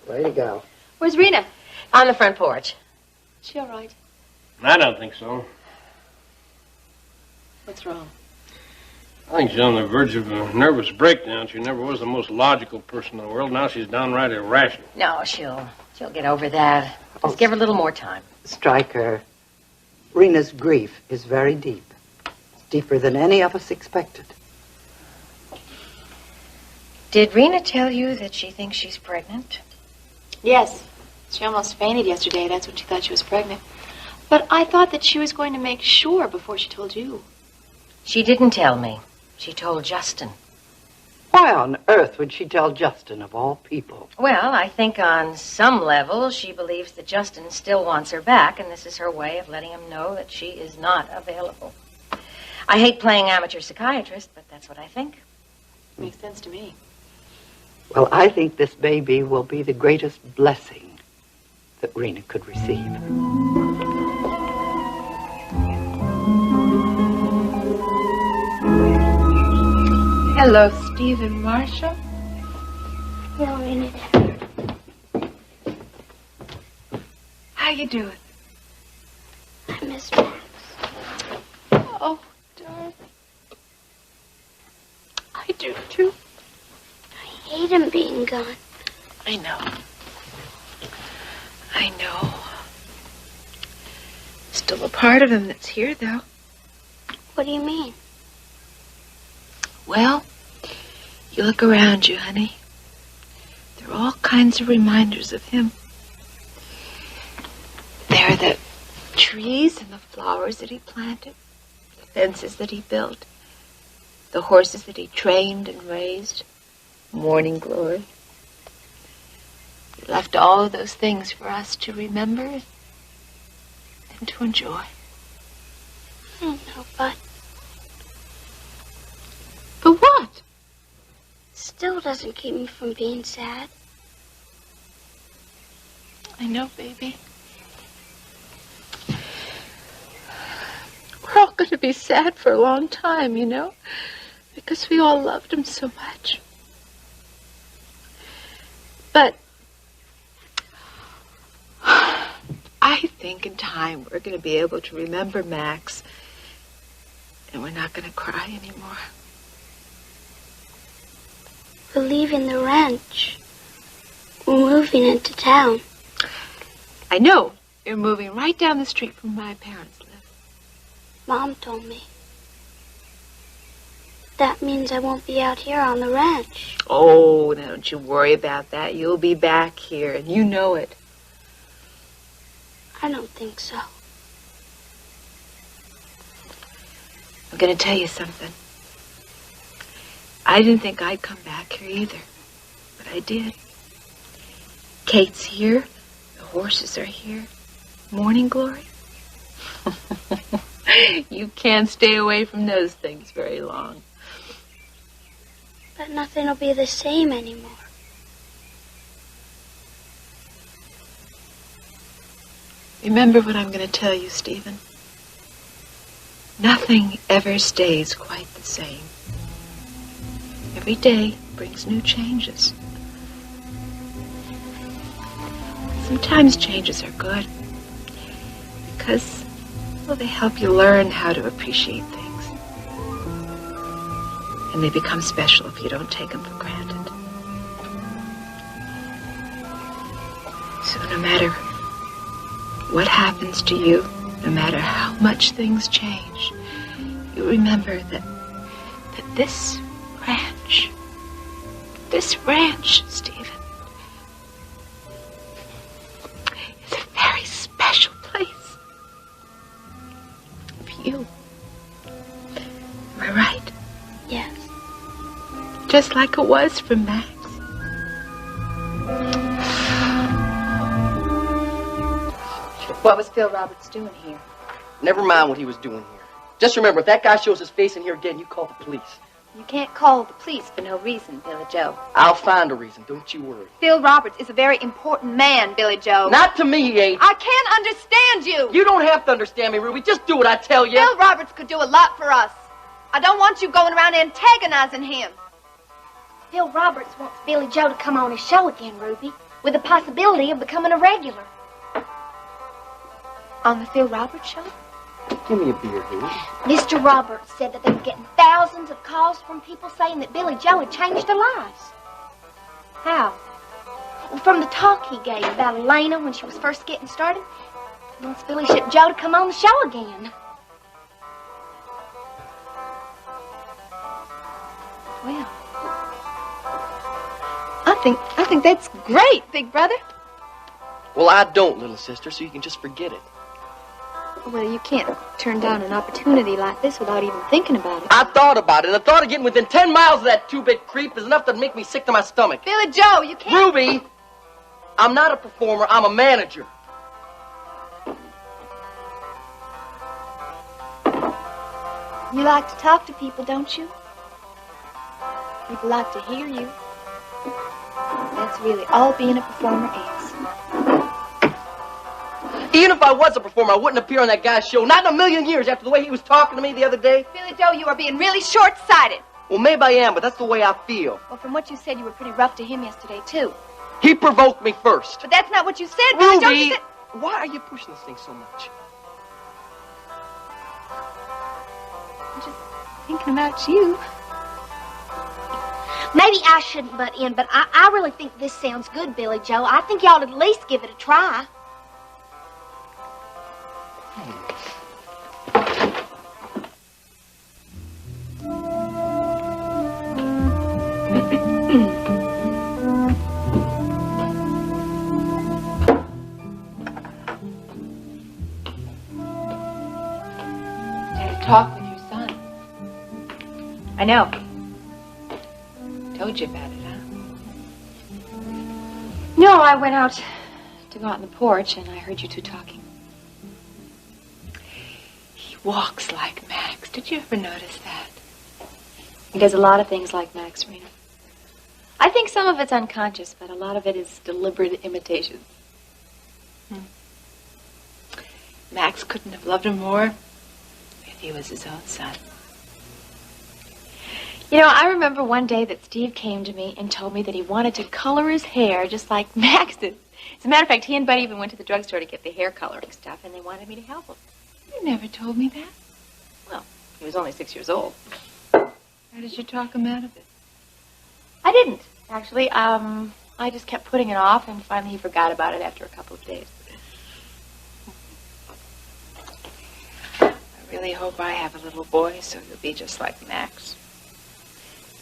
[SPEAKER 15] Way to go.
[SPEAKER 5] Where's Rena?
[SPEAKER 9] On the front porch.
[SPEAKER 5] Is she all right?
[SPEAKER 16] I don't think so.
[SPEAKER 5] What's wrong?
[SPEAKER 16] I think she's on the verge of a nervous breakdown. She never was the most logical person in the world. Now she's downright irrational.
[SPEAKER 9] No, she'll get over that. Just give her a little more time.
[SPEAKER 15] Stryker, Rena's grief is very deep. It's deeper than any of us expected.
[SPEAKER 2] Did Rena tell you that she thinks she's pregnant?
[SPEAKER 11] Yes. She almost fainted yesterday. That's when she thought she was pregnant. But I thought that she was going to make sure before she told you.
[SPEAKER 2] She didn't tell me. She told Justin.
[SPEAKER 15] Why on earth would she tell Justin, of all people?
[SPEAKER 2] Well, I think on some level she believes that Justin still wants her back, and this is her way of letting him know that she is not available. I hate playing amateur psychiatrist, but that's what I think.
[SPEAKER 11] Makes sense to me.
[SPEAKER 15] Well, I think this baby will be the greatest blessing that Rena could receive.
[SPEAKER 13] Hello, Stephen Marshall.
[SPEAKER 14] Hello, Rena.
[SPEAKER 13] How you doing?
[SPEAKER 14] I miss Max.
[SPEAKER 13] Oh, darling. I do, too.
[SPEAKER 14] I hate him being gone.
[SPEAKER 13] I know. I know. Still a part of him that's here, though.
[SPEAKER 14] What do you mean?
[SPEAKER 13] Well, you look around you, honey. There are all kinds of reminders of him. There are the trees and the flowers that he planted, the fences that he built, the horses that he trained and raised, Morning Glory. He left all of those things for us to remember and to enjoy.
[SPEAKER 14] I don't know, but
[SPEAKER 13] what?
[SPEAKER 14] Still doesn't keep me from being sad.
[SPEAKER 13] I know, baby. We're all going to be sad for a long time, you know, because we all loved him so much. But I think in time we're going to be able to remember Max, and we're not going to cry anymore.
[SPEAKER 14] We're leaving the ranch. We're moving into town.
[SPEAKER 13] I know. You're moving right down the street from my parents' live.
[SPEAKER 14] Mom told me. That means I won't be out here on the ranch.
[SPEAKER 13] Oh, don't you worry about that. You'll be back here, and you know it.
[SPEAKER 14] I don't think so.
[SPEAKER 13] I'm going to tell you something. I didn't think I'd come back here either, but I did. Kate's here. The horses are here. Morning Glory. You can't stay away from those things very long.
[SPEAKER 14] But nothing will be the same anymore.
[SPEAKER 13] Remember what I'm going to tell you, Stephen. Nothing ever stays quite the same. Every day brings new changes. Sometimes changes are good because, well, they help you learn how to appreciate things. And they become special if you don't take them for granted. So no matter what happens to you, no matter how much things change, you remember that this ranch, Stephen, is a very special place for you. Am I right?
[SPEAKER 14] Yes.
[SPEAKER 13] Just like it was for Max.
[SPEAKER 2] What was Phil Roberts doing here?
[SPEAKER 1] Never mind what he was doing here. Just remember, if that guy shows his face in here again, you call the police.
[SPEAKER 12] You can't call the police for no reason, Billy Joe.
[SPEAKER 1] I'll find a reason. Don't you worry.
[SPEAKER 12] Phil Roberts is a very important man, Billy Joe.
[SPEAKER 1] Not to me, he ain't.
[SPEAKER 12] I can't understand you.
[SPEAKER 1] You don't have to understand me, Ruby. Just do what I tell you.
[SPEAKER 12] Phil Roberts could do a lot for us. I don't want you going around antagonizing him.
[SPEAKER 14] Phil Roberts wants Billy Joe to come on his show again, Ruby, with the possibility of becoming a regular.
[SPEAKER 12] On the Phil Roberts show?
[SPEAKER 1] Give me a beer, Ruby.
[SPEAKER 14] Mr. Roberts said that they were getting thousands of calls from people saying that Billy Joe had changed their lives.
[SPEAKER 12] How?
[SPEAKER 14] Well, from the talk he gave about Elena when she was first getting started, Wants Billy Ship Joe to come on the show again.
[SPEAKER 11] Well, I think that's great, Big Brother.
[SPEAKER 1] Well, I don't, little sister, so you can just forget it.
[SPEAKER 11] Well, you can't turn down an opportunity like this without even thinking about it.
[SPEAKER 1] I thought about it, and the thought of getting within 10 miles of that two-bit creep is enough to make me sick to my stomach.
[SPEAKER 11] Billy Joe, you can't...
[SPEAKER 1] Ruby, I'm not a performer, I'm a manager.
[SPEAKER 11] You like to talk to people, don't you? People like to hear you. That's really all being a performer is.
[SPEAKER 1] Even if I was a performer, I wouldn't appear on that guy's show. Not in a million years after the way he was talking to me the other day.
[SPEAKER 11] Billy Joe, you are being really short-sighted.
[SPEAKER 1] Well, maybe I am, but that's the way I feel.
[SPEAKER 11] Well, from what you said, you were pretty rough to him yesterday, too.
[SPEAKER 1] He provoked me first.
[SPEAKER 11] But that's not what you said, Billy Joe.
[SPEAKER 1] Ruby,
[SPEAKER 11] You said...
[SPEAKER 1] why are you pushing this thing so much?
[SPEAKER 11] I'm just thinking about you.
[SPEAKER 14] Maybe I shouldn't butt in, but I really think this sounds good, Billy Joe. I think y'all at least give it a try.
[SPEAKER 13] Talk with your son.
[SPEAKER 2] I know.
[SPEAKER 13] Told you about it, huh?
[SPEAKER 2] No, I went out to go out on the porch, and I heard you two talking.
[SPEAKER 13] He walks like Max. Did you ever notice that?
[SPEAKER 2] He does a lot of things like Max, Rena. I think some of it's unconscious, but a lot of it is deliberate imitation.
[SPEAKER 13] Max couldn't have loved him more if he was his own son.
[SPEAKER 2] You know, I remember one day that Steve came to me and told me that he wanted to color his hair just like Max did. As a matter of fact, he and Buddy even went to the drugstore to get the hair coloring stuff, and they wanted me to help him.
[SPEAKER 13] You never told me that.
[SPEAKER 2] Well, he was only 6 years old.
[SPEAKER 13] How did you talk him out of it?
[SPEAKER 2] I didn't, actually. I just kept putting it off, and finally he forgot about it after a couple of days.
[SPEAKER 13] I really hope I have a little boy so he'll be just like Max.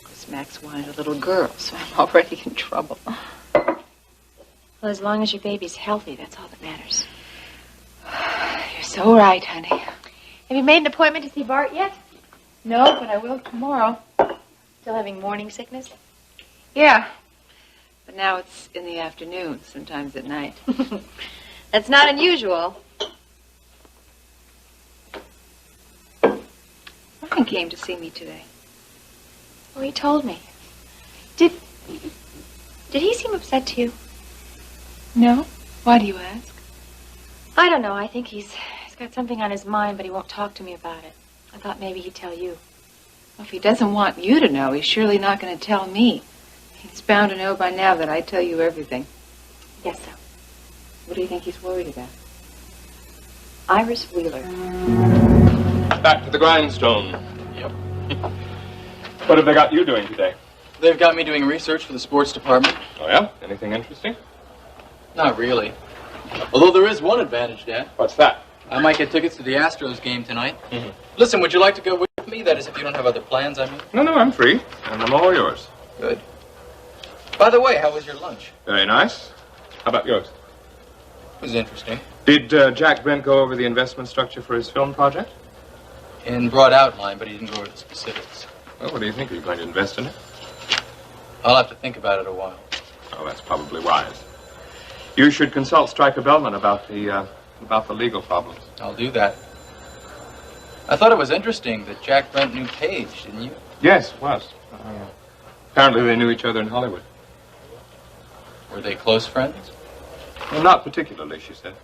[SPEAKER 13] Because Max wanted a little girl, so I'm already in trouble.
[SPEAKER 2] Well, as long as your baby's healthy, that's all that matters.
[SPEAKER 13] You're so right, honey.
[SPEAKER 2] Have you made an appointment to see Bart yet?
[SPEAKER 13] No, but I will tomorrow.
[SPEAKER 2] Still having morning sickness?
[SPEAKER 13] Yeah. But now it's in the afternoon, sometimes at night.
[SPEAKER 2] That's not unusual.
[SPEAKER 13] Ryan came to see me today.
[SPEAKER 2] Oh, he told me. Did he seem upset to you?
[SPEAKER 13] No? Why do you ask?
[SPEAKER 2] I don't know. I think he's got something on his mind, but he won't talk to me about it. I thought maybe he'd tell you.
[SPEAKER 13] Well, if he doesn't want you to know, he's surely not going to tell me. He's bound to know by now that I tell you everything.
[SPEAKER 2] Yes, so.
[SPEAKER 13] What do you think he's worried about?
[SPEAKER 2] Iris Wheeler.
[SPEAKER 20] Back to the grindstone.
[SPEAKER 19] Yep.
[SPEAKER 20] What have they got you doing today?
[SPEAKER 19] They've got me doing research for the sports department.
[SPEAKER 20] Oh, yeah? Anything interesting?
[SPEAKER 19] Not really. Although there is one advantage, Dad.
[SPEAKER 20] What's that?
[SPEAKER 19] I might get tickets to the Astros game tonight. Listen, would you like to go with me? That is, if you don't have other plans, I mean.
[SPEAKER 20] No, I'm free, and I'm all yours.
[SPEAKER 19] Good. By the way, how was your lunch?
[SPEAKER 20] Very nice. How about yours?
[SPEAKER 19] It was interesting.
[SPEAKER 20] Did Jack Brent go over the investment structure for his film project?
[SPEAKER 19] In broad outline, but he didn't go over the specifics.
[SPEAKER 20] Well, what do you think? Are you going to invest in it?
[SPEAKER 19] I'll have to think about it a while.
[SPEAKER 20] Oh, that's probably wise. You should consult Stryker Bellman about the legal problems.
[SPEAKER 19] I'll do that. I thought it was interesting that Jack Brent knew Paige, didn't you?
[SPEAKER 20] Yes, it was. Apparently they knew each other in Hollywood.
[SPEAKER 19] Were they close friends?
[SPEAKER 20] Well, not particularly, she said.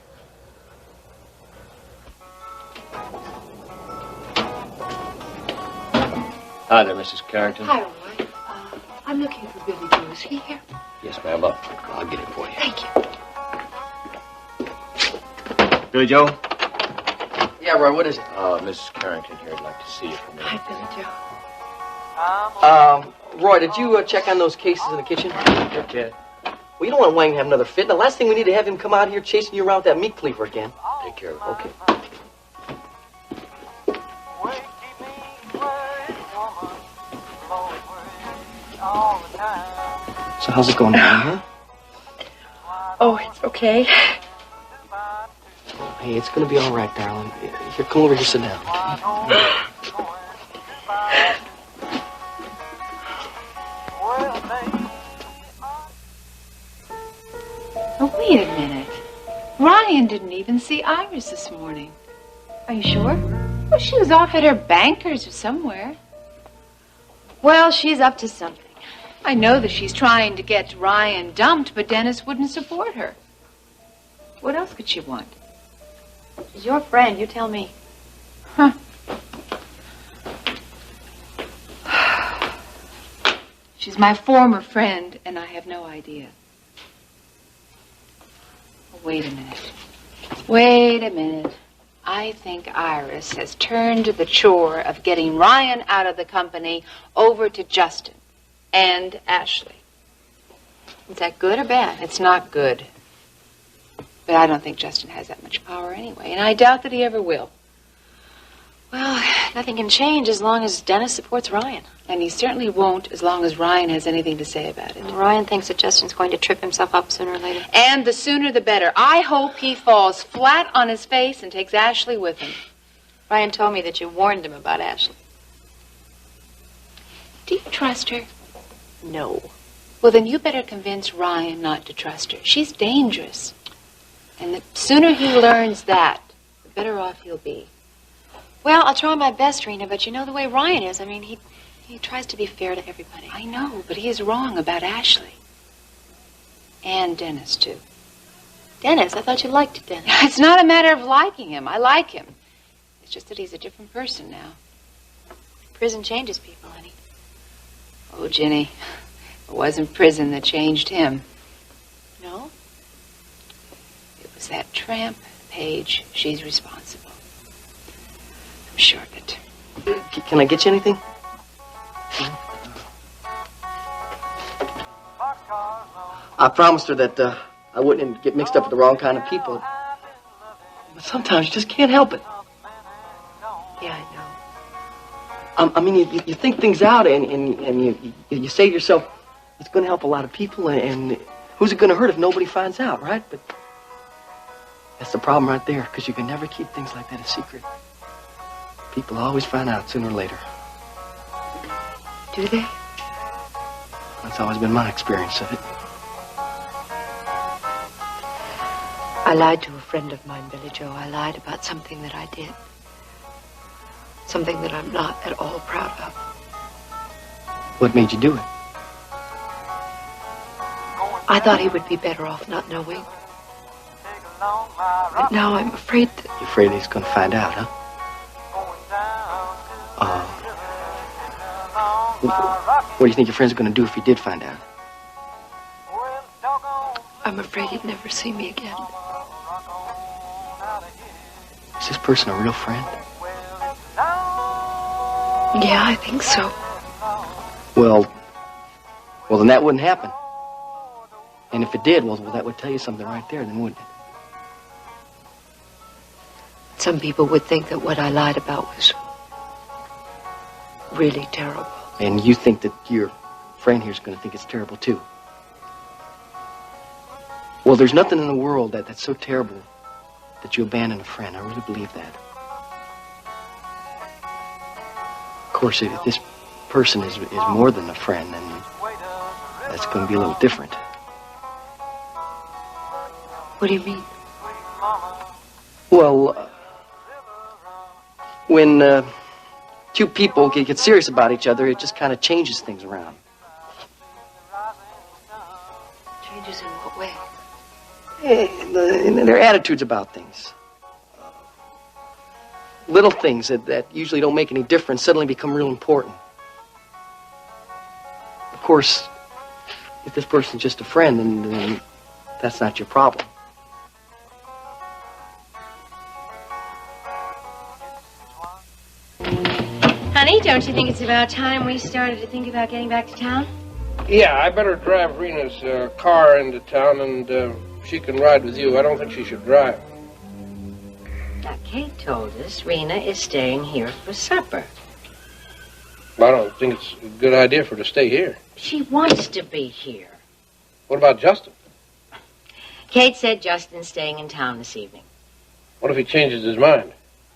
[SPEAKER 18] Hi there, Mrs. Carrington.
[SPEAKER 11] Hi, Roy. I'm looking for Billy Joe. Is he here?
[SPEAKER 18] Yes, ma'am. I'll get it for you.
[SPEAKER 11] Thank you.
[SPEAKER 18] Billy Joe?
[SPEAKER 1] Yeah, Roy, what is it?
[SPEAKER 18] Mrs. Carrington here would like to see you for a minute.
[SPEAKER 11] Hi, Billy Joe.
[SPEAKER 1] Roy, did you check on those cases in the kitchen?
[SPEAKER 18] Okay.
[SPEAKER 1] Well, you don't want Wang to have another fit. The last thing we need to have him come out here chasing you around with that meat cleaver again.
[SPEAKER 7] take care of it. Okay.
[SPEAKER 21] So how's it going down, huh?
[SPEAKER 2] Oh, it's okay.
[SPEAKER 7] Hey, it's gonna be all right, darling. Here, come over here, sit down.
[SPEAKER 13] Oh, wait a minute. Ryan didn't even see Iris this morning.
[SPEAKER 2] Are you sure?
[SPEAKER 13] Well, she was off at her banker's or somewhere.
[SPEAKER 2] Well, she's up to something.
[SPEAKER 13] I know that she's trying to get Ryan dumped, but Dennis wouldn't support her. What else could she want?
[SPEAKER 2] She's your friend, you tell me.
[SPEAKER 13] Huh. She's my former friend, and I have no idea. Oh, wait a minute. Wait a minute. I think Iris has turned the chore of getting Ryan out of the company over to Justin and Ashley.
[SPEAKER 2] Is that good or bad?
[SPEAKER 13] It's not good. But I don't think Justin has that much power anyway, and I doubt that he ever will.
[SPEAKER 2] Well, nothing can change as long as Dennis supports Ryan.
[SPEAKER 13] And he certainly won't as long as Ryan has anything to say about it.
[SPEAKER 2] And Ryan thinks that Justin's going to trip himself up sooner or later.
[SPEAKER 13] And the sooner the better. I hope he falls flat on his face and takes Ashley with him.
[SPEAKER 2] Ryan told me that you warned him about Ashley.
[SPEAKER 13] Do you trust her?
[SPEAKER 2] No.
[SPEAKER 13] Well, then you better convince Ryan not to trust her. She's dangerous. And the sooner he learns that, the better off he'll be.
[SPEAKER 2] Well, I'll try my best, Rena, but you know the way Ryan is. I mean, he tries to be fair to everybody.
[SPEAKER 13] I know, but he is wrong about Ashley. And Dennis, too.
[SPEAKER 2] Dennis? I thought you liked Dennis.
[SPEAKER 13] It's not a matter of liking him. I like him. It's just that he's a different person now.
[SPEAKER 2] Prison changes people, honey.
[SPEAKER 13] Oh, Ginny, it wasn't prison that changed him.
[SPEAKER 2] No?
[SPEAKER 13] It was that tramp, Paige. She's responsible. I'm sure of it.
[SPEAKER 7] Can I get you anything? I promised her that I wouldn't get mixed up with the wrong kind of people. But sometimes you just can't help it.
[SPEAKER 2] Yeah, I know.
[SPEAKER 7] I mean, you think things out and you say to yourself, it's going to help a lot of people, and who's it going to hurt if nobody finds out, right? But that's the problem right there, because you can never keep things like that a secret. People always find out sooner or later.
[SPEAKER 2] Do they?
[SPEAKER 7] That's always been my experience of it.
[SPEAKER 2] I lied to a friend of mine, Billy Joe. I lied about something that I did. Something that I'm not at all proud of.
[SPEAKER 7] What made you do it?
[SPEAKER 2] I thought he would be better off not knowing. But now I'm afraid that...
[SPEAKER 7] You're afraid he's going to find out, huh? What do you think your friends are going to do if he did find out?
[SPEAKER 2] I'm afraid he'd never see me again.
[SPEAKER 7] Is this person a real friend?
[SPEAKER 2] Yeah, I think so.
[SPEAKER 7] Well, then that wouldn't happen. And if it did, well, that would tell you something right there, then wouldn't it?
[SPEAKER 2] Some people would think that what I lied about was really terrible.
[SPEAKER 7] And you think that your friend here is going to think it's terrible, too. Well, there's nothing in the world that's so terrible that you abandon a friend. I really believe that. Of course, if this person is more than a friend, then that's going to be a little different.
[SPEAKER 2] What do you mean?
[SPEAKER 7] Well, when two people get serious about each other, it just kind of changes things around.
[SPEAKER 2] Changes in what way?
[SPEAKER 7] In their attitudes about things. Little things that usually don't make any difference suddenly become real important. Of course, if this person's just a friend, then that's not your problem.
[SPEAKER 11] Honey, don't you think it's about time we started to think about getting back to town?
[SPEAKER 16] Yeah, I better drive Rena's car into town, and she can ride with you. I don't think she should drive.
[SPEAKER 9] Kate told us Rena is staying here for supper.
[SPEAKER 16] I don't think it's a good idea for her to stay here.
[SPEAKER 9] She wants to be here.
[SPEAKER 16] What about Justin?
[SPEAKER 9] Kate said Justin's staying in town this evening.
[SPEAKER 16] What if he changes his mind?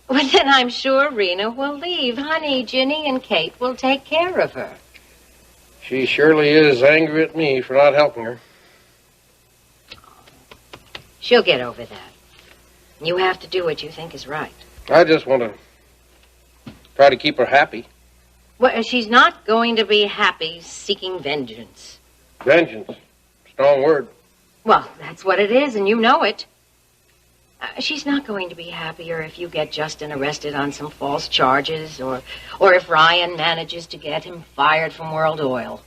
[SPEAKER 9] Well, then I'm sure Rena will leave. Honey, Ginny and Kate will take care of her.
[SPEAKER 16] She surely is angry at me for not helping her.
[SPEAKER 9] She'll get over that. You have to do what you think is right.
[SPEAKER 16] I just want to try to keep her happy.
[SPEAKER 9] Well, she's not going to be happy seeking vengeance.
[SPEAKER 16] Vengeance. Strong word.
[SPEAKER 9] Well, that's what it is, and you know it. She's not going to be happier if you get Justin arrested on some false charges, or if Ryan manages to get him fired from World Oil.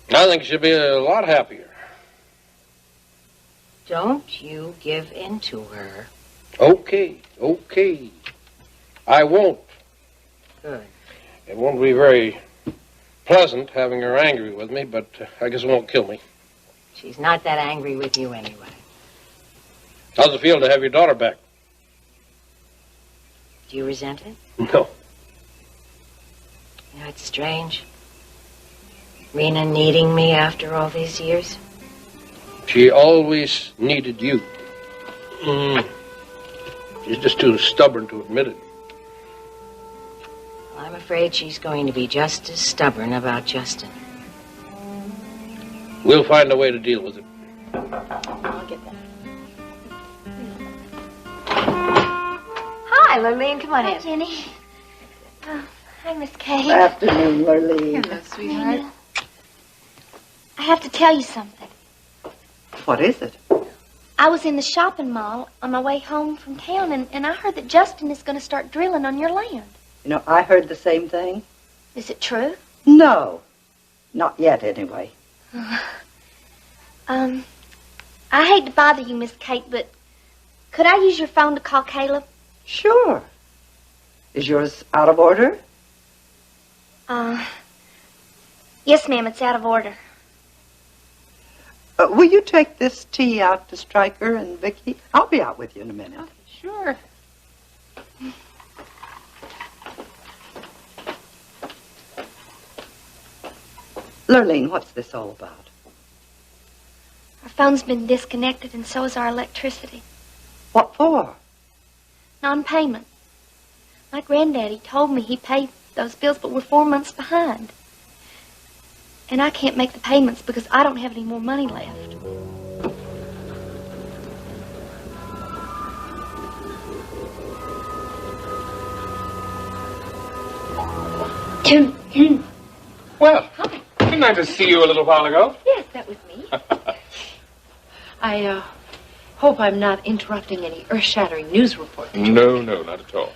[SPEAKER 16] I think she'll be a lot happier.
[SPEAKER 9] Don't you give in to her.
[SPEAKER 16] Okay. I won't.
[SPEAKER 9] Good.
[SPEAKER 16] It won't be very pleasant having her angry with me, but I guess it won't kill me.
[SPEAKER 9] She's not that angry with you anyway.
[SPEAKER 16] How's it feel to have your daughter back?
[SPEAKER 9] Do you resent it?
[SPEAKER 16] No.
[SPEAKER 9] You know, it's strange. Rena needing me after all these years.
[SPEAKER 16] She always needed you. She's just too stubborn to admit it.
[SPEAKER 9] Well, I'm afraid she's going to be just as stubborn about Justin.
[SPEAKER 16] We'll find a way to deal with it.
[SPEAKER 9] I'll get that.
[SPEAKER 11] Hi, Lurleen. Come on in. Hi, Jenny. Hi, Miss Kate.
[SPEAKER 15] Good afternoon, Lurleen.
[SPEAKER 11] Hello, sweetheart. I have to tell you something.
[SPEAKER 15] What is it?
[SPEAKER 11] I was in the shopping mall on my way home from town, and I heard that Justin is going to start drilling on your land.
[SPEAKER 15] You know, I heard the same thing.
[SPEAKER 11] Is it true?
[SPEAKER 15] No. Not yet, anyway.
[SPEAKER 11] I hate to bother you, Miss Kate, but could I use your phone to call Caleb?
[SPEAKER 15] Sure. Is yours out of order?
[SPEAKER 11] Yes, ma'am, it's out of order.
[SPEAKER 15] Will you take this tea out to Stryker and Vicky? I'll be out with you in a minute.
[SPEAKER 12] Sure.
[SPEAKER 15] Lurleen, what's this all about?
[SPEAKER 11] Our phone's been disconnected, and so is our electricity.
[SPEAKER 15] What for?
[SPEAKER 11] Non-payment. My granddaddy told me he paid those bills, but we're 4 months behind. And I can't make the payments because I don't have any more money left.
[SPEAKER 20] Well, didn't I just see you a little while ago?
[SPEAKER 2] Yes, that was me. I hope I'm not interrupting any earth-shattering news report.
[SPEAKER 20] No, not at all.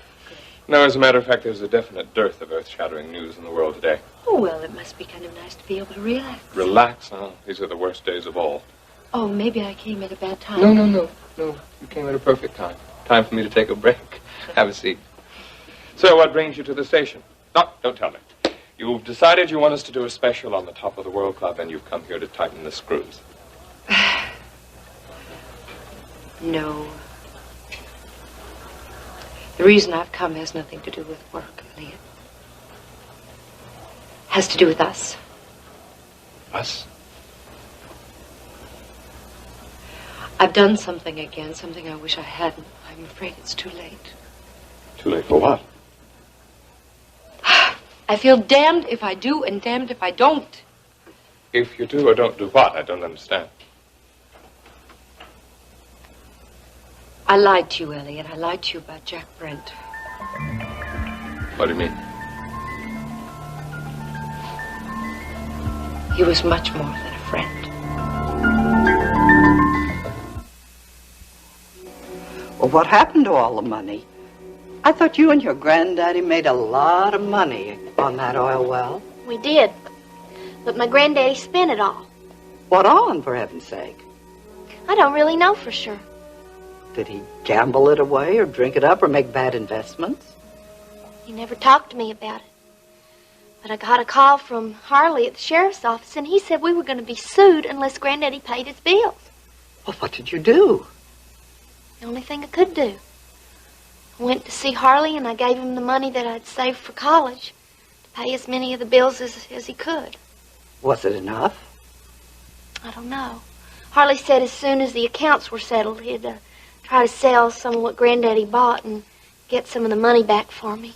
[SPEAKER 20] No, as a matter of fact, there's a definite dearth of earth-shattering news in the world today.
[SPEAKER 2] Oh, well, it must be kind of nice to be able to relax.
[SPEAKER 20] Relax? Oh, these are the worst days of all.
[SPEAKER 2] Oh, maybe I came at a bad time.
[SPEAKER 20] No. You came at a perfect time. Time for me to take a break. Have a seat. So, what brings you to the station? No, don't tell me. You've decided you want us to do a special on the Top of the World Club, and you've come here to tighten the screws.
[SPEAKER 2] No. The reason I've come has nothing to do with work, Elliot. Has to do with us.
[SPEAKER 20] Us?
[SPEAKER 2] I've done something again, something I wish I hadn't. I'm afraid it's too late.
[SPEAKER 20] Too late for what?
[SPEAKER 2] I feel damned if I do and damned if I don't.
[SPEAKER 20] If you do or don't do what? I don't understand.
[SPEAKER 2] I lied to you, Elliot. I lied to you about Jack Brent.
[SPEAKER 20] What do you mean?
[SPEAKER 2] He was much more than a friend.
[SPEAKER 15] Well, what happened to all the money? I thought you and your granddaddy made a lot of money on that oil well.
[SPEAKER 11] We did. But my granddaddy spent it all.
[SPEAKER 15] What on, for heaven's sake?
[SPEAKER 11] I don't really know for sure.
[SPEAKER 15] Did he gamble it away or drink it up or make bad investments?
[SPEAKER 11] He never talked to me about it. But I got a call from Harley at the sheriff's office, and he said we were going to be sued unless Granddaddy paid his bills.
[SPEAKER 15] Well, what did you do?
[SPEAKER 11] The only thing I could do. I went to see Harley, and I gave him the money that I'd saved for college to pay as many of the bills as he could.
[SPEAKER 15] Was it enough?
[SPEAKER 11] I don't know. Harley said as soon as the accounts were settled, he'd try to sell some of what Granddaddy bought and get some of the money back for me.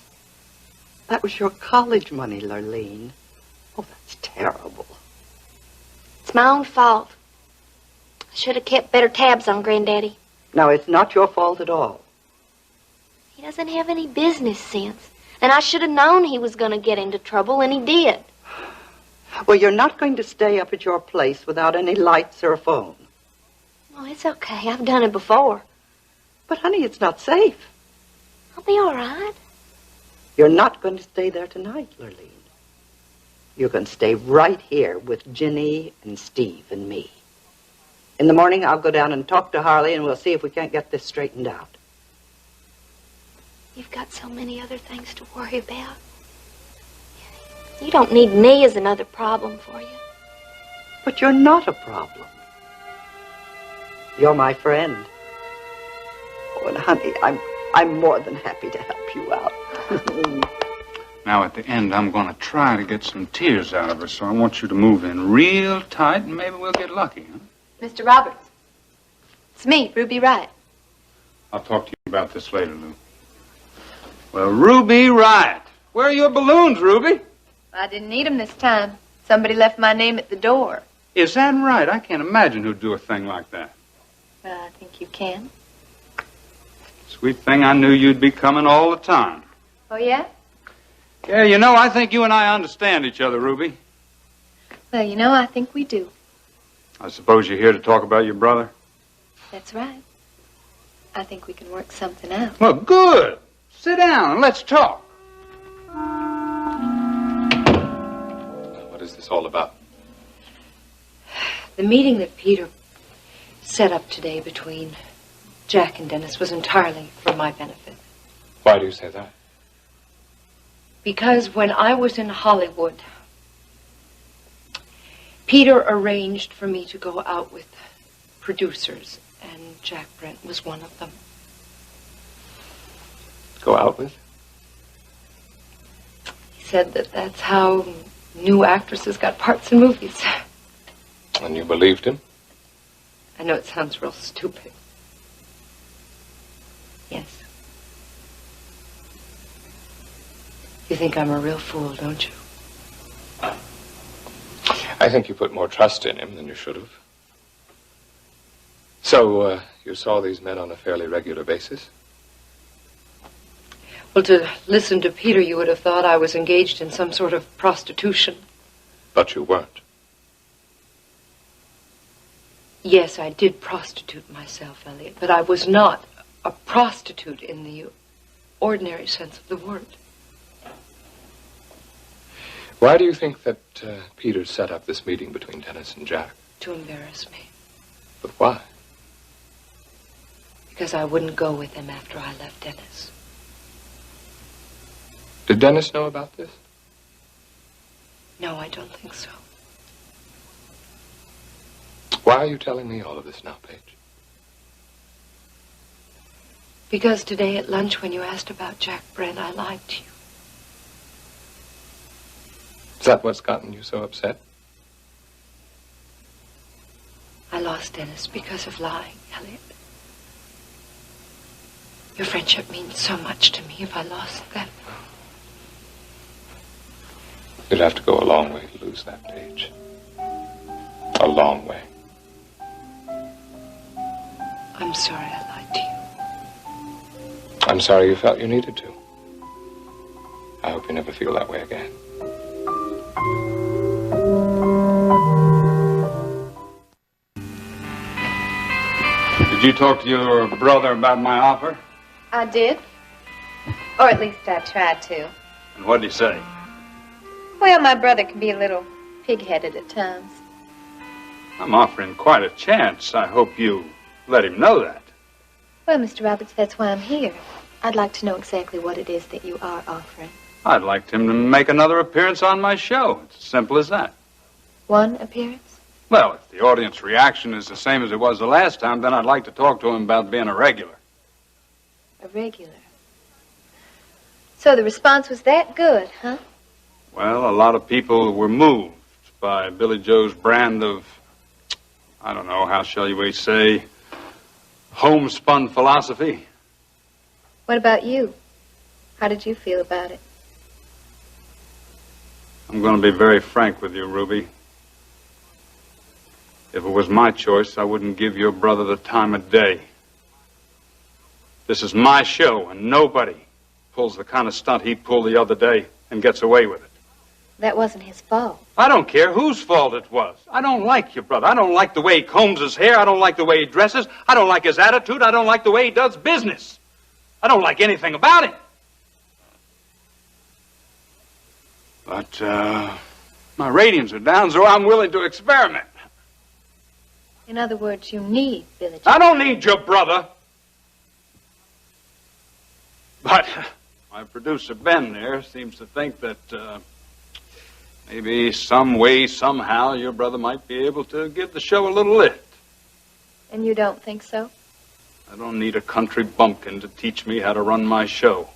[SPEAKER 15] That was your college money, Lurleen. Oh, that's terrible.
[SPEAKER 11] It's my own fault. I should have kept better tabs on Granddaddy.
[SPEAKER 15] Now, it's not your fault at all.
[SPEAKER 11] He doesn't have any business sense. And I should have known he was going to get into trouble, and he did.
[SPEAKER 15] Well, you're not going to stay up at your place without any lights or a phone.
[SPEAKER 11] Oh, it's okay. I've done it before.
[SPEAKER 15] But, honey, it's not safe.
[SPEAKER 11] I'll be all right.
[SPEAKER 15] You're not going to stay there tonight, Lurleen. You're going to stay right here with Ginny and Steve and me. In the morning, I'll go down and talk to Harley, and we'll see if we can't get this straightened out.
[SPEAKER 11] You've got so many other things to worry about. You don't need me as another problem for you.
[SPEAKER 15] But you're not a problem. You're my friend. Oh, and honey, I'm more than happy to help you out.
[SPEAKER 3] Now, at the end, I'm going to try to get some tears out of her, so I want you to move in real tight, and maybe we'll get lucky, huh?
[SPEAKER 2] Mr. Roberts. It's me, Ruby Wright.
[SPEAKER 3] I'll talk to you about this later, Lou. Well, Ruby Wright. Where are your balloons, Ruby?
[SPEAKER 2] I didn't need 'em this time. Somebody left my name at the door.
[SPEAKER 3] Is that right? I can't imagine who'd do a thing like that.
[SPEAKER 2] Well, I think you can.
[SPEAKER 3] Sweet thing, I knew you'd be coming all the time.
[SPEAKER 2] Oh, yeah?
[SPEAKER 3] Yeah, you know, I think you and I understand each other, Ruby.
[SPEAKER 2] Well, you know, I think we do.
[SPEAKER 3] I suppose you're here to talk about your brother?
[SPEAKER 2] That's right. I think we can work something out.
[SPEAKER 3] Well, good. Sit down and let's talk.
[SPEAKER 20] What is this all about?
[SPEAKER 22] The meeting that Peter set up today between Jack and Dennis was entirely for my benefit.
[SPEAKER 20] Why do you say that?
[SPEAKER 22] Because when I was in Hollywood, Peter arranged for me to go out with producers, and Jack Brent was one of them.
[SPEAKER 20] Go out with?
[SPEAKER 22] He said that that's how new actresses got parts in movies.
[SPEAKER 20] And you believed him?
[SPEAKER 22] I know it sounds real stupid. Yes. You think I'm a real fool, don't you?
[SPEAKER 20] I think you put more trust in him than you should have. So, you saw these men on a fairly regular basis?
[SPEAKER 22] Well, to listen to Peter, you would have thought I was engaged in some sort of prostitution.
[SPEAKER 20] But you weren't.
[SPEAKER 22] Yes, I did prostitute myself, Elliot, but I was not a prostitute in the ordinary sense of the word.
[SPEAKER 20] Why do you think that Peter set up this meeting between Dennis and Jack?
[SPEAKER 22] To embarrass me.
[SPEAKER 20] But why?
[SPEAKER 22] Because I wouldn't go with him after I left Dennis.
[SPEAKER 20] Did Dennis know about this?
[SPEAKER 22] No, I don't think so.
[SPEAKER 20] Why are you telling me all of this now, Paige?
[SPEAKER 22] Because today at lunch when you asked about Jack Brent, I lied to you.
[SPEAKER 20] Is that what's gotten you so upset?
[SPEAKER 22] I lost Dennis because of lying, Elliot. Your friendship means so much to me. If I lost that...
[SPEAKER 20] You'd have to go a long way to lose that, Paige. A long way.
[SPEAKER 22] I'm sorry I lied to you.
[SPEAKER 20] I'm sorry you felt you needed to. I hope you never feel that way again.
[SPEAKER 3] Did you talk to your brother about my offer?
[SPEAKER 2] I did. Or at least I tried to.
[SPEAKER 3] And what did he say?
[SPEAKER 2] Well, my brother can be a little pig-headed at times.
[SPEAKER 3] I'm offering quite a chance. I hope you let him know that.
[SPEAKER 2] Well, Mr. Roberts, that's why I'm here. I'd like to know exactly what it is that you are offering.
[SPEAKER 3] I'd like him to make another appearance on my show. It's as simple as that.
[SPEAKER 2] One appearance?
[SPEAKER 3] Well, if the audience reaction is the same as it was the last time, then I'd like to talk to him about being a regular.
[SPEAKER 2] A regular?
[SPEAKER 5] So the response was that good, huh?
[SPEAKER 3] Well, a lot of people were moved by Billy Joe's brand of, I don't know, how shall we say, homespun philosophy.
[SPEAKER 5] What about you? How did you feel about it?
[SPEAKER 3] I'm going to be very frank with you, Ruby. If it was my choice, I wouldn't give your brother the time of day. This is my show, and nobody pulls the kind of stunt he pulled the other day and gets away with it.
[SPEAKER 5] That wasn't his fault.
[SPEAKER 3] I don't care whose fault it was. I don't like your brother. I don't like the way he combs his hair. I don't like the way he dresses. I don't like his attitude. I don't like the way he does business. I don't like anything about him. But, my ratings are down, so I'm willing to experiment.
[SPEAKER 5] In other words, you need Billy Joe.
[SPEAKER 3] I don't need your brother. But my producer, Ben, there, seems to think that, maybe some way, somehow, your brother might be able to give the show a little lift.
[SPEAKER 5] And you don't think so?
[SPEAKER 3] I don't need a country bumpkin to teach me how to run my show.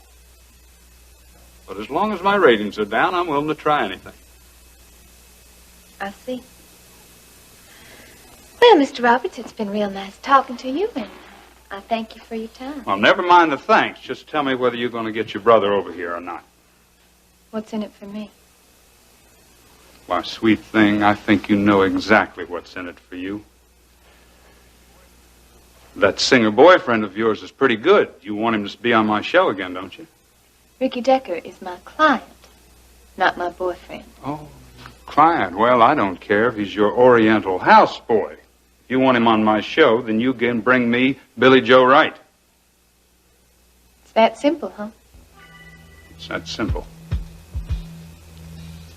[SPEAKER 3] But as long as my ratings are down, I'm willing to try anything.
[SPEAKER 5] I see. Well, Mr. Roberts, it's been real nice talking to you, and I thank you for your time.
[SPEAKER 3] Well, never mind the thanks. Just tell me whether you're going to get your brother over here or not.
[SPEAKER 5] What's in it for me?
[SPEAKER 3] Why, sweet thing, I think you know exactly what's in it for you. That singer boyfriend of yours is pretty good. You want him to be on my show again, don't you?
[SPEAKER 5] Ricky Decker is my client, not my boyfriend.
[SPEAKER 3] Oh, client. Well, I don't care if he's your Oriental houseboy. If you want him on my show, then you can bring me Billy Joe Wright.
[SPEAKER 5] It's that simple, huh?
[SPEAKER 3] It's that simple.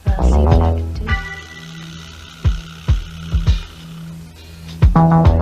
[SPEAKER 5] I'll see what I can do.